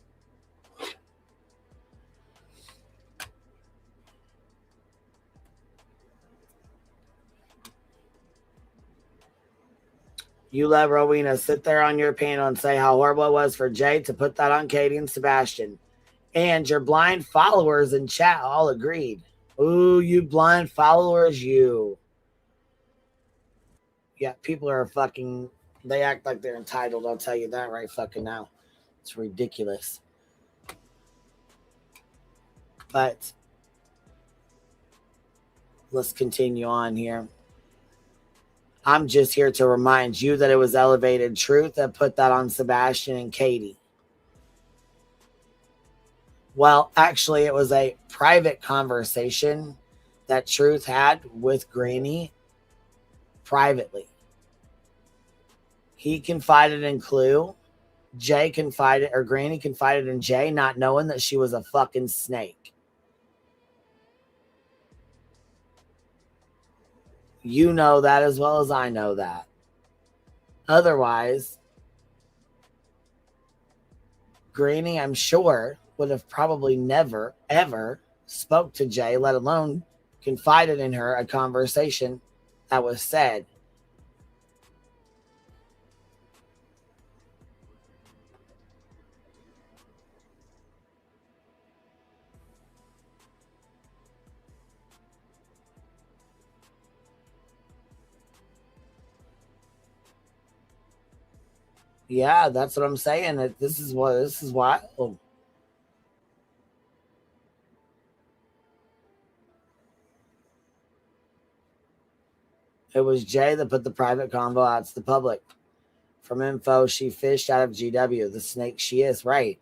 You let Rowena sit there on your panel and say how horrible it was for Jay to put that on Katie and Sebastian. And your blind followers in chat all agreed. Ooh, you blind followers, you. Yeah, people are fucking, they act like they're entitled. I'll tell you that right fucking now. It's ridiculous. But let's continue on here. I'm just here to remind you that it was Elevated Truth that put that on Sebastian and Katie. Well, actually, it was a private conversation that Truth had with Granny privately. He confided in Clue. Jay confided, or Granny confided in Jay, not knowing that she was a fucking snake. You know that as well as I know that. Otherwise, Granny, I'm sure, would have probably never, ever spoke to Jay, let alone confided in her a conversation that was said. Yeah, that's what I'm saying. This is why. Oh. It was Jay that put the private convo out to the public. From info she fished out of GW, the snake she is, right?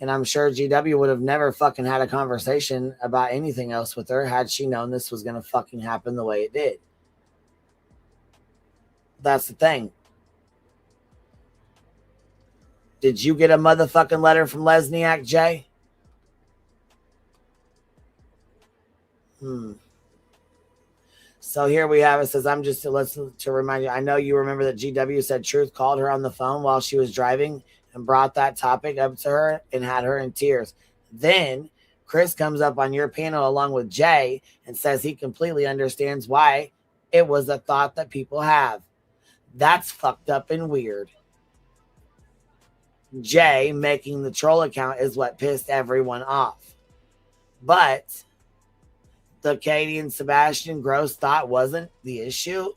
And I'm sure GW would have never fucking had a conversation about anything else with her had she known this was going to fucking happen the way it did. That's the thing. Did you get a motherfucking letter from Lesniak, Jay? So here we have it. Says, I'm just to remind you, I know you remember that GW said Truth called her on the phone while she was driving and brought that topic up to her and had her in tears. Then Chris comes up on your panel along with Jay and says he completely understands why it was a thought that people have. That's fucked up and weird. Jay making the troll account is what pissed everyone off. But the Katie and Sebastian gross thought wasn't the issue.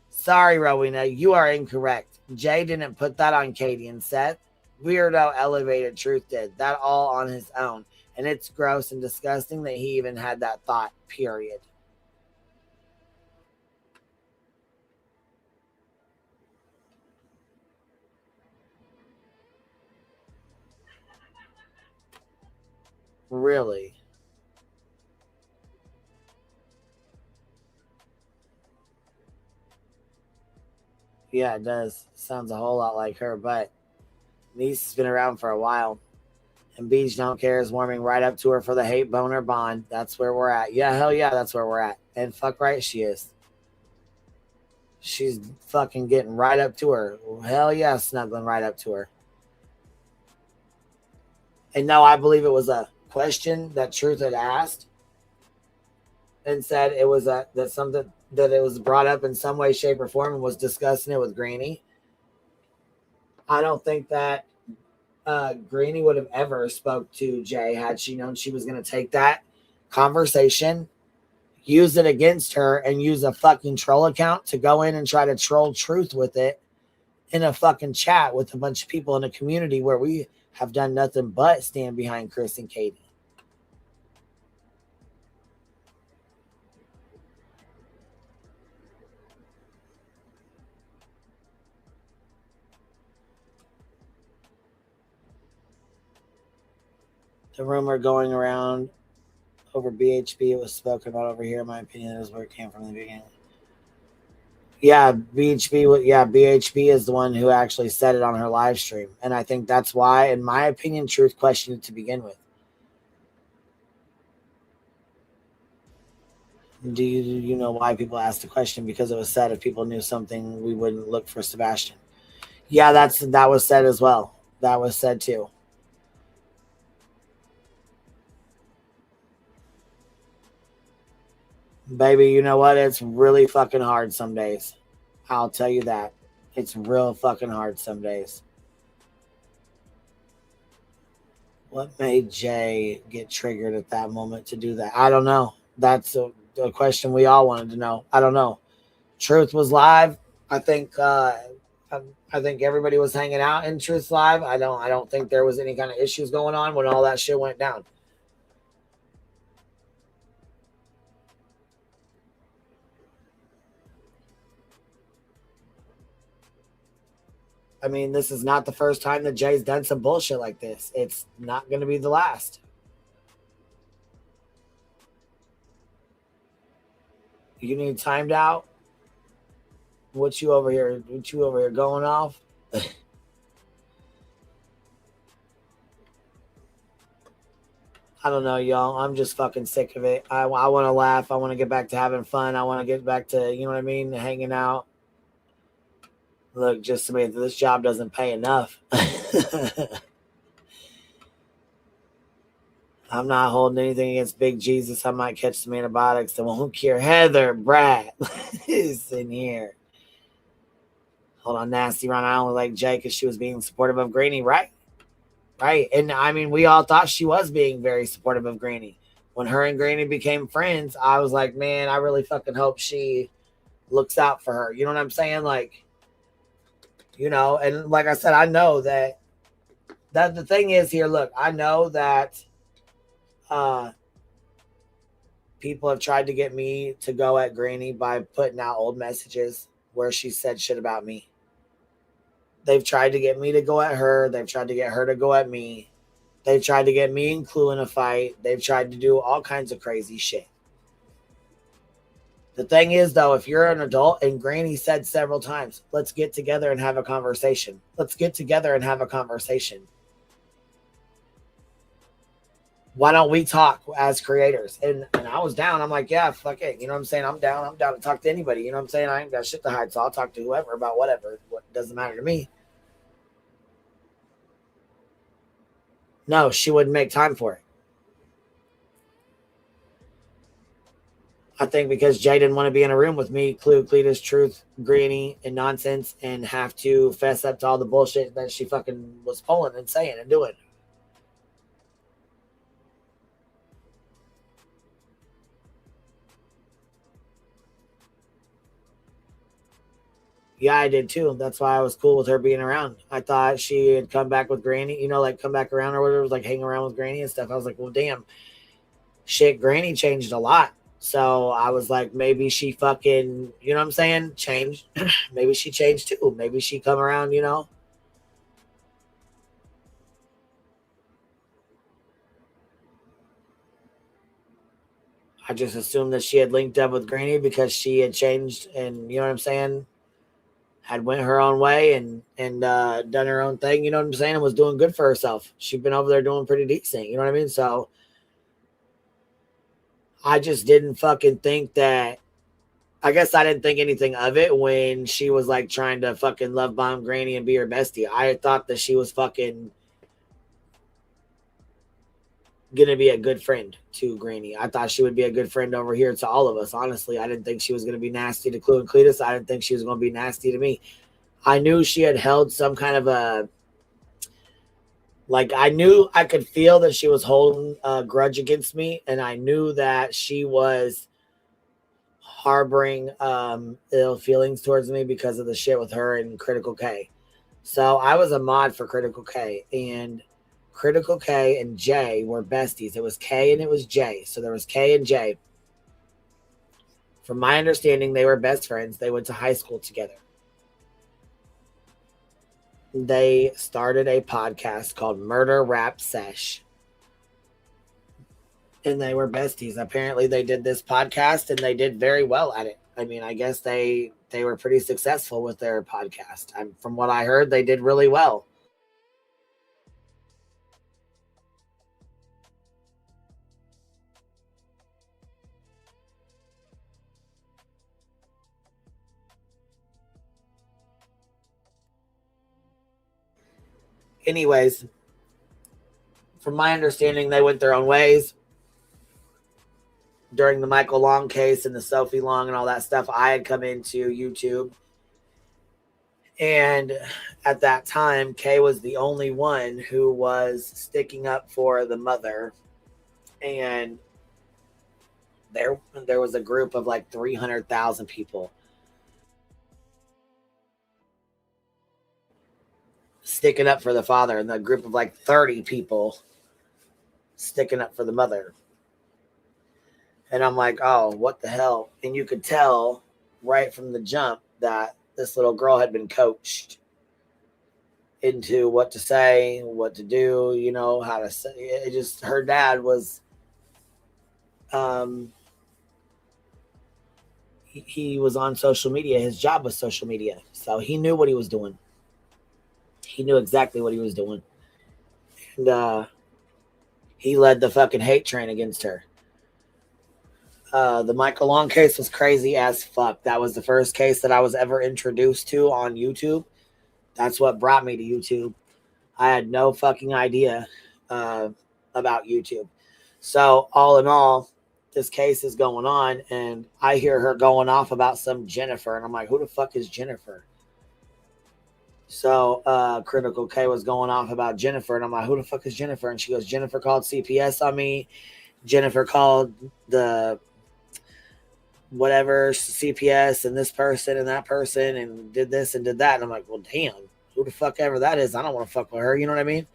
Sorry, Rowena, you are incorrect. Jay didn't put that on Katie and Seth. Weirdo Elevated Truth did. That all on his own. And it's gross and disgusting that he even had that thought, period. Really? Yeah, it does. Sounds a whole lot like her, but Niece has been around for a while. And Beach Don't Care is warming right up to her for the hate boner bond. That's where we're at. Yeah, hell yeah, that's where we're at. And fuck right she is. She's fucking getting right up to her. Hell yeah, snuggling right up to her. And no, I believe it was a question that Truth had asked and said it was that something that it was brought up in some way, shape, or form and was discussing it with Granny. I don't think that Greenie would have ever spoke to Jay had she known she was going to take that conversation, use it against her, and use a fucking troll account to go in and try to troll Truth with it in a fucking chat with a bunch of people in a community where we have done nothing but stand behind Chris and Katie. The rumor going around over BHB, it was spoken about over here. In my opinion, is where it came from in the beginning. Yeah, BHB is the one who actually said it on her live stream. And I think that's why, in my opinion, Truth questioned it to begin with. Do you know why people asked the question? Because it was said if people knew something, we wouldn't look for Sebastian. Yeah, that was said as well. That was said too. Baby, you know what? It's really fucking hard some days. I'll tell you that. It's real fucking hard some days. What made Jay get triggered at that moment to do that? I don't know. That's a question we all wanted to know. I don't know. Truth was live. I think everybody was hanging out in Truth Live. I don't think there was any kind of issues going on when all that shit went down. I mean, this is not the first time that Jay's done some bullshit like this. It's not going to be the last. You need timed out? What you over here going off? I don't know, y'all. I'm just fucking sick of it. I want to laugh. I want to get back to having fun. I want to get back to, you know what I mean, hanging out. Look, just Samantha, this job doesn't pay enough. I'm not holding anything against Big Jesus. I might catch some antibiotics. So won't care. Heather, Brad is in here. Hold on, Nasty Ron. I only like Jay because she was being supportive of Granny, right? Right. And I mean, we all thought she was being very supportive of Granny. When her and Granny became friends, I was like, man, I really fucking hope she looks out for her. You know what I'm saying? Like, you know, and like I said, I know that the thing is here, look, I know that people have tried to get me to go at Granny by putting out old messages where she said shit about me. They've tried to get me to go at her. They've tried to get her to go at me. They've tried to get me and Clue in a fight. They've tried to do all kinds of crazy shit. The thing is, though, if you're an adult, and Granny said several times, let's get together and have a conversation. Let's get together and have a conversation. Why don't we talk as creators? And I was down. I'm like, yeah, fuck it. You know what I'm saying? I'm down. I'm down to talk to anybody. You know what I'm saying? I ain't got shit to hide, so I'll talk to whoever about whatever. What doesn't matter to me. No, she wouldn't make time for it. I think because Jay didn't want to be in a room with me, Clue, Cletus, Truth, Granny, and nonsense, and have to fess up to all the bullshit that she fucking was pulling and saying and doing. Yeah, I did too. That's why I was cool with her being around. I thought she had come back with Granny, you know, like come back around or whatever, was like hang around with Granny and stuff. I was like, well, damn, shit, Granny changed a lot. So I was like, maybe she fucking, you know what I'm saying? Changed. Maybe she changed too. Maybe she come around, you know? I just assumed that she had linked up with Granny because she had changed and, you know what I'm saying? had went her own way and done her own thing, you know what I'm saying, and was doing good for herself. She'd been over there doing pretty decent, you know what I mean? So I just didn't fucking think that, I guess I didn't think anything of it when she was like trying to fucking love bomb Granny and be her bestie. I thought that she was fucking gonna be a good friend to Granny. I thought she would be a good friend over here to all of us. Honestly, I didn't think she was gonna be nasty to Clue and Cletus. I didn't think she was gonna be nasty to me. I knew she had held some kind of a, like, I knew I could feel that she was holding a grudge against me, and I knew that she was harboring ill feelings towards me because of the shit with her and Critical K. So I was a mod for Critical K, and Critical K and Jay were besties. It was K and it was Jay. So there was K and Jay. From my understanding, they were best friends. They went to high school together. They started a podcast called Murder Rap Sesh. And they were besties. Apparently they did this podcast and they did very well at it. I mean, I guess they were pretty successful with their podcast. From what I heard, they did really well. Anyways, from my understanding, they went their own ways. During the Michael Long case and the Sophie Long and all that stuff, I had come into YouTube. And at that time, Kay was the only one who was sticking up for the mother. And there was a group of like 300,000 people sticking up for the father, and the group of like 30 people sticking up for the mother. And I'm like, oh, what the hell? And you could tell right from the jump that this little girl had been coached into what to say, what to do, you know, how to say it. Just, her dad was, he was on social media. His job was social media. So he knew what he was doing. He knew exactly what he was doing. And he led the fucking hate train against her. The Michael Long case was crazy as fuck. That was the first case that I was ever introduced to on YouTube. That's what brought me to YouTube. I had no fucking idea about YouTube. So all in all, this case is going on, and I hear her going off about some Jennifer, and I'm like, who the fuck is Jennifer? So Critical K was going off about Jennifer, and I'm like, who the fuck is Jennifer? And she goes, Jennifer called CPS on me. Jennifer called the whatever CPS and this person and that person and did this and did that. And I'm like, well, damn, who the fuck ever that is, I don't want to fuck with her. You know what I mean?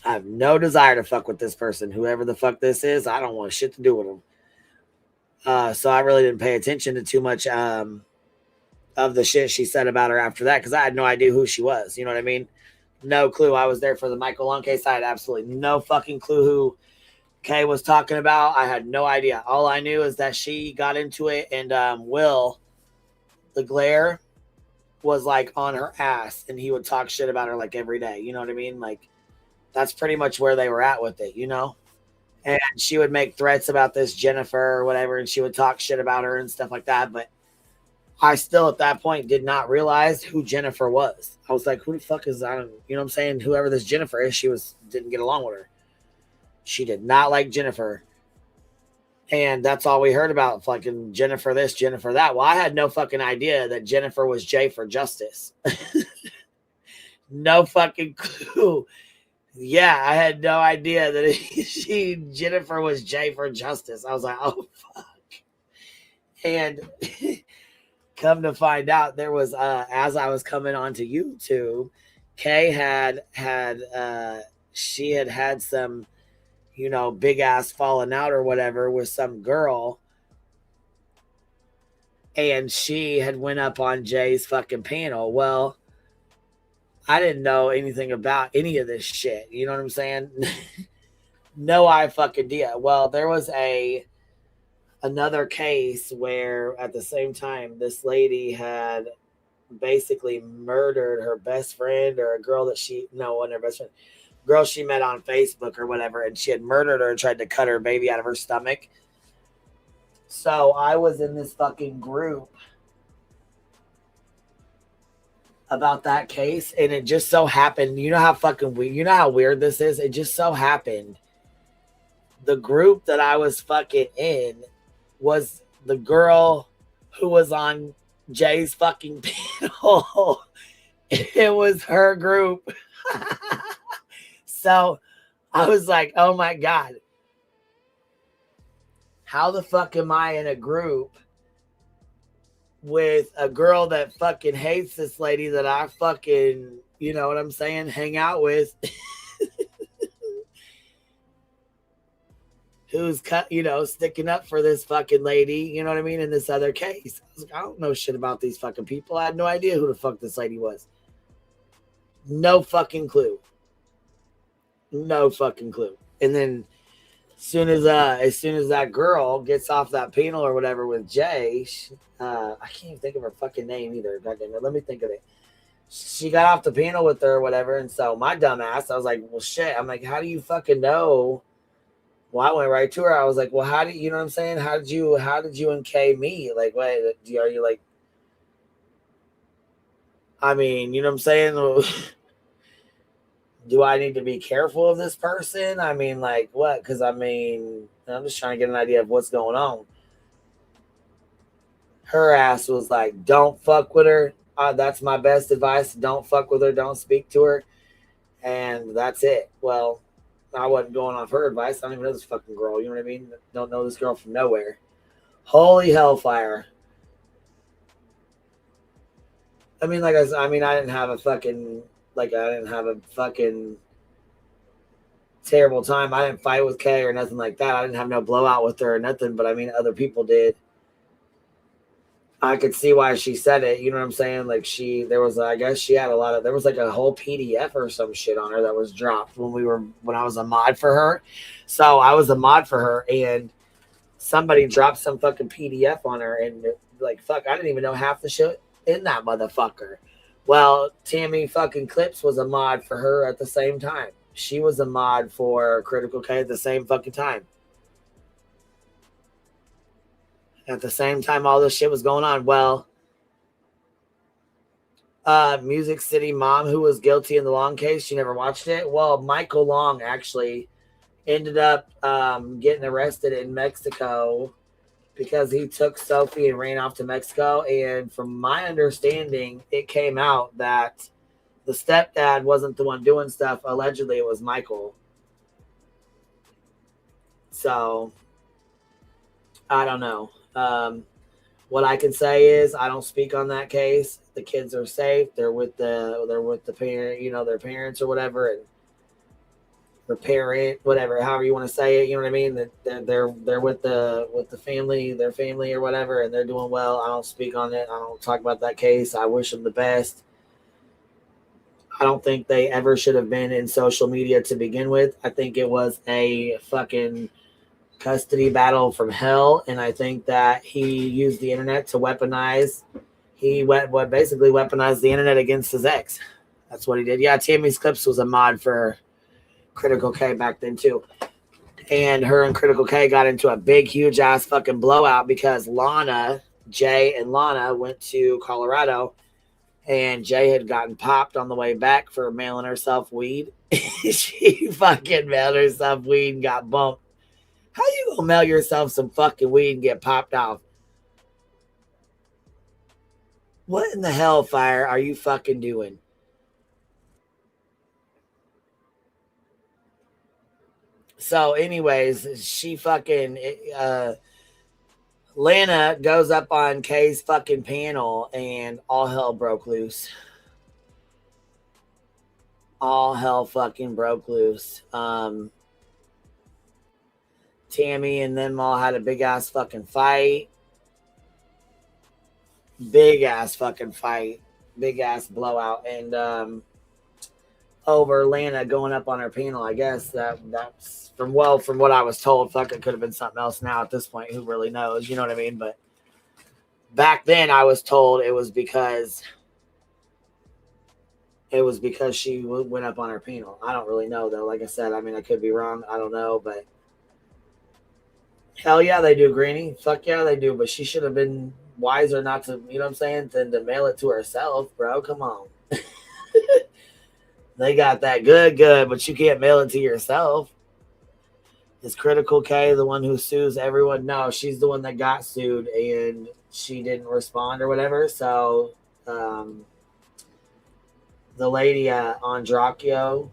I have no desire to fuck with this person. Whoever the fuck this is, I don't want shit to do with them. So I really didn't pay attention to too much of the shit she said about her after that, because I had no idea who she was. You know what I mean? No clue. I was there for the Michael Long case. I had absolutely no fucking clue who Kay was talking about. I had no idea. All I knew is that she got into it, and Will, the glare, was like on her ass, and he would talk shit about her like every day. You know what I mean? Like, that's pretty much where they were at with it, you know? And she would make threats about this Jennifer or whatever, and she would talk shit about her and stuff like that. But I still at that point did not realize who Jennifer was. I was like, who the fuck is that? You know what I'm saying? Whoever this Jennifer is, didn't get along with her. She did not like Jennifer. And that's all we heard about, fucking Jennifer this, Jennifer that. Well, I had no fucking idea that Jennifer was J for Justice. No fucking clue. Yeah, I had no idea that Jennifer was J for Justice. I was like, oh, fuck. And come to find out, there was, as I was coming onto YouTube, Kay had some, you know, big ass falling out or whatever with some girl. And she had went up on Jay's fucking panel. Well, I didn't know anything about any of this shit. You know what I'm saying? No, I fucking idea. Well, there was another case where at the same time, this lady had basically murdered her best friend or a girl that wasn't her best friend, girl she met on Facebook or whatever, and she had murdered her and tried to cut her baby out of her stomach. So I was in this fucking group about that case, and it just so happened, you know how weird this is? It just so happened the group that I was fucking in was the girl who was on Jay's fucking panel. It was her group. So I was like, oh my God, how the fuck am I in a group with a girl that fucking hates this lady that I fucking, you know what I'm saying, hang out with? Who's sticking up for this fucking lady, you know what I mean, in this other case. I was like, I don't know shit about these fucking people. I had no idea who the fuck this lady was. No fucking clue. No fucking clue. And then as soon as that girl gets off that panel or whatever with Jay, I can't even think of her fucking name either. Goddamn it. Let me think of it. She got off the panel with her or whatever, and so my dumb ass, I was like, well, shit. I'm like, how do you fucking know? Well, I went right to her. I was like, well, how do you know what I'm saying? How did you and Kay meet? Like, wait, are you like, I mean, you know what I'm saying? Do I need to be careful of this person? I mean, like, what? Because, I mean, I'm just trying to get an idea of what's going on. Her ass was like, don't fuck with her. That's my best advice. Don't fuck with her. Don't speak to her. And that's it. Well, I wasn't going off her advice. I don't even know this fucking girl. You know what I mean? Don't know this girl from nowhere. Holy hellfire. I mean, like I didn't have a fucking terrible time. I didn't fight with Kay or nothing like that. I didn't have no blowout with her or nothing, but I mean, other people did. I could see why she said it. You know what I'm saying? Like there was like a whole PDF or some shit on her that was dropped when I was a mod for her. So I was a mod for her, and somebody dropped some fucking PDF on her, and like, fuck, I didn't even know half the shit in that motherfucker. Well, Tammy fucking Clips was a mod for her at the same time. She was a mod for Critical K at the same fucking time. At the same time all this shit was going on. Well, Music City Mom, who was guilty in the Long case, she never watched it. Well, Michael Long actually ended up getting arrested in Mexico because he took Sophie and ran off to Mexico. And from my understanding, it came out that the stepdad wasn't the one doing stuff. Allegedly, it was Michael. So, I don't know. What I can say is I don't speak on that case. The kids are safe. They're with the parent, their parents or whatever, and the parent, whatever, however you want to say it. You know what I mean? That they're with the family, their family or whatever, and they're doing well. I don't speak on it. I don't talk about that case. I wish them the best. I don't think they ever should have been in social media to begin with. I think it was a fucking custody battle from hell, and I think that he used the internet to weaponize. He basically weaponized the internet against his ex. That's what he did. Yeah, Tammy's Clips was a mod for Critical K back then too, and her and Critical K got into a big, huge ass fucking blowout because Jay and Lana went to Colorado, and Jay had gotten popped on the way back for mailing herself weed. She fucking mailed herself weed and got bumped. How you gonna mail yourself some fucking weed and get popped off? What in the hellfire are you fucking doing? So anyways, she fucking Lana goes up on Kay's fucking panel and all hell broke loose. All hell fucking broke loose. Tammy and them all had a big ass fucking fight. Big ass fucking fight. Big ass blowout. And over Lana going up on her panel, I guess that's from what I was told. Fuck, it could have been something else now at this point. Who really knows? You know what I mean? But back then I was told it was because it was because she went up on her panel. I don't really know though. Like I said, I mean, I could be wrong. I don't know, but hell yeah, they do, Greenie. Fuck yeah, they do. But she should have been wiser not to, you know what I'm saying, than to mail it to herself, bro. Come on. They got that good, but you can't mail it to yourself. Is Critical K the one who sues everyone? No, she's the one that got sued and she didn't respond or whatever. So the lady Andracchio,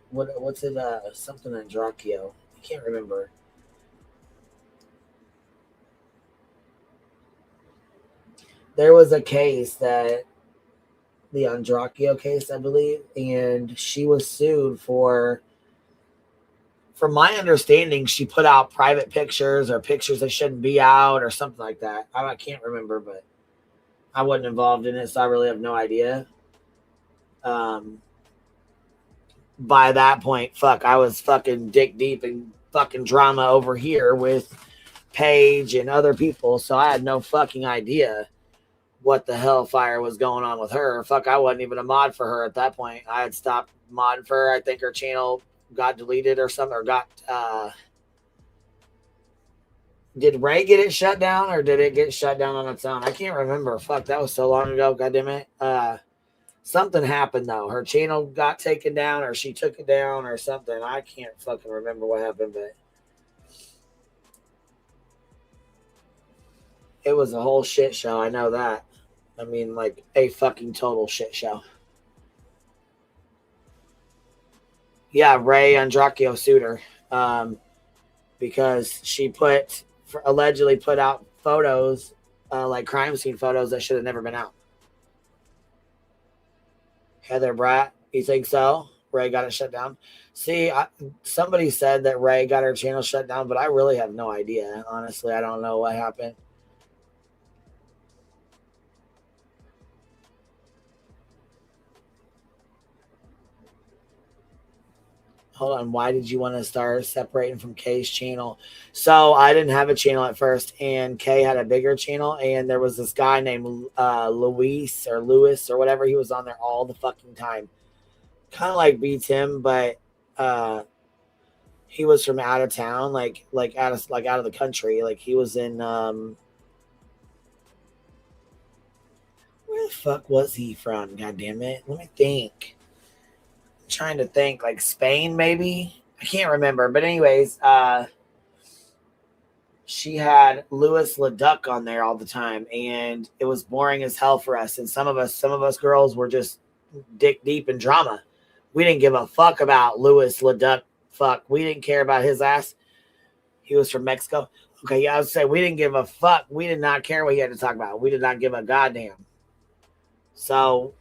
what's it? Something Andracchio. I can't remember. There was a case that the Andracchio case, I believe, and she was sued for. From my understanding, she put out private pictures or pictures that shouldn't be out or something like that. I can't remember, but I wasn't involved in it, so I really have no idea. By that point, fuck, I was fucking dick deep in fucking drama over here with Paige and other people, so I had no fucking idea what the hellfire was going on with her. Fuck, I wasn't even a mod for her at that point. I had stopped modding for her. I think her channel got deleted or something, or got did Ray get it shut down or did it get shut down on its own? I can't remember. Fuck, that was so long ago. God damn it. Something happened though. Her channel got taken down or she took it down or something. I can't fucking remember what happened, but it was a whole shit show. I know that. I mean, like a fucking total shit show. Yeah, Ray Andracchio sued her because she allegedly put out photos, like crime scene photos that should have never been out. Heather Bratt, you think so? Ray got it shut down. See, somebody said that Ray got her channel shut down, but I really have no idea. Honestly, I don't know what happened. Hold on. Why did you want to start separating from Kay's channel? So I didn't have a channel at first, and Kay had a bigger channel, and there was this guy named Lewis or whatever. He was on there all the fucking time. Kind of like beats him, but he was from out of town, like out of the country. Like he was in where the fuck was he from? God damn it. Let me think. Trying to think, like Spain maybe, I can't remember, but anyways, she had Louis LeDuc on there all the time, and it was boring as hell for us. And some of us girls were just dick deep in drama. We didn't give a fuck about Louis LeDuc. Fuck, we didn't care about his ass. He was from Mexico. Okay, yeah, I would say we didn't give a fuck. We did not care what he had to talk about. We did not give a goddamn. So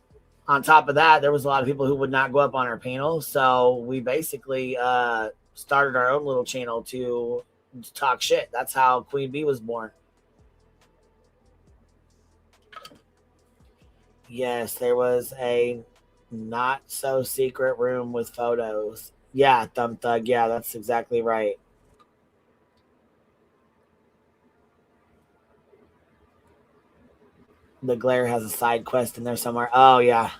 on top of that, there was a lot of people who would not go up on our panel. So we basically started our own little channel to talk shit. That's how Queen Bee was born. Yes, there was a not so secret room with photos. Yeah, Thumb Thug. Yeah, that's exactly right. The Glare has a side quest in there somewhere. Oh, yeah.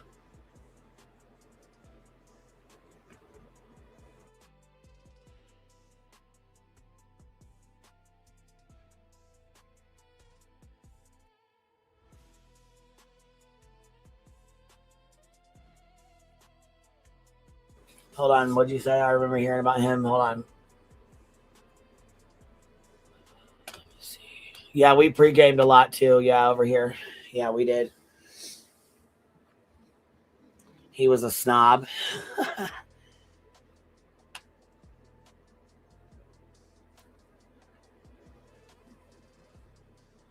Hold on. What'd you say? I remember hearing about him. Hold on. Yeah, we pre-gamed a lot too. Yeah, over here. Yeah, we did. He was a snob.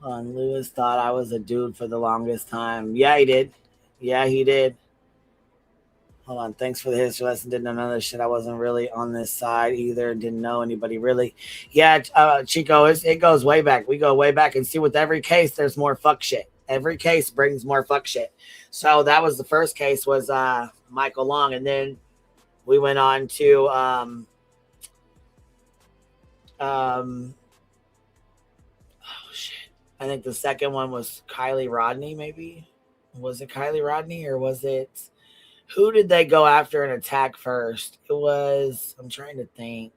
Lewis thought I was a dude for the longest time. Yeah, he did. Yeah, he did. Hold on. Thanks for the history lesson. Didn't know none of this shit. I wasn't really on this side either. Didn't know anybody really. Yeah, Chico, it goes way back. We go way back and see with every case, there's more fuck shit. Every case brings more fuck shit. So that was the first case was Michael Long. And then we went on to oh shit. I think the second one was Kylie Rodney, maybe. Was it Kylie Rodney or was it Who did they go after and attack first? It was, I'm trying to think.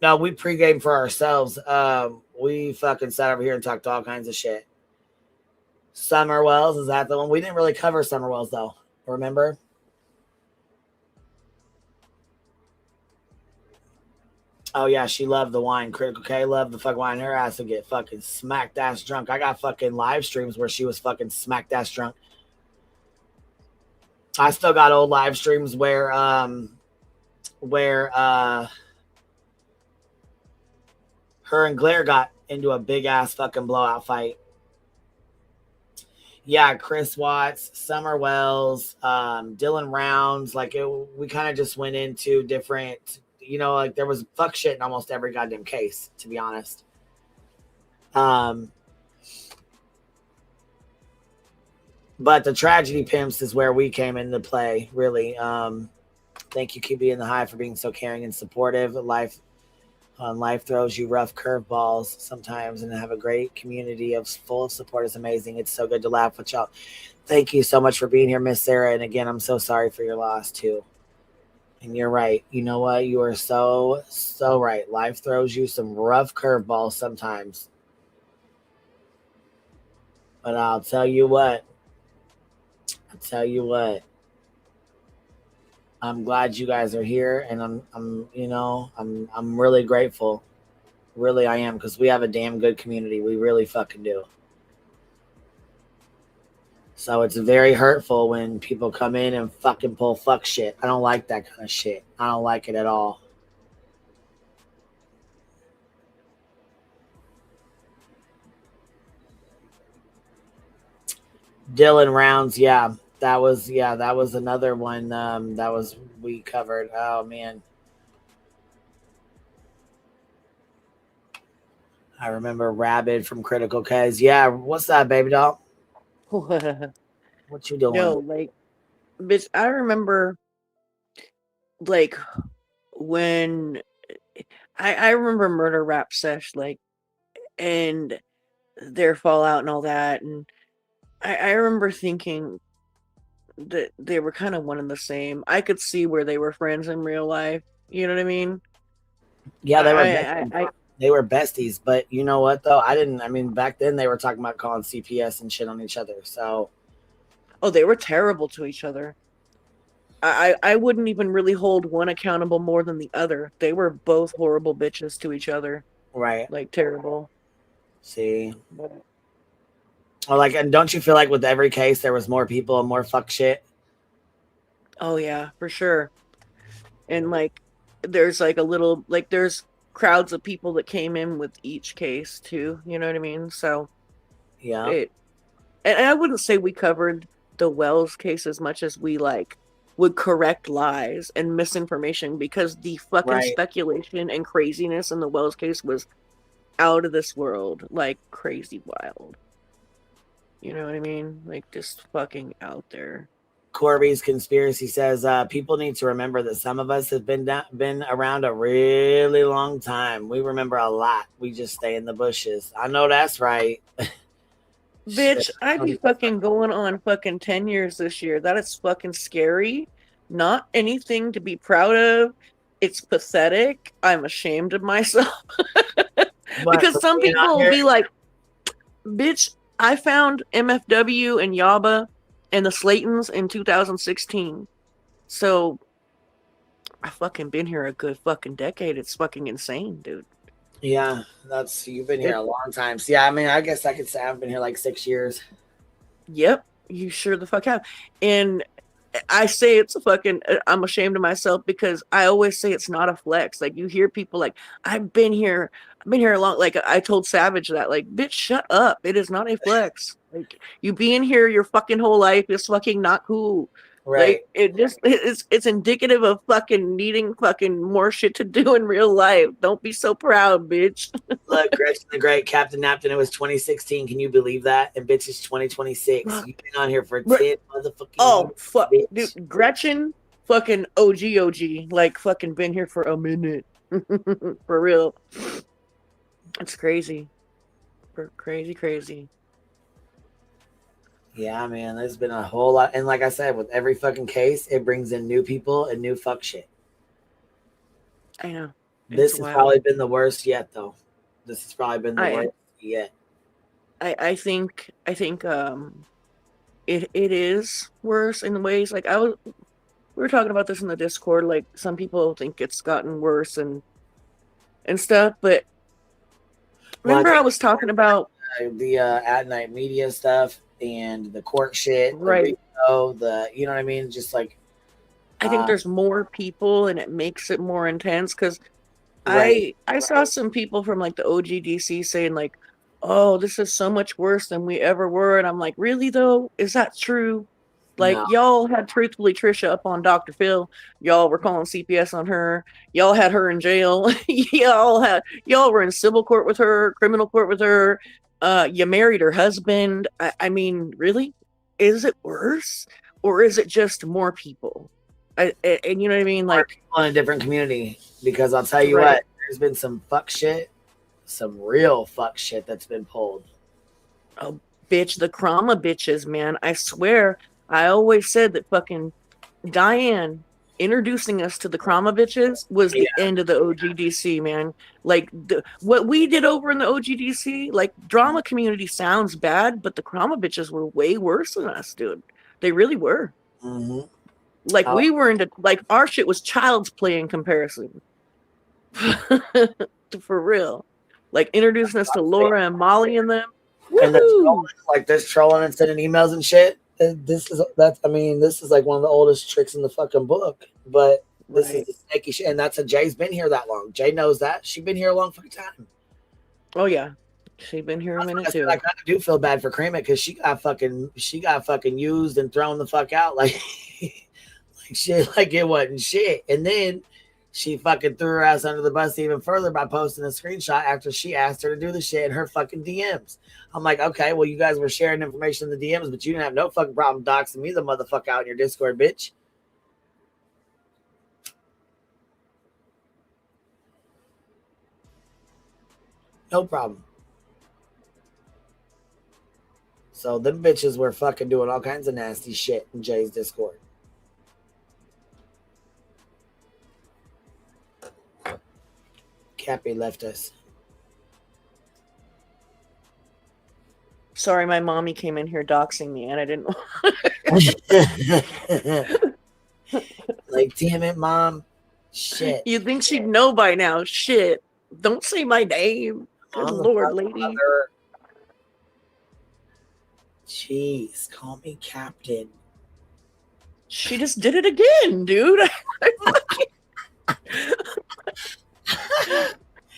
No, we pregame for ourselves. We fucking sat over here and talked all kinds of shit. Summer Wells, is that the one? We didn't really cover Summer Wells though. Remember? Oh yeah, she loved the wine. Critical K loved the fucking wine. Her ass would get fucking smacked ass drunk. I got fucking live streams where she was fucking smacked ass drunk. I still got old live streams where her and Claire got into a big ass fucking blowout fight. Yeah, Chris Watts, Summer Wells, Dylan Rounds. Like we kind of just went into different, you know, like there was fuck shit in almost every goddamn case, to be honest. But the tragedy pimps is where we came into play, really. Thank you, QB and the Hive, for being so caring and supportive. Life throws you rough curveballs sometimes, and have a great community full of support is amazing. It's so good to laugh with y'all. Thank you so much for being here, Miss Sarah. And again, I'm so sorry for your loss too. And you're right. You know what? You are so right. Life throws you some rough curveballs sometimes. But I'll tell you what. I'm glad you guys are here, and I'm really grateful. Really, I am, because we have a damn good community. We really fucking do. So it's very hurtful when people come in and fucking pull fuck shit. I don't like that kind of shit. I don't like it at all. Dylan Rounds, yeah. That was another one we covered. Oh man. I remember Rabid from Critical Case. Yeah, what's that, baby doll? What you doing? No, like, bitch, I remember, like, when I remember Murder Rap Sesh, like, and their fallout and all that, and I remember thinking that they were kind of one and the same. I could see where they were friends in real life. You know what I mean? Yeah, they were besties, but you know what though? Back then they were talking about calling CPS and shit on each other. So, oh, they were terrible to each other. I wouldn't even really hold one accountable more than the other. They were both horrible bitches to each other. Right. Like terrible. See. Or like, and don't you feel like with every case there was more people and more fuck shit? Oh yeah, for sure. And like there's like there's crowds of people that came in with each case too, you know what I mean? So yeah. And I wouldn't say we covered the Wells case as much as we like would correct lies and misinformation, because the fucking speculation and craziness in the Wells case was out of this world, like crazy wild. You know what I mean? Like just fucking out there. Corby's Conspiracy says people need to remember that some of us have been around a really long time. We remember a lot. We just stay in the bushes. I know that's right. Bitch, I'd be fucking going on fucking 10 years this year. That is fucking scary. Not anything to be proud of. It's pathetic. I'm ashamed of myself. Because some people will be like, bitch, I found MFW and Yaba and the Slaytons in 2016. So I fucking been here a good fucking decade. It's fucking insane, dude. Yeah, you've been here a long time. So, yeah, I mean, I guess I could say I've been here like 6 years. Yep, you sure the fuck have. And I say it's a fucking, I'm ashamed of myself because I always say it's not a flex. Like you hear people like, I've been here a long, like I told Savage that, like, bitch, shut up. It is not a flex. Like you being here your fucking whole life is fucking not cool. Right. Like it's indicative of fucking needing fucking more shit to do in real life. Don't be so proud, bitch. Look, Gretchen the Great, Captain Napton, it was 2016. Can you believe that? And bitch, it's 2026. You've been on here for 10 motherfucking years, fuck, bitch. dude, Gretchen, fucking OG, like fucking been here for a minute. For real. It's crazy. Crazy. Yeah, man, there's been a whole lot. And like I said, with every fucking case, it brings in new people and new fuck shit. I know. This It's has wild. probably been the worst yet, though. This has probably been the worst yet. I think it is worse in ways. Like we were talking about this in the Discord. Like some people think it's gotten worse and stuff, but remember I was talking about the at night media stuff and the court shit, right? The you know what I mean? Just like I think there's more people and it makes it more intense because right. I saw some people from like the OGDC saying like, oh, this is so much worse than we ever were. And I'm like, really though? Is that true? Like No. y'all had Truthfully Trisha up on Dr. Phil. Y'all were calling CPS on her. Y'all had her in jail. y'all were in civil court with her, criminal court with her. You married her husband. I mean, really? Is it worse? Or is it just more people? And you know what I mean? Like on a different community. Because I'll tell you right. what, there's been some fuck shit, some real fuck shit that's been pulled. Oh, bitch, the Krama bitches, man. I swear, I always said that fucking Diane introducing us to the Krama bitches was the end of the OGDC, man. Like, what we did over in the OGDC, like, drama community sounds bad, but the Krama bitches were way worse than us, dude. They really were. Mm-hmm. Like, we were into, like, our shit was child's play in comparison. For real. Like, introducing us to Laura and Molly and them. And there's trolling and sending emails and shit. This is like one of the oldest tricks in the fucking book. But this is the snaky shit, and that's Jay's been here that long. Jay knows that. She's been here a long fucking time. Oh yeah, she's been here a minute too. I kind of do feel bad for Cream because she got fucking used and thrown the fuck out like shit, like it wasn't shit. And then she fucking threw her ass under the bus even further by posting a screenshot after she asked her to do the shit in her fucking DMs. I'm like, okay, well, you guys were sharing information in the DMs, but you didn't have no fucking problem doxing me the motherfucker out in your Discord, bitch. No problem. So them bitches were fucking doing all kinds of nasty shit in Jay's Discord. Cappy left us. Sorry, my mommy came in here doxing me, and I didn't. Like, damn it, mom. Shit. You'd think she'd know by now. Shit. Don't say my name. Good Lord, lady. Mother. Jeez, call me Captain. She just did it again, dude.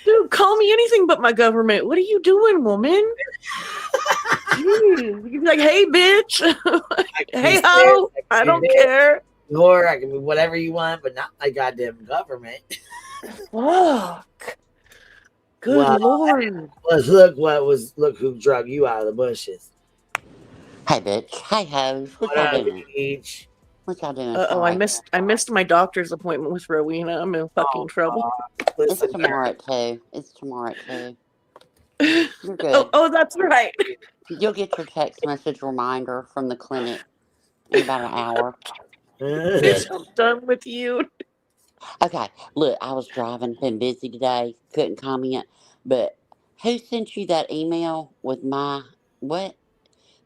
Dude, call me anything but my government. What are you doing, woman? Jeez. You'd be like, hey, bitch. Hey, ho. I don't care. Or I can be whatever you want, but not my goddamn government. Fuck. Good Lord. Look who drug you out of the bushes. Hey, bitch. Hey, hoes. What y'all doing? What y'all doing? I missed my doctor's appointment with Rowena. I'm in fucking trouble. It's tomorrow at 2. It's tomorrow at 2. You're good. Oh, that's right. You'll get your text message reminder from the clinic in about an hour. I'm done with you. Okay, look, I was driving, been busy today, couldn't comment, but who sent you that email with my, what?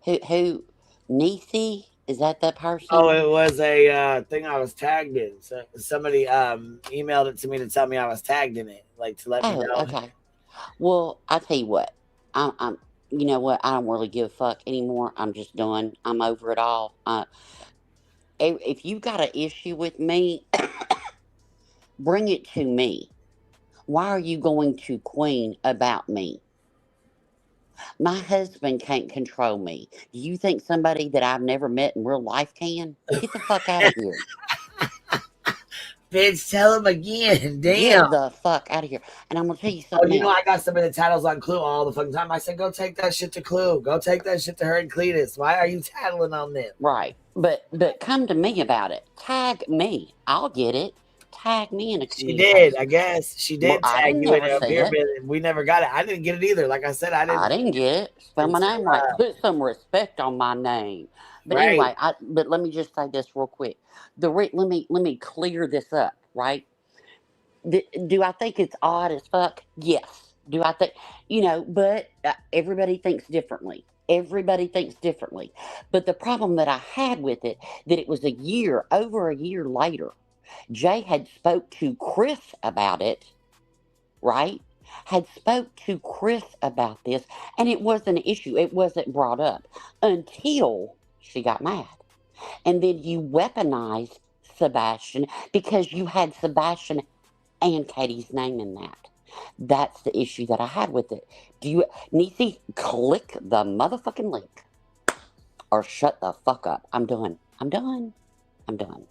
Who, Niecy? Is that the person? Oh, it was a thing I was tagged in. So somebody emailed it to me to tell me I was tagged in it, like to let me know. Okay. Well, I tell you what, I'm you know what, I don't really give a fuck anymore. I'm just done. I'm over it all. If you got an issue with me, bring it to me. Why are you going to Queen about me? My husband can't control me. Do you think somebody that I've never met in real life can? Get the fuck out of here. Bitch, tell him again. Damn. Get the fuck out of here. And I'm going to tell you something. Oh, you know, I got some of the titles on Clue all the fucking time. I said, go take that shit to Clue. Go take that shit to her and Cletus. Why are you tattling on them? Right. But come to me about it. Tag me. I'll get it. tag me in a She did, communication. I guess. She Well, did I tag didn't you in never a see beer it. bit. We never got it. I didn't get it either. Like I said, I I didn't. didn't get it. Spell my Until, name right. Put some respect on my name. But right. anyway, but let me just say this real quick. Let me clear this up, right? Do I think it's odd as fuck? Yes. Do I think, but everybody thinks differently. Everybody thinks differently. But the problem that I had with it, that it was over a year later, Jay had spoke to Chris about it, right? Had spoke to Chris about this, and it wasn't an issue. It wasn't brought up until she got mad. And then you weaponized Sebastian because you had Sebastian and Katie's name in that. That's the issue that I had with it. Nisi, click the motherfucking link or shut the fuck up. I'm done. I'm done. I'm done.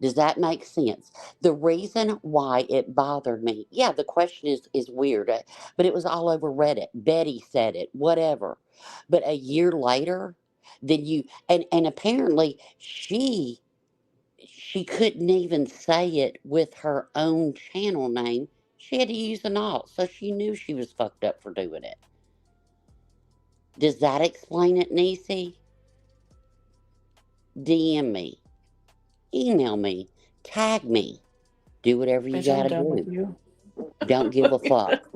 Does that make sense? The reason why it bothered me, yeah, the question is weird, but it was all over Reddit. Betty said it, whatever. But a year later, then and apparently she couldn't even say it with her own channel name. She had to use an alt, so she knew she was fucked up for doing it. Does that explain it, Nisi? DM me, email me, tag me, do whatever you Bitch, I'm gotta done with do. you. Don't give a fuck.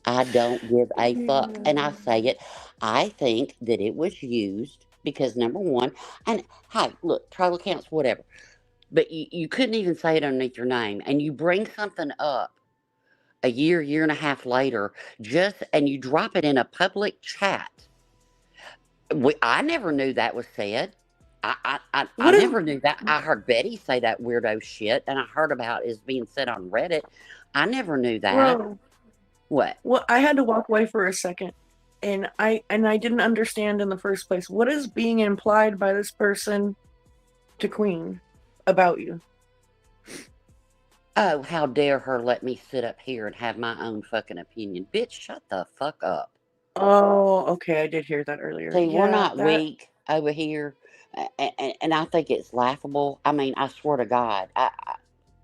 I don't give a fuck. And I say it, I think that it was used because number one, and hey, look, trial accounts, whatever. But you couldn't even say it underneath your name. And you bring something up a year and a half later, and you drop it in a public chat. I never knew that was said. I never knew that. I heard Betty say that weirdo shit, and I heard about it as being said on Reddit. I never knew that. Bro, What? well, I had to walk away for a second, and I didn't understand in the first place what is being implied by this person to Queen about you. Oh, how dare her let me sit up here and have my own fucking opinion. Bitch, shut the fuck up. Oh, okay, I did hear that earlier. See, we're Yeah, not that weak over here, and I think it's laughable. I mean, I swear to God,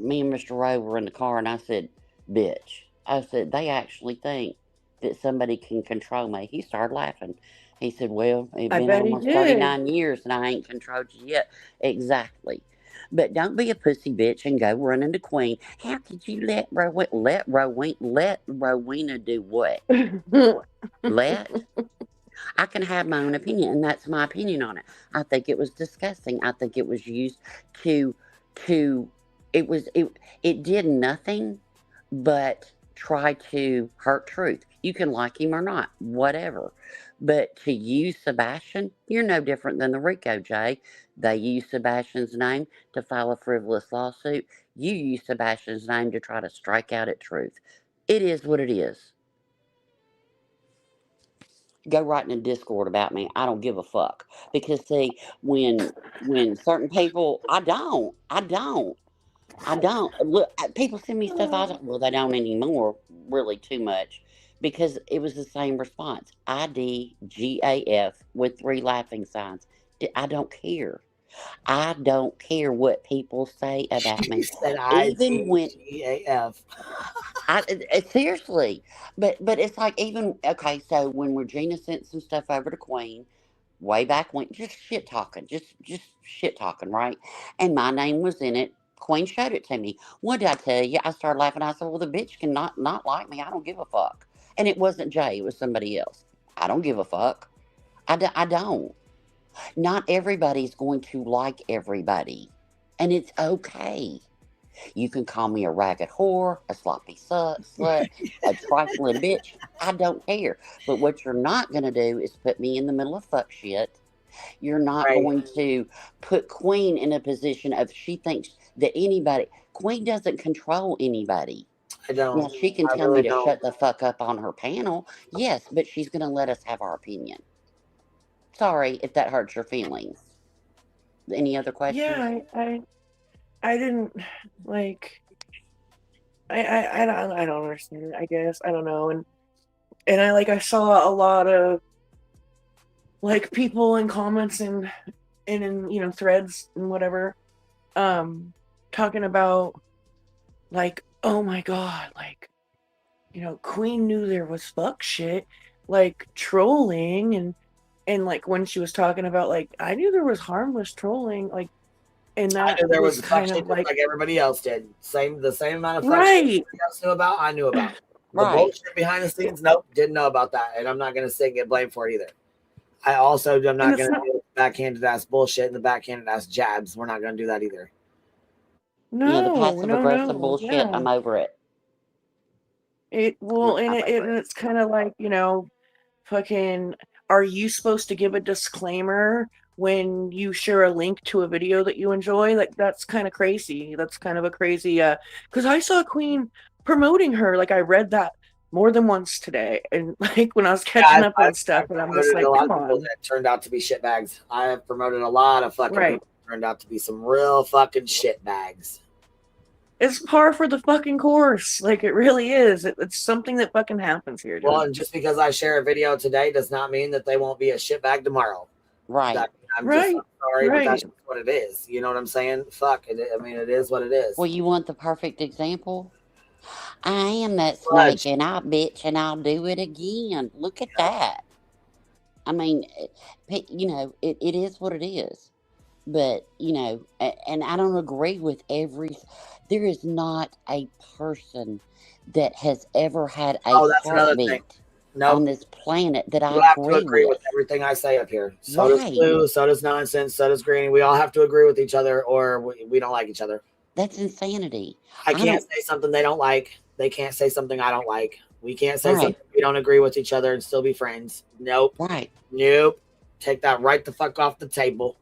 me and Mr. Rowe were in the car, and I said, bitch. I said, they actually think that somebody can control me. He started laughing. He said, well, it's I been bet he almost did. 39 years, and I ain't controlled you yet. Exactly. But don't be a pussy bitch and go running to Queen. How could you let Rowena do what? Let? I can have my own opinion, and that's my opinion on it. I think it was disgusting. I think it was used to it did nothing but try to hurt truth. You can like him or not, whatever. But to use Sebastian, you're no different than the Rico J. They use Sebastian's name to file a frivolous lawsuit. You use Sebastian's name to try to strike out at truth. It is what it is. Go right in the Discord about me. I don't give a fuck. Because see, when certain people, I don't look. People send me stuff. Well, they don't anymore, really too much, because it was the same response. IDGAF with 3 laughing signs. I don't care. I don't care what people say about me. She said Even when IDGAF. seriously, but it's like even okay. So when Regina sent some stuff over to Queen, way back when, just shit talking, just shit talking, right? And my name was in it. Queen showed it to me. What did I tell you? I started laughing. I said, "Well, the bitch can not like me. I don't give a fuck." And it wasn't Jay. It was somebody else. I don't give a fuck. I don't. Not everybody's going to like everybody, and it's okay. You can call me a ragged whore, a sloppy slut, a trifling bitch. I don't care. But what you're not going to do is put me in the middle of fuck shit. You're not Right. going to put Queen in a position of she thinks that Queen doesn't control anybody. I don't. Now, she can I tell really me to don't. shut the fuck up on her panel. Yes, but she's going to let us have our opinion. Sorry if that hurts your feelings. Any other questions? yeah, I didn't like. I don't understand. I guess I don't know, and I saw a lot of like people in comments and in threads and whatever, talking about like, oh my god, like, Queen knew there was fuck shit, like trolling, and like when she was talking about like, I knew there was harmless trolling, like, and I that knew there was was fuck kind shit of just like, like everybody else did. The same amount of fuck shit right. everybody else knew about, I knew about. The Right. bullshit behind the scenes, nope, didn't know about that. And I'm not going to say get blamed for it either. I also am not going to do backhanded ass bullshit and the backhanded ass jabs. We're not going to do that either. The passive aggressive bullshit, I'm over it. It's kind of like, fucking, are you supposed to give a disclaimer when you share a link to a video that you enjoy? Like, that's kind of crazy. That's kind of a crazy, because I saw Queen promoting her. Like, I read that more than once today. And like when I was catching up on stuff, and I'm just like, a lot come of people on. that turned out to be shitbags. I have promoted a lot of fucking Right. people that turned out to be some real fucking shitbags. It's par for the fucking course. Like, it really is. It's something that fucking happens here, dude. Well, and just because I share a video today does not mean that they won't be a shitbag tomorrow. Right. I'm just sorry, but that's just what it is. You know what I'm saying? Fuck it. I mean, it is what it is. Well, you want the perfect example? I am that snake, and I'll bitch, and I'll do it again. Look at that. I mean, it is what it is. But, and I don't agree with there is not a person that has ever had a heartbeat on this planet that I have to agree with everything I say up here. So does Blue, so does Nonsense, so does Granny. We all have to agree with each other or we don't like each other. That's insanity. I can't say something they don't like. They can't say something I don't like. We can't say something we don't agree with each other and still be friends. Nope. Right. Nope. Take that right the fuck off the table.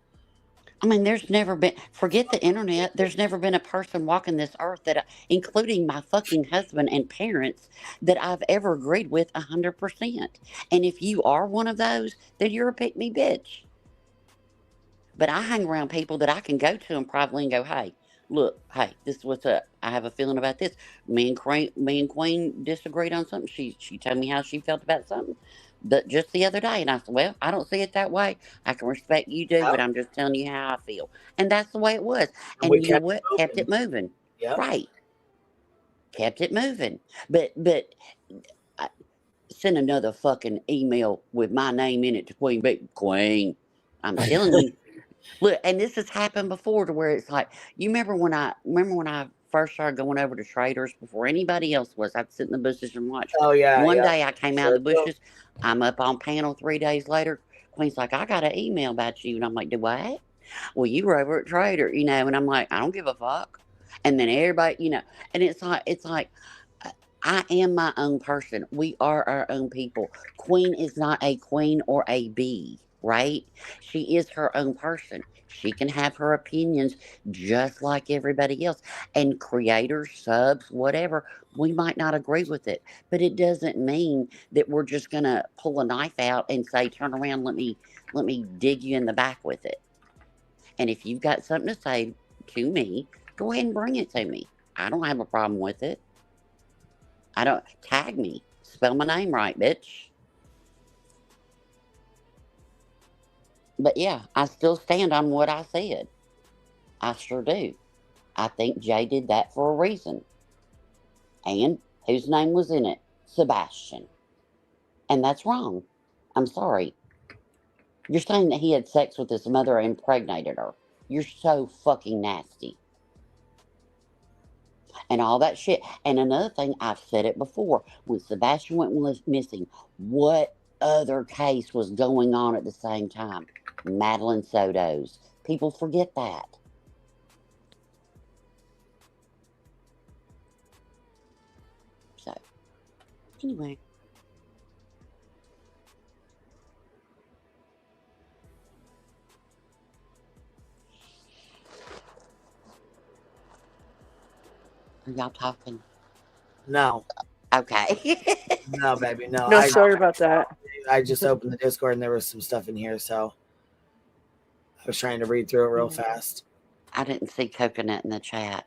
I mean, there's never been, forget the internet, there's never been a person walking this earth including my fucking husband and parents, that I've ever agreed with 100%. And if you are one of those, then you're a pick-me bitch. But I hang around people that I can go to them privately and go, hey, look, hey, this is what's up. I have a feeling about this. Me and Queen disagreed on something. She told me how she felt about something. But just the other day, and I said, well, I don't see it that way. I can respect you do, but I'm just telling you how I feel. And that's the way it was. And you know what? Kept it moving. Yep. Right. Kept it moving. But I send another fucking email with my name in it to Queen. But Queen, I'm telling you. Look, and this has happened before to where it's like, you remember when I first started going over to traders before anybody else was, I'd sit in the bushes and watch. Oh, yeah. One day I came out of the bushes. I'm up on panel 3 days later. Queen's like, I got an email about you. And I'm like, do what? Well, you were over at Trader, and I'm like, I don't give a fuck. And then everybody, and it's like, I am my own person. We are our own people. Queen is not a queen or a bee, right? She is her own person. She can have her opinions just like everybody else. And creators, subs, whatever, we might not agree with it. But it doesn't mean that we're just going to pull a knife out and say, turn around, let me dig you in the back with it. And if you've got something to say to me, go ahead and bring it to me. I don't have a problem with it. I don't, tag me. Spell my name right, bitch. But yeah, I still stand on what I said. I sure do. I think Jay did that for a reason. And whose name was in it? Sebastian. And that's wrong. I'm sorry. You're saying that he had sex with his mother and impregnated her. You're so fucking nasty. And all that shit. And another thing, I've said it before. When Sebastian went missing, what other case was going on at the same time? Madeline Soto's. People forget that. So, anyway. Are y'all talking? No. Okay. No, baby. No. No, sorry about that. I just opened the Discord and there was some stuff in here, so I was trying to read through it real fast. I didn't see coconut in the chat.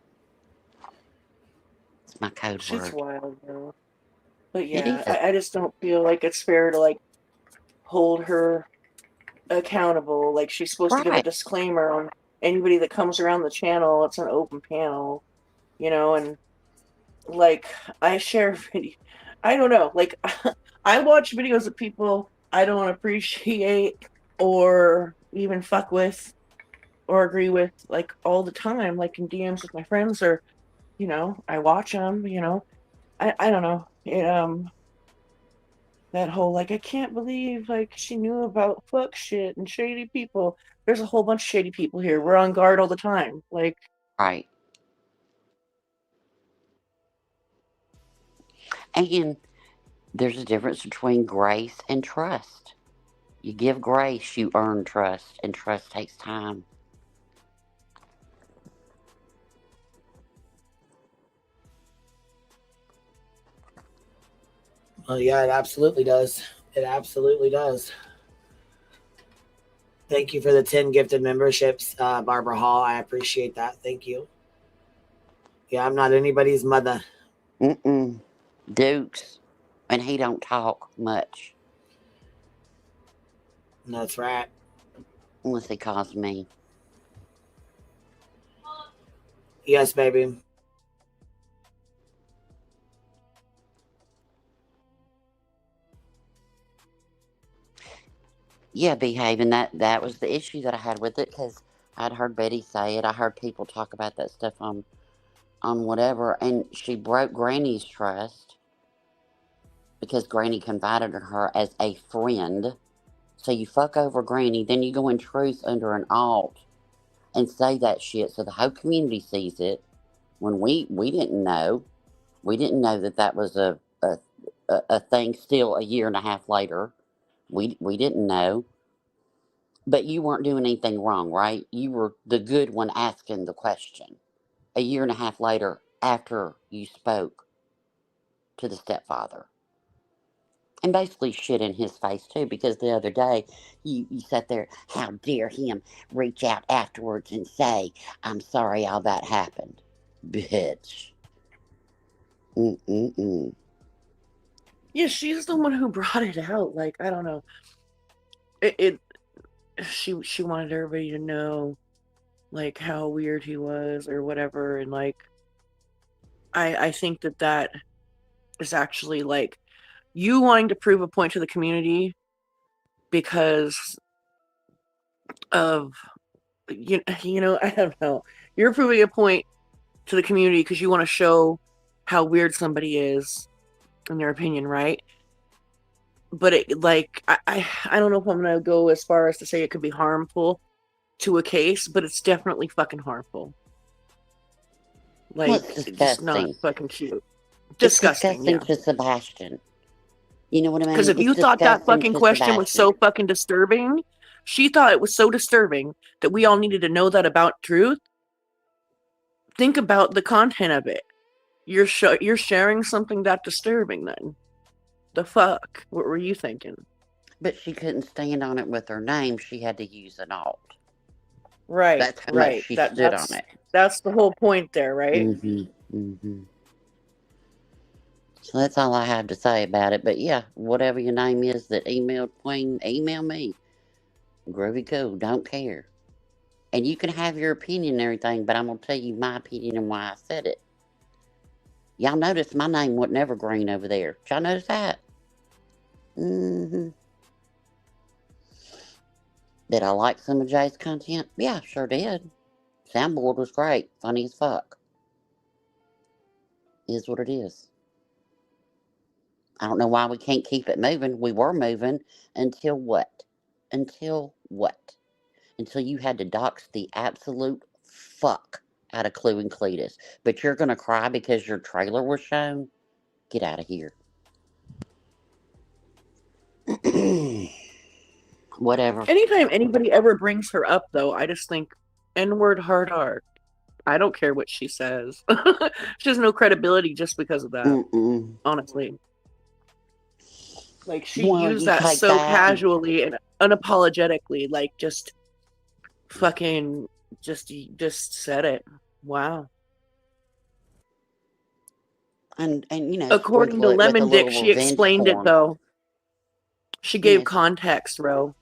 It's my code She's word. wild, though. But yeah, I just don't feel like it's fair to hold her accountable. Like, she's supposed to give a disclaimer on anybody that comes around the channel, it's an open panel, you know, and like I share video. I don't know, like I watch videos of people I don't appreciate or even fuck with or agree with like all the time, like in DMs with my friends, or you know, I watch them, you know. I don't know. That whole like I can't believe like she knew about fuck shit and shady people. There's a whole bunch of shady people here. We're on guard all the time. Like Right. And there's a difference between grace and trust. You give grace, you earn trust, and trust takes time. Well, yeah, it absolutely does. It absolutely does. Thank you for the 10 gifted memberships, Barbara Hall. I appreciate that. Thank you. Yeah, I'm not anybody's mother. Dukes, and he don't talk much. That's right. Unless he calls me. Yes, baby. Yeah, behaving. That was the issue that I had with it, because I'd heard Betty say it. I heard people talk about that stuff on whatever, and she broke Granny's trust because Granny confided in her as a friend. So you fuck over Granny, then you go in truth under an alt and say that shit, so the whole community sees it. When we didn't know, that was a thing. Still, a year and a half later, we didn't know. But you weren't doing anything wrong, right? You were the good one asking the question. A year and a half later, after you spoke to the stepfather. And basically shit in his face, too, because the other day, you sat there, how dare him reach out afterwards and say, I'm sorry all that happened. Bitch. yeah, she's the one who brought it out. Like, I don't know. She wanted everybody to know like how weird he was or whatever, and like I think that is actually like you wanting to prove a point to the community because of you know, I don't know, you're proving a point to the community because you want to show how weird somebody is in their opinion, right? But it like I don't know if I'm gonna go as far as to say it could be harmful to a case, but it's definitely fucking harmful. Like, well, it's disgusting. Just not fucking cute. It's disgusting to Sebastian. You know what I mean? Because if you thought that fucking question was so fucking disturbing, she thought it was so disturbing that we all needed to know that about truth. Think about the content of it. You're sharing something that disturbing then. The fuck? What were you thinking? But she couldn't stand on it with her name. She had to use an alt. Right. That's how right. much she stood on it. That's the whole point there, right? So that's all I have to say about it. But yeah, whatever your name is that emailed Queen, email me. Groovy cool, don't care. And you can have your opinion and everything, but I'm going to tell you my opinion and why I said it. Y'all notice my name wasn't ever green over there. Did y'all notice that? Did I like some of Jay's content? Yeah, sure did. Soundboard was great. Funny as fuck. Is what it is. I don't know why we can't keep it moving. We were moving until what? Until what? Until you had to dox the absolute fuck out of Clue and Cletus. But you're going to cry because your trailer was shown? Get out of here. Whatever. Anytime anybody ever brings her up, though, I just think N-word hard art. I don't care what she says. She has no credibility just because of that. Honestly. Like, she used that so casually and unapologetically. Like, just fucking, just said it. Wow. And you know, according to Lemon Dick, she explained it, though. She gave context, Ro.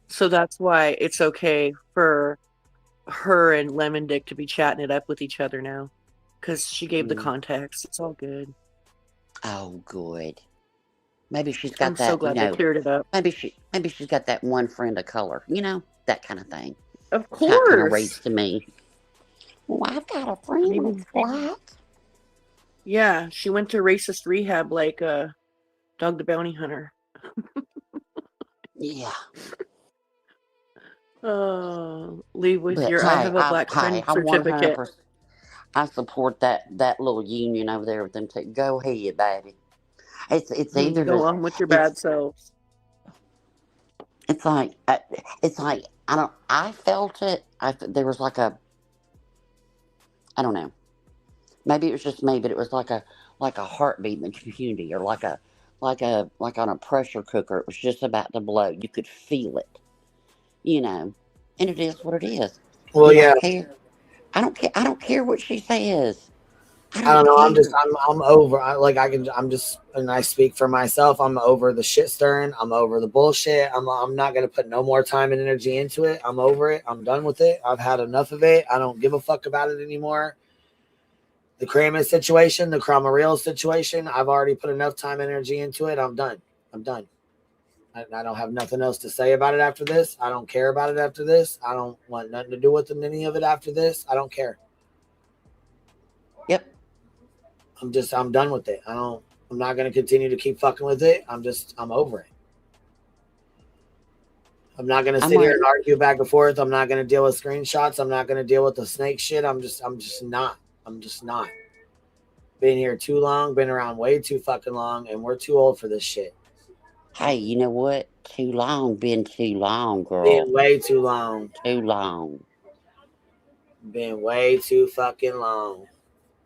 So that's why it's okay for her and Lemon Dick to be chatting it up with each other now. Because she gave the context. It's all good. Oh, good. Maybe she's got I'm that, so glad they cleared it up. Maybe she's got that one friend of color, that kind of thing. Of Kind of course. reads to me. Well, I've got a friend Maybe. that's black. Yeah, she went to racist rehab like Dog the Bounty Hunter. Yeah. Leave with But your I have a black friend I certificate. 100%. I support that little union over there with them too. Go ahead, baby. It's either Go on with your bad selves. It's like I felt it. There was like a, I don't know. Maybe it was just me, but it was like a heartbeat in the community, or like on a pressure cooker. It was just about to blow. You could feel it, and it is what it is. Well, yeah. I don't care what she says. I don't know. I'm over. And I speak for myself. I'm over the shit stirring. I'm over the bullshit. I'm not going to put no more time and energy into it. I'm over it. I'm done with it. I've had enough of it. I don't give a fuck about it anymore. The Kramer situation, the Kramaril situation, I've already put enough time and energy into it. I'm done. I don't have nothing else to say about it after this. I don't care about it after this. I don't want nothing to do with any of it after this. I don't care. Yep. I'm done with it. I'm not going to continue to keep fucking with it. I'm over it. I'm not going to sit here and argue back and forth. I'm not going to deal with screenshots. I'm not going to deal with the snake shit. I'm just not. Been here too long, been around way too fucking long, and we're too old for this shit. Hey, you know what? Too long, been too long, girl. Been way too long. Too long. Been way too fucking long.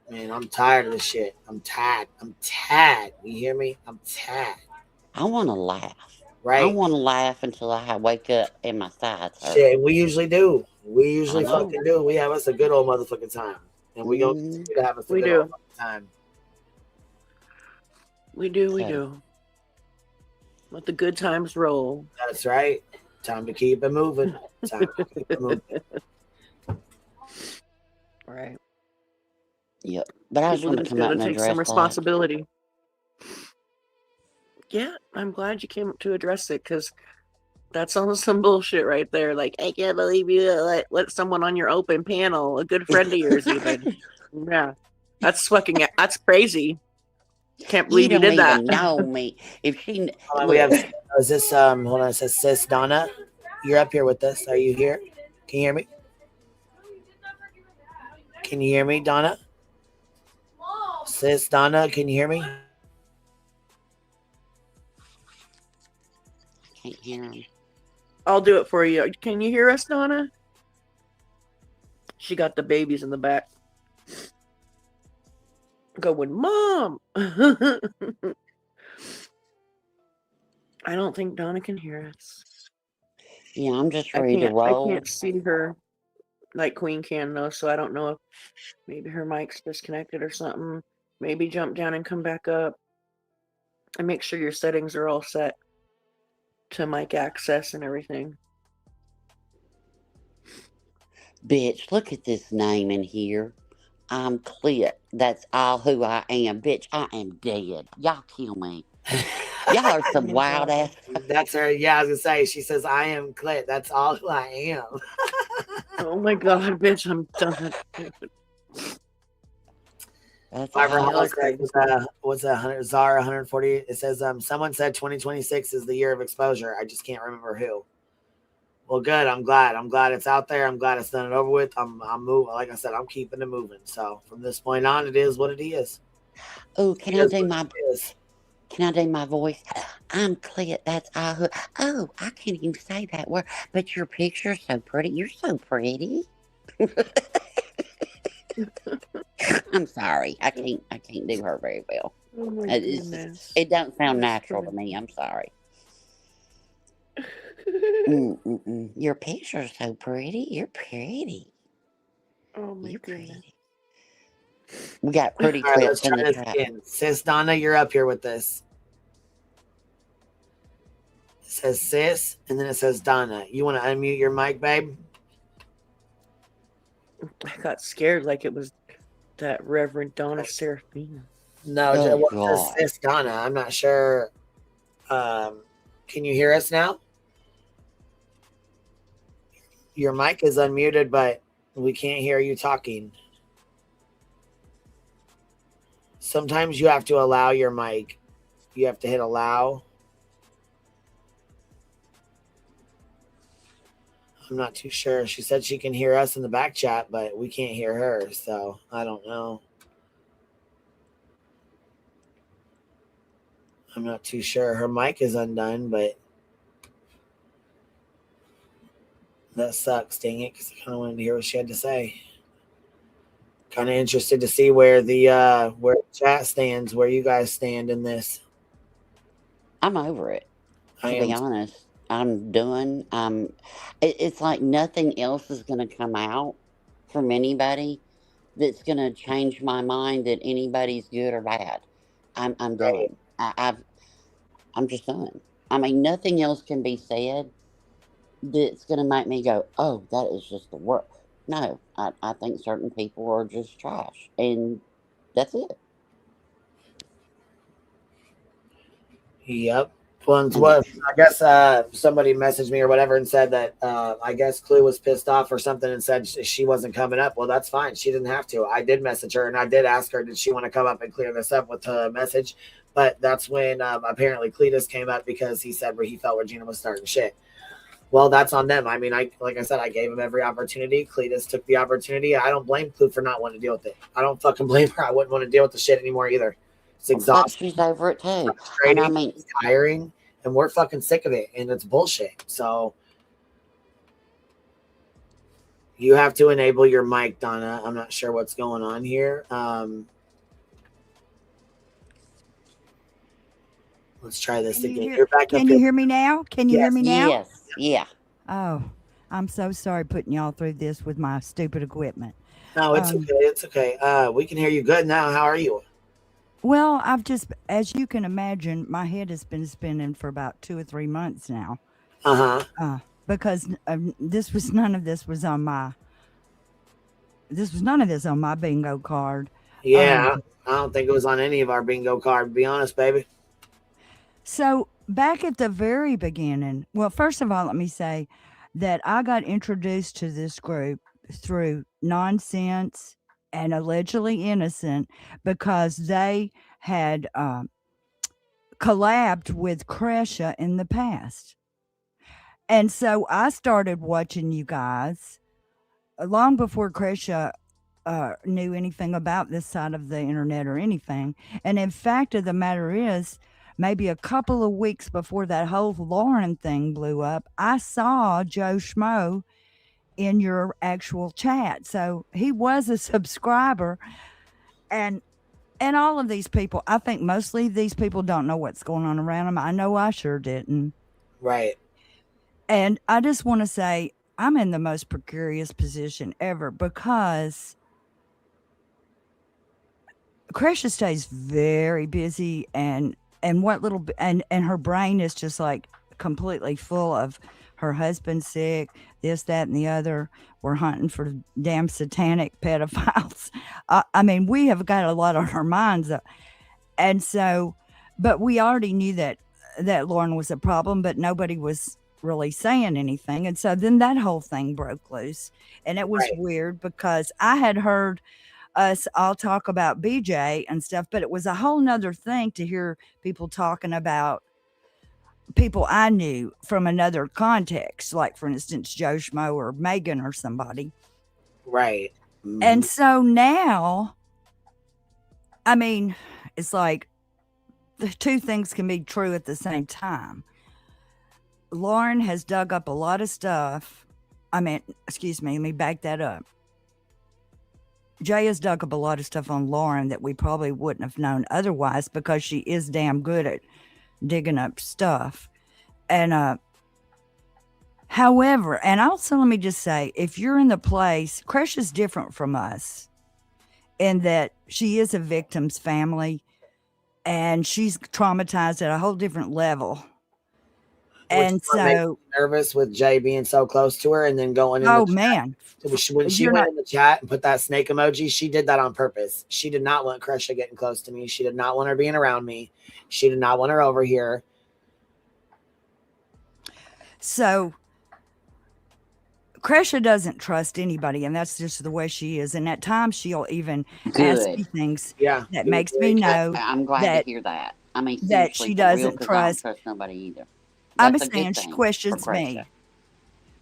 Man, I'm tired of this shit. I'm tired. You hear me? I'm tired. I want to laugh. Right? I want to laugh until I wake up and my sides hurt. Shit, we usually do. We usually fucking do. We have us a good old motherfucking time. And we go to have us a good old fucking time. We do. Let the good times roll. That's right. Time to keep it moving. Right. Yep. But I just want to come out and take address some responsibility. Yeah, I'm glad you came up to address it, because that's on some bullshit right there. Like, I can't believe you let someone on your open panel, a good friend of yours even. Yeah. That's crazy. Can't believe you did that. You don't even know me. If she we have, is this hold on, it says Sis Donna. You're up here with us. Are you here? Can you hear me? Can you hear me, Donna? Sis Donna, can you hear me? Can't hear him. I'll do it for you. Can you hear us, Donna? She got the babies in the back. Going, Mom! I don't think Donna can hear us. Yeah, I'm just ready to roll. I can't see her like Queen can, though, so I don't know if maybe her mic's disconnected or something. Maybe jump down and come back up. And make sure your settings are all set to mic access and everything. Bitch, look at this name in here. I'm Clit. That's all who I am. Bitch, I am dead. Y'all kill me. Y'all are some wild ass. That's her. Yeah, I was gonna say. She says, "I am Clit. That's all who I am." Oh my god, bitch! I'm done. That's what's that? 100 Zara 140. It says, someone said 2026 is the year of exposure. I just can't remember who. Well, good. I'm glad it's out there. I'm glad it's done and over with. I'm moving. Like I said, I'm keeping it moving. So from this point on, it is what it is. Oh, can I do my voice? I'm Clit. That's all who. Oh, I can't even say that word. But your picture's so pretty. You're so pretty. I'm sorry. I can't do her very well. Oh my goodness. It doesn't sound natural to me. I'm sorry. Your picture's so pretty. You're pretty. Oh my goodness. We got pretty clips in the trap. Sis Donna, you're up here with this. says sis, and then it says Donna. You want to unmute your mic, babe? I got scared like it was that Reverend Donna Serafina. No, Oh, it says God. sis Donna. I'm not sure. Can you hear us now? Your mic is unmuted, but we can't hear you talking. Sometimes you have to allow your mic. You have to hit allow. I'm not too sure. She said she can hear us in the back chat, but we can't hear her. So I don't know. I'm not too sure. Her mic is undone, but that sucks. Dang it, because I kind of wanted to hear what she had to say. Kind of interested to see where the chat stands, where you guys stand in this. I'm over it. I To be am. honest, I'm done. It's like nothing else is going to come out from anybody that's going to change my mind that anybody's good or bad. I'm Right. done. I'm just done. I mean, nothing else can be said that's going to make me go, oh, that is just the worst. No, I think certain people are just trash, and that's it. Yep. One's And what I guess somebody messaged me or whatever and said that I guess Clue was pissed off or something and said she wasn't coming up. Well, that's fine. She didn't have to. I did message her and I did ask her, did she want to come up and clear this up with a message? But that's when apparently Cletus came up because he said where he felt Regina was starting shit. Well, that's on them. I mean, like I said, I gave him every opportunity. Cletus took the opportunity. I don't blame Clue for not wanting to deal with it. I don't fucking blame her. I wouldn't want to deal with the shit anymore either. It's fuck, exhausting. she's over it too. And Frustrating, I mean, it's tiring, and we're fucking sick of it, and it's bullshit. So you have to enable your mic, Donna. I'm not sure what's going on here. Let's try this again. You're back up Can here. you hear me now? Can you hear me now? yes, yeah. Oh, I'm so sorry putting y'all through this with my stupid equipment. No, it's okay. It's okay. We can hear you good now. How are you? Well, I've just, as you can imagine, my head has been spinning for about 2 or 3 months now. Because this was none of this was on my bingo card. Yeah, I don't think it was on any of our bingo card. To be honest, baby. So back at the very beginning, well, first of all, let me say that I got introduced to this group through Nonsense and Allegedly Innocent because they had collabed with Kresha in the past. And so I started watching you guys long before Kresha knew anything about this side of the internet or anything. And in fact of the matter is, maybe a couple of weeks before that whole Lauren thing blew up, I saw Joe Schmo in your actual chat. So he was a subscriber. And all of these people, I think mostly these people don't know what's going on around them. I know I sure didn't. Right. And I just want to say I'm in the most precarious position ever because Kresha stays very busy and what little and her brain is just like completely full of her husband's sick, this, that, and the other. We're hunting for damn satanic pedophiles. I mean, we have got a lot on our minds, and so, but we already knew that Lauren was a problem, but nobody was really saying anything, and so then that whole thing broke loose, and it was weird because I had heard us all talk about BJ and stuff, but it was a whole nother thing to hear people talking about people I knew from another context, like for instance, Joe Schmo or Megan or somebody. Right. And so now, I mean, it's like the two things can be true at the same time. Lauren has dug up a lot of stuff. I mean, excuse me, let me back that up. Jay has dug up a lot of stuff on Lauren that we probably wouldn't have known otherwise because she is damn good at digging up stuff. And however, and also let me just say, if you're in the place, Crush is different from us in that she is a victim's family and she's traumatized at a whole different level. And what makes so, me nervous with Jay being so close to her and then going in oh the man, chat. When she you're went not. in the chat and put that snake emoji, she did that on purpose. She did not want Kresha getting close to me. She did not want her being around me. She did not want her over here. So Kresha doesn't trust anybody, and that's just the way she is. And at times she'll even ask Good. me things Yeah. that He was makes very me close. know I'm glad that to hear that. I mean, that seriously, she for real, doesn't because I don't trust. trust nobody either. I'm That's a saying good she thing for questions Kresha. me She's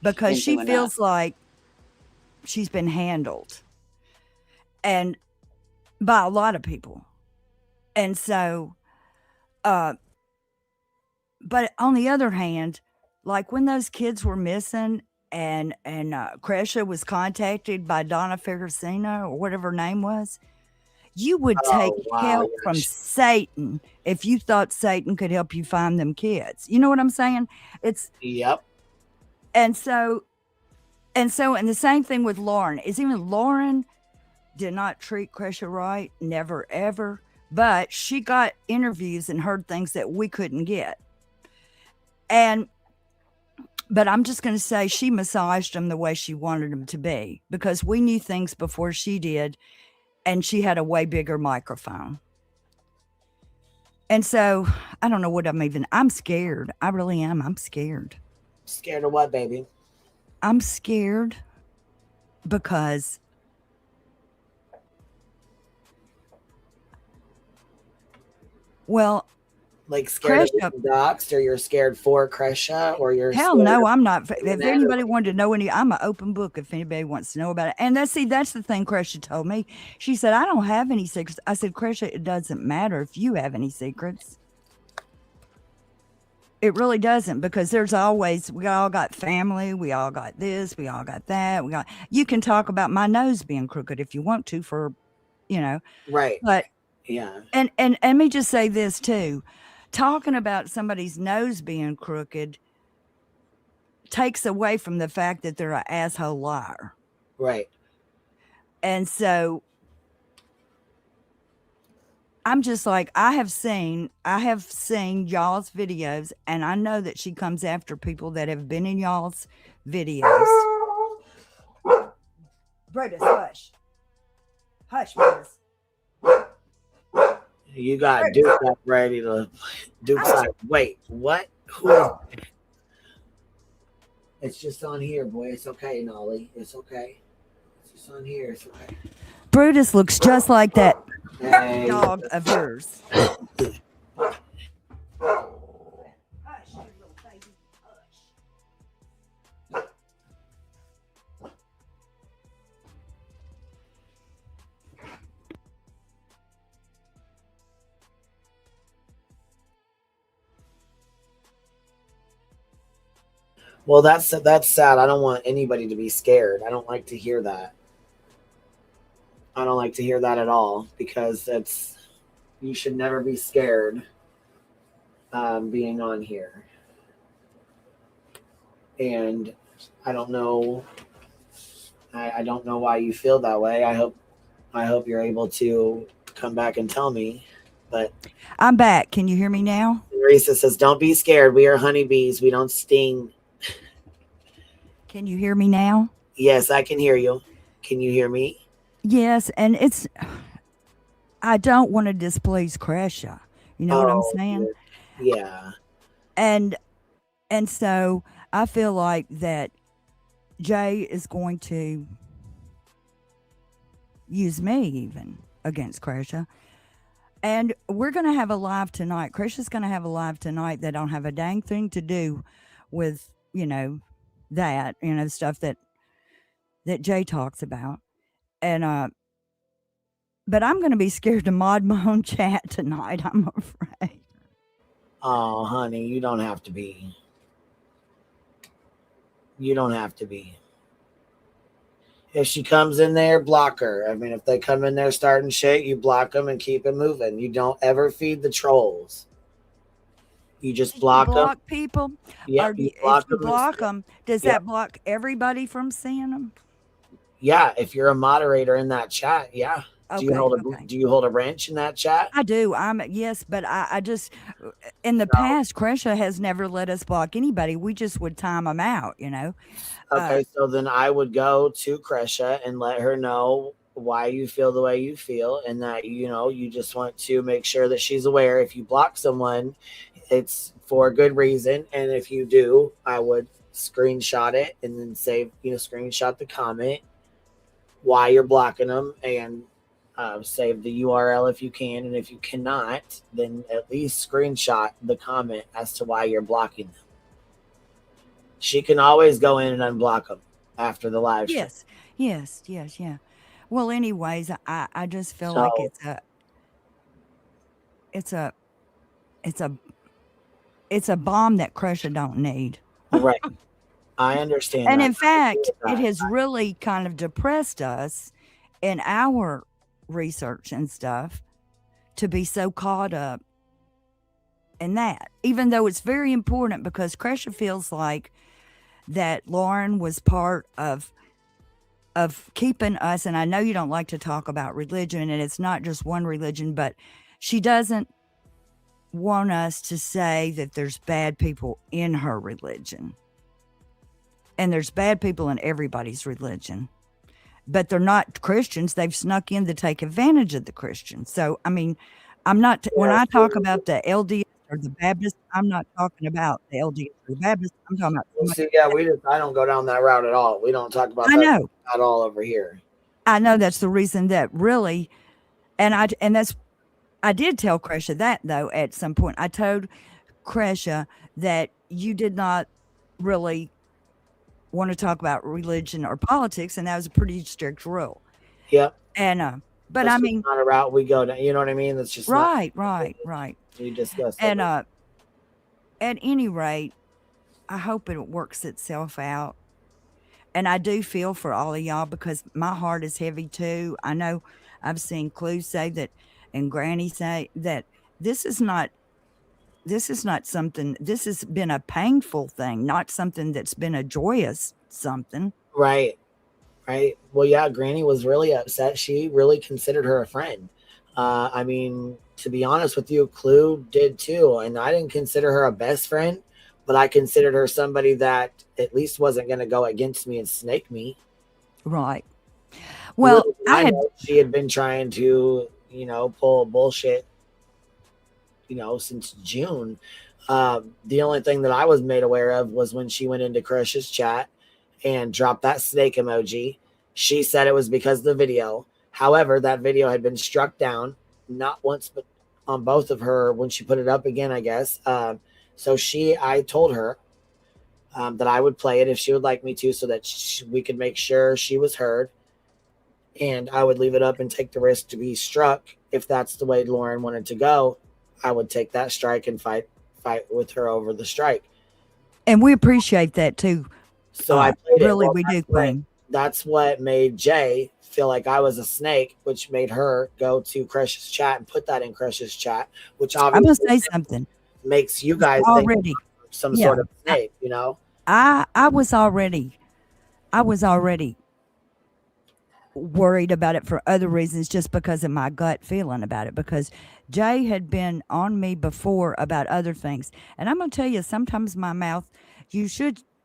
because been she through enough. feels like she's been handled, and by a lot of people. And so, but on the other hand, like when those kids were missing and Kresha was contacted by Donna Ferguson or whatever her name was, you would take Oh, wow. help Yeah. from Satan if you thought Satan could help you find them kids. You know what I'm saying? It's Yep. and the same thing with Lauren. Is even Lauren did not treat Kresha right, never ever. But she got interviews and heard things that we couldn't get. But I'm just going to say she massaged them the way she wanted them to be because we knew things before she did, and she had a way bigger microphone. And so I don't know what I'm scared. I really am. I'm scared. Scared of what, baby? I'm scared because Like scared of Kresha, being doxxed, or you're scared for Kresha, or you're hell scared no, of I'm not. being If mad, anybody wanted to know I'm an open book if anybody wants to know about it. And that's the thing Kresha told me. She said, I don't have any secrets. I said, Kresha, it doesn't matter if you have any secrets. It really doesn't, because we all got family, we all got this, we all got that. You can talk about my nose being crooked if you want to right. But Yeah. and let me just say this too. Talking about somebody's nose being crooked takes away from the fact that they're an asshole liar. Right. And so I'm just like, I have seen y'all's videos, and I know that she comes after people that have been in y'all's videos. Brutus, hush. Hush, Brutus. You got Duke up ready to Duke's like, wait, what? Who is it? It's just on here, boy. It's okay, Nolly. It's okay. It's just on here. It's okay. Brutus looks just like that Hey. dog of yours. Well, that's sad. I don't want anybody to be scared. I don't like to hear that. I don't like to hear that at all, because you should never be scared being on here. And I don't know. I don't know why you feel that way. I hope you're able to come back and tell me. But I'm back. Can you hear me now? Marisa says, "Don't be scared. We are honeybees. We don't sting." Can you hear me now? Yes, I can hear you. Can you hear me? Yes, and I don't want to displease Kresha. You know what I'm saying? Yeah. And so I feel like that Jay is going to use me even against Kresha. And we're going to have a live tonight. Kresha's going to have a live tonight that don't have a dang thing to do with, that, stuff that Jay talks about. And but I'm going to be scared to mod my own chat tonight, I'm afraid. Oh, honey, you don't have to be. You don't have to be. If she comes in there, block her. I mean, if they come in there starting shit, you block them and keep it moving. You don't ever feed the trolls. You just block them. People? Yeah, If you block them, does that block everybody from seeing them? Yeah, if you're a moderator in that chat, yeah. Do you Okay, hold a okay. Do you hold a wrench in that chat? I do. Yes, but I just in the No. past, Kresha has never let us block anybody. We just would time them out, you know. Okay, so then I would go to Kresha and let her know why you feel the way you feel, and that you just want to make sure that she's aware. If you block someone, it's for a good reason, and if you do, I would screenshot it and then screenshot the comment why you're blocking them, and save the URL if you can, and if you cannot, then at least screenshot the comment as to why you're blocking them. She can always go in and unblock them after the live stream. Yes, yeah. Well, anyways, I just feel like So it's a bomb that Kresha don't need. right, I understand And that. in fact, I it agree with has really kind of depressed us in our research and stuff to be so caught up in that, even though it's very important, because Kresha feels like that Lauren was part of keeping us. And I know you don't like to talk about religion, and it's not just one religion, but she doesn't want us to say that there's bad people in her religion. And there's bad people in everybody's religion, but they're not Christians. They've snuck in to take advantage of the Christians. So, I mean, I'm not, when I talk about the LDS or the Baptist, I'm not talking about the LDS or the Baptist. I'm talking about Well, somebody. see, yeah, I don't go down that route at all. We don't talk about I that know. at all over here. I know that's the reason that really, I did tell Kresha that, though, at some point. I told Kresha that you did not really want to talk about religion or politics, and that was a pretty strict rule. Yep. And but That's I just mean, not a route we go down. You know what I mean? That's just right. We discussed. And at any rate, I hope it works itself out. And I do feel for all of y'all, because my heart is heavy too. I know I've seen Clue say that, and Granny say that this is not something, this has been a painful thing, not something that's been a joyous something. Right. Well, yeah, Granny was really upset. She really considered her a friend. I mean, to be honest with you, Clue did too. And I didn't consider her a best friend, but I considered her somebody that at least wasn't going to go against me and snake me. Right. Well, she had been trying to, pull bullshit, since June. The only thing that I was made aware of was when she went into Crush's chat and dropped that snake emoji. She said it was because of the video. However, that video had been struck down, not once, but on both of her when she put it up again, I guess. So I told her that I would play it if she would like me to, so that we could make sure she was heard. And I would leave it up and take the risk to be struck. If that's the way Lauren wanted to go, I would take that strike and fight with her over the strike. And we appreciate that too. So I played really, it. Well, we do, Queen. That's what made Jay feel like I was a snake, which made her go to Crush's chat and put that in Crush's chat, which obviously I'm gonna say something. Makes you guys already think some sort of snake, I was already worried about it for other reasons, just because of my gut feeling about it, because Jay had been on me before about other things. And I'm going to tell you, sometimes my mouth,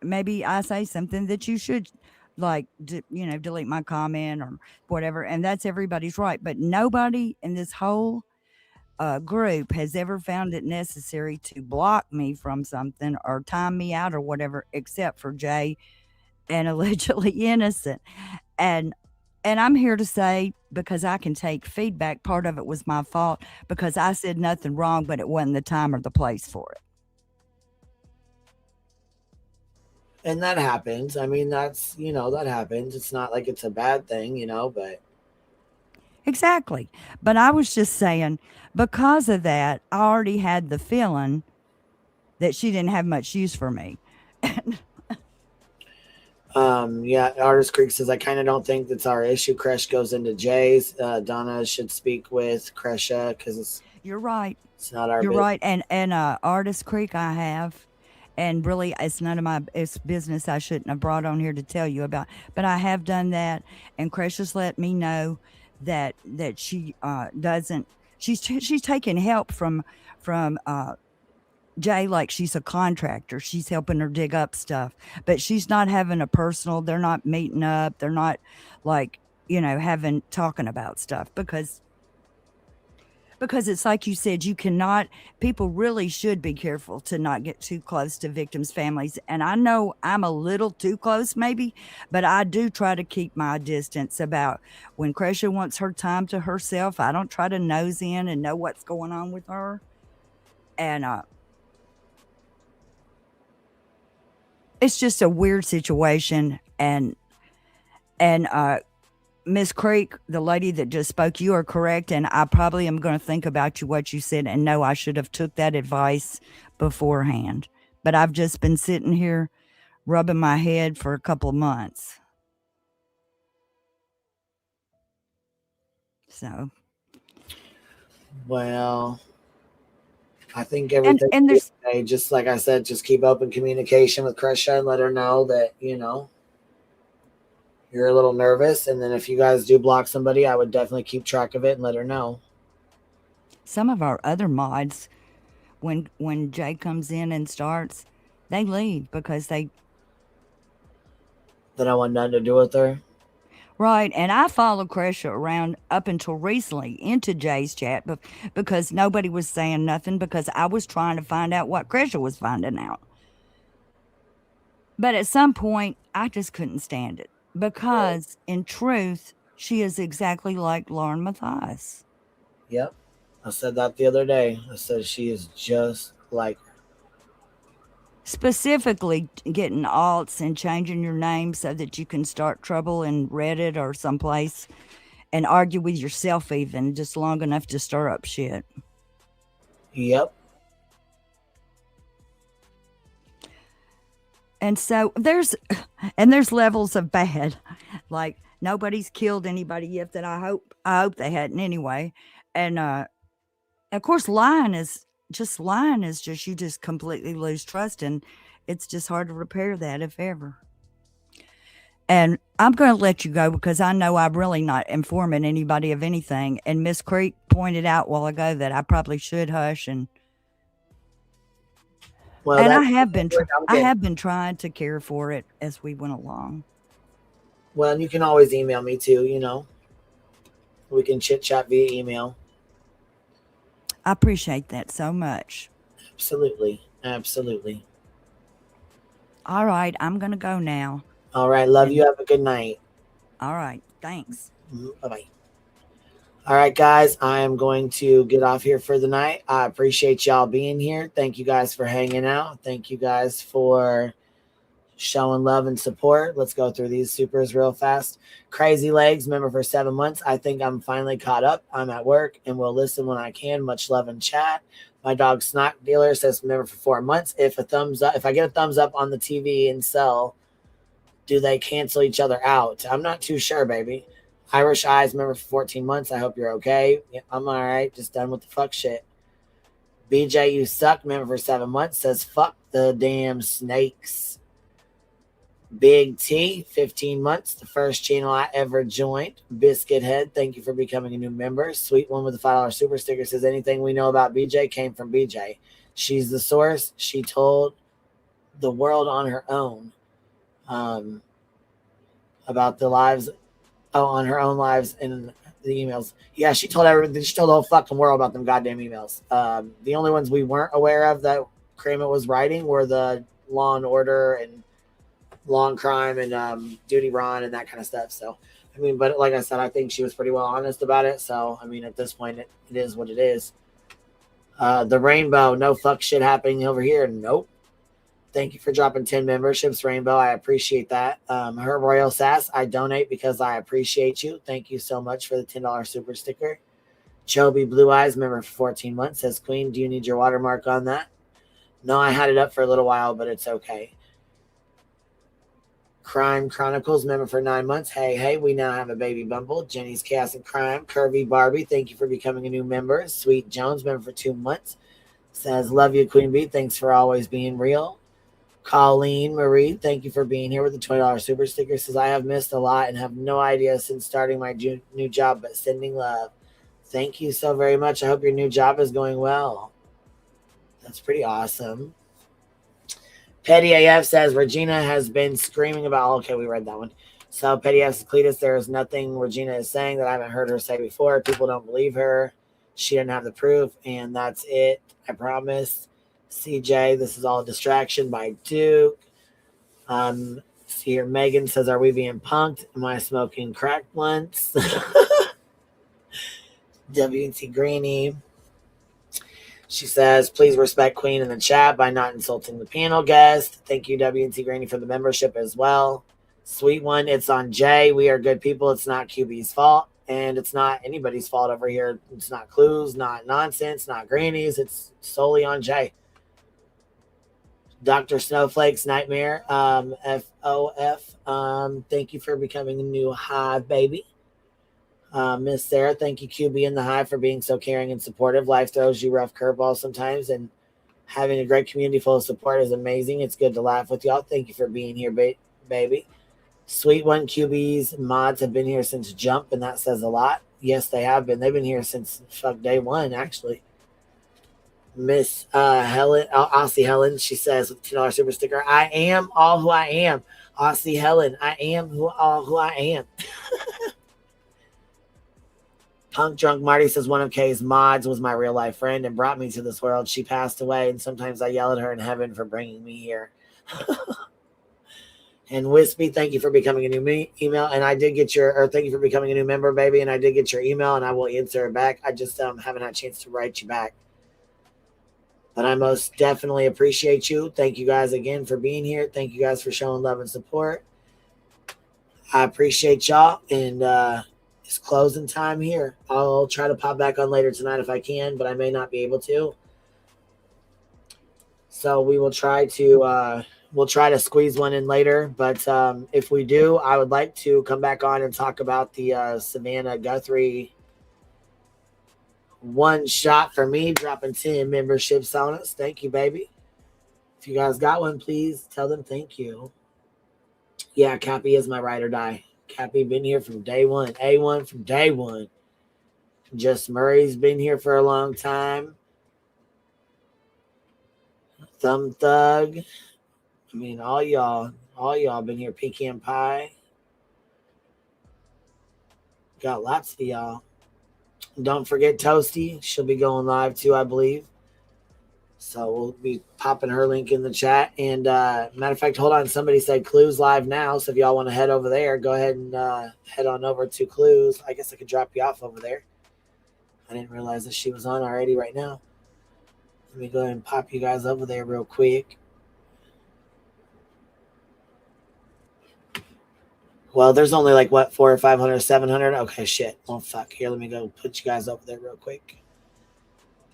maybe I say something that you should delete my comment or whatever. And that's everybody's right. But nobody in this whole group has ever found it necessary to block me from something or time me out or whatever, except for Jay and Allegedly Innocent. And I'm here to say, because I can take feedback, part of it was my fault, because I said nothing wrong, but it wasn't the time or the place for it. And that happens. I mean, that's, that happens. It's not like it's a bad thing, but. Exactly. But I was just saying, because of that, I already had the feeling that she didn't have much use for me. Yeah, Artist Creek says, I kind of don't think that's our issue. Kresh goes into Jay's. Donna should speak with Kresha, because you're right. It's not our business. Right. And Artist Creek I have, and really it's none of it's business I shouldn't have brought on here to tell you about, but I have done that, and Kresha's let me know that she doesn't. She's taking help from Jay, like she's a contractor. She's helping her dig up stuff, but she's not having a personal. They're not meeting up. They're not like, having talking about stuff because it's like you said, you cannot, people really should be careful to not get too close to victims' families. And I know I'm a little too close, maybe, but I do try to keep my distance about when Cresha wants her time to herself. I don't try to nose in and know what's going on with her. And, it's just a weird situation. And Miss Creek, the lady that just spoke, you are correct, and I probably am going to think about what you said and know I should have took that advice beforehand. But I've just been sitting here rubbing my head for a couple of months. So, Well, I think everything. and there's just like I said, just keep open communication with Cresha and let her know that you're a little nervous. And then if you guys do block somebody, I would definitely keep track of it and let her know. Some of our other mods, when Jay comes in and starts, they leave because they don't want nothing to do with her. Right, and I followed Cresha around up until recently into Jay's chat because nobody was saying nothing because I was trying to find out what Cresha was finding out. But at some point, I just couldn't stand it because, in truth, she is exactly like Lauren Mathias. Yep, I said that the other day. I said she is just like her. Specifically getting alts and changing your name so that you can start trouble in Reddit or someplace and argue with yourself even just long enough to stir up shit. Yep. And so there's levels of bad. Like nobody's killed anybody yet that I hope they hadn't anyway. And of course lying is just you just completely lose trust, and it's just hard to repair that if ever. And I'm going to let you go because I know I'm really not informing anybody of anything. And Miss Creek pointed out a while ago that I probably should hush and I have been trying to care for it as we went along. Well, and you can always email me too, We can chit chat via email. I appreciate that so much. Absolutely. Absolutely. All right. I'm going to go now. All right. Love you. Have a good night. All right. Thanks. Bye-bye. All right, guys. I am going to get off here for the night. I appreciate y'all being here. Thank you guys for hanging out. Thank you guys for showing love and support. Let's go through these supers real fast. Crazy Legs, member for 7 months. I think I'm finally caught up. I'm at work and will listen when I can. Much love and chat. My dog Snock Dealer says member for 4 months. If I get a thumbs up on the TV and sell, do they cancel each other out? I'm not too sure, baby. Irish Eyes, member for 14 months. I hope you're okay. Yeah, I'm all right. Just done with the fuck shit. BJ, you suck, member for 7 months. Says fuck the damn snakes. Big T, 15 months. The first channel I ever joined. Biscuit Head, thank you for becoming a new member. Sweet One with the $5 super sticker says anything we know about BJ came from BJ. She's the source. She told the world on her own about the lives. On her own lives and the emails. Yeah, she told everything. She told the whole fucking world about them goddamn emails. The only ones we weren't aware of that Kramer was writing were the Law and Order and Law and Crime and Duty Ron and that kind of stuff. So, I mean, but like I said, I think she was pretty well honest about it. So, I mean, at this point, it is what it is. The Rainbow, no fuck shit happening over here. Nope. Thank you for dropping 10 memberships, Rainbow. I appreciate that. Her Royal Sass, I donate because I appreciate you. Thank you so much for the $10 super sticker. Choby Blue Eyes, member for 14 months, says, Queen, do you need your watermark on that? No, I had it up for a little while, but it's okay. Crime Chronicles, member for 9 months. Hey, we now have a baby bumble. Jenny's Chaos and Crime. Curvy Barbie, thank you for becoming a new member. Sweet Jones, member for 2 months, says, love you, Queen Bee. Thanks for always being real. Colleen Marie, thank you for being here with the $20 super sticker. Says, I have missed a lot and have no idea since starting my new job, but sending love. Thank you so very much. I hope your new job is going well. That's pretty awesome. Petty AF says, Regina has been screaming about, okay, we read that one. So Petty AF says, Cletus, there is nothing Regina is saying that I haven't heard her say before. People don't believe her. She didn't have the proof, and that's it. I promise. CJ, this is all a distraction by Duke. See here, Megan says, are we being punked? Am I smoking crack blunts? WT Greenie. She says, please respect Queen in the chat by not insulting the panel guest. Thank you, WT Greenie, for the membership as well. Sweet one, it's on Jay. We are good people. It's not QB's fault. And it's not anybody's fault over here. It's not Clues, not nonsense, not Greenies. It's solely on Jay. Dr. Snowflake's Nightmare, FOF. Thank you for becoming a new Hive baby. Miss Sarah, thank you, QB in the Hive, for being so caring and supportive. Life throws you rough curveballs sometimes, and having a great community full of support is amazing. It's good to laugh with y'all. Thank you for being here, baby. Sweet one, QB's mods have been here since Jump, and that says a lot. Yes, they have been. They've been here since day one, actually. Miss Helen, Aussie Helen, she says with $10 super sticker, I am all who I am. Aussie Helen, I am all who I am. Punk Drunk Marty says, one of Kay's mods was my real life friend and brought me to this world. She passed away, and sometimes I yell at her in heaven for bringing me here. And Wispy, thank you for becoming a new email. And I did get thank you for becoming a new member, baby. And I did get your email, and I will answer it back. I just haven't had a chance to write you back. But I most definitely appreciate you. Thank you guys again for being here. Thank you guys for showing love and support. I appreciate y'all. And it's closing time here. I'll try to pop back on later tonight if I can, but I may not be able to. So we will try to squeeze one in later. But if we do, I would like to come back on and talk about the Savannah Guthrie one shot for me, dropping 10 memberships on us. Thank you, baby. If you guys got one, please tell them thank you. Yeah, Cappy is my ride or die. Cappy been here from day one. A1 from day one. Just Murray's been here for a long time. Thumb Thug. I mean, all y'all been here. Pecan Pie. Got lots of y'all. Don't forget Toasty. She'll be going live too, I believe. So we'll be popping her link in the chat. And matter of fact, hold on. Somebody said Clues live now. So if y'all want to head over there, go ahead and head on over to Clues. I guess I could drop you off over there. I didn't realize that she was on already right now. Let me go ahead and pop you guys over there real quick. Well, there's only like, what, 400 or 500, 700? Okay, shit. Oh, fuck. Here, let me go put you guys over there real quick.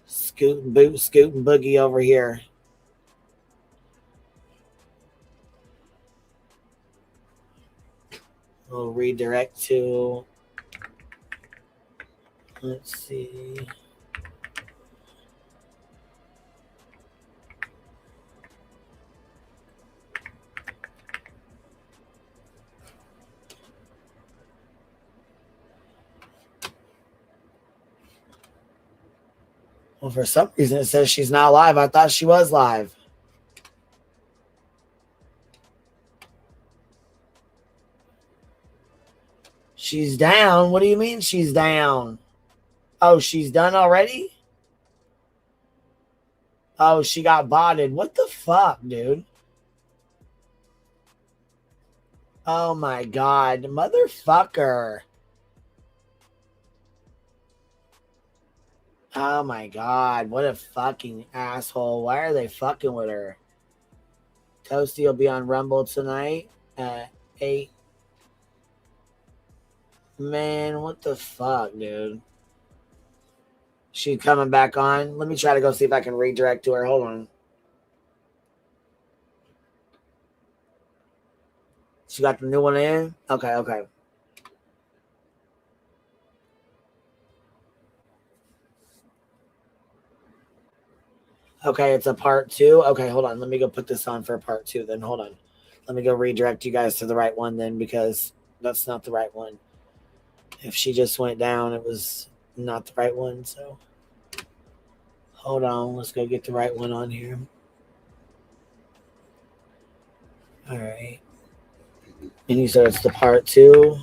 Scoot and boogie over here. We'll redirect to, let's see. Well, for some reason it says she's not live. I thought she was live. She's down. What do you mean she's down? Oh, she's done already? Oh, she got botted. What the fuck, dude? Oh my God. Motherfucker. Oh my God. What a fucking asshole. Why are they fucking with her? Toasty will be on Rumble tonight at 8. Man, what the fuck, dude? She coming back on? Let me try to go see if I can redirect to her. Hold on. She got the new one in? Okay, okay. Okay, it's a part 2. Okay, hold on. Let me go put this on for part 2 then. Hold on. Let me go redirect you guys to the right one then, because that's not the right one. If she just went down, it was not the right one. So hold on. Let's go get the right one on here. All right. And you said it's the part 2.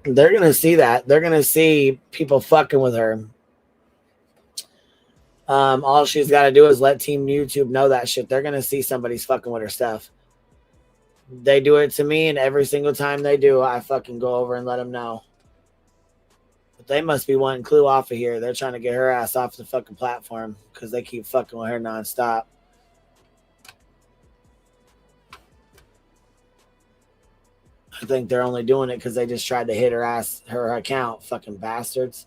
They're going to see that. They're going to see people fucking with her. All she's got to do is let Team YouTube know that shit. They're going to see somebody's fucking with her stuff. They do it to me, and every single time they do, I fucking go over and let them know. But they must be wanting Clue off of here. They're trying to get her ass off the fucking platform because they keep fucking with her nonstop. I think they're only doing it because they just tried to hit her account. Fucking bastards.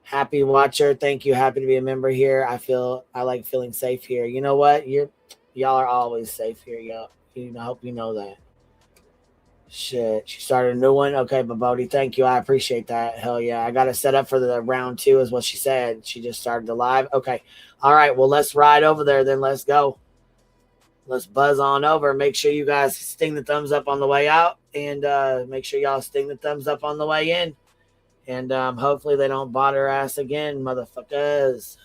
Happy watcher. Thank you. Happy to be a member here. I like feeling safe here. You know what? Y'all are always safe here, y'all. I hope you know that. Shit. She started a new one. Okay, Babodi, thank you. I appreciate that. Hell yeah. I got it set up for the round 2 is what she said. She just started the live. Okay. All right. Well, let's ride over there then. Let's go. Let's buzz on over. Make sure you guys sting the thumbs up on the way out, and make sure y'all sting the thumbs up on the way in. And hopefully they don't bot her ass again, motherfuckers.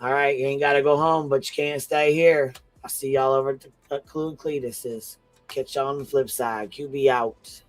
All right, you ain't got to go home, but you can't stay here. I'll see y'all over at Clue and Cletus's. Catch y'all on the flip side. QB out.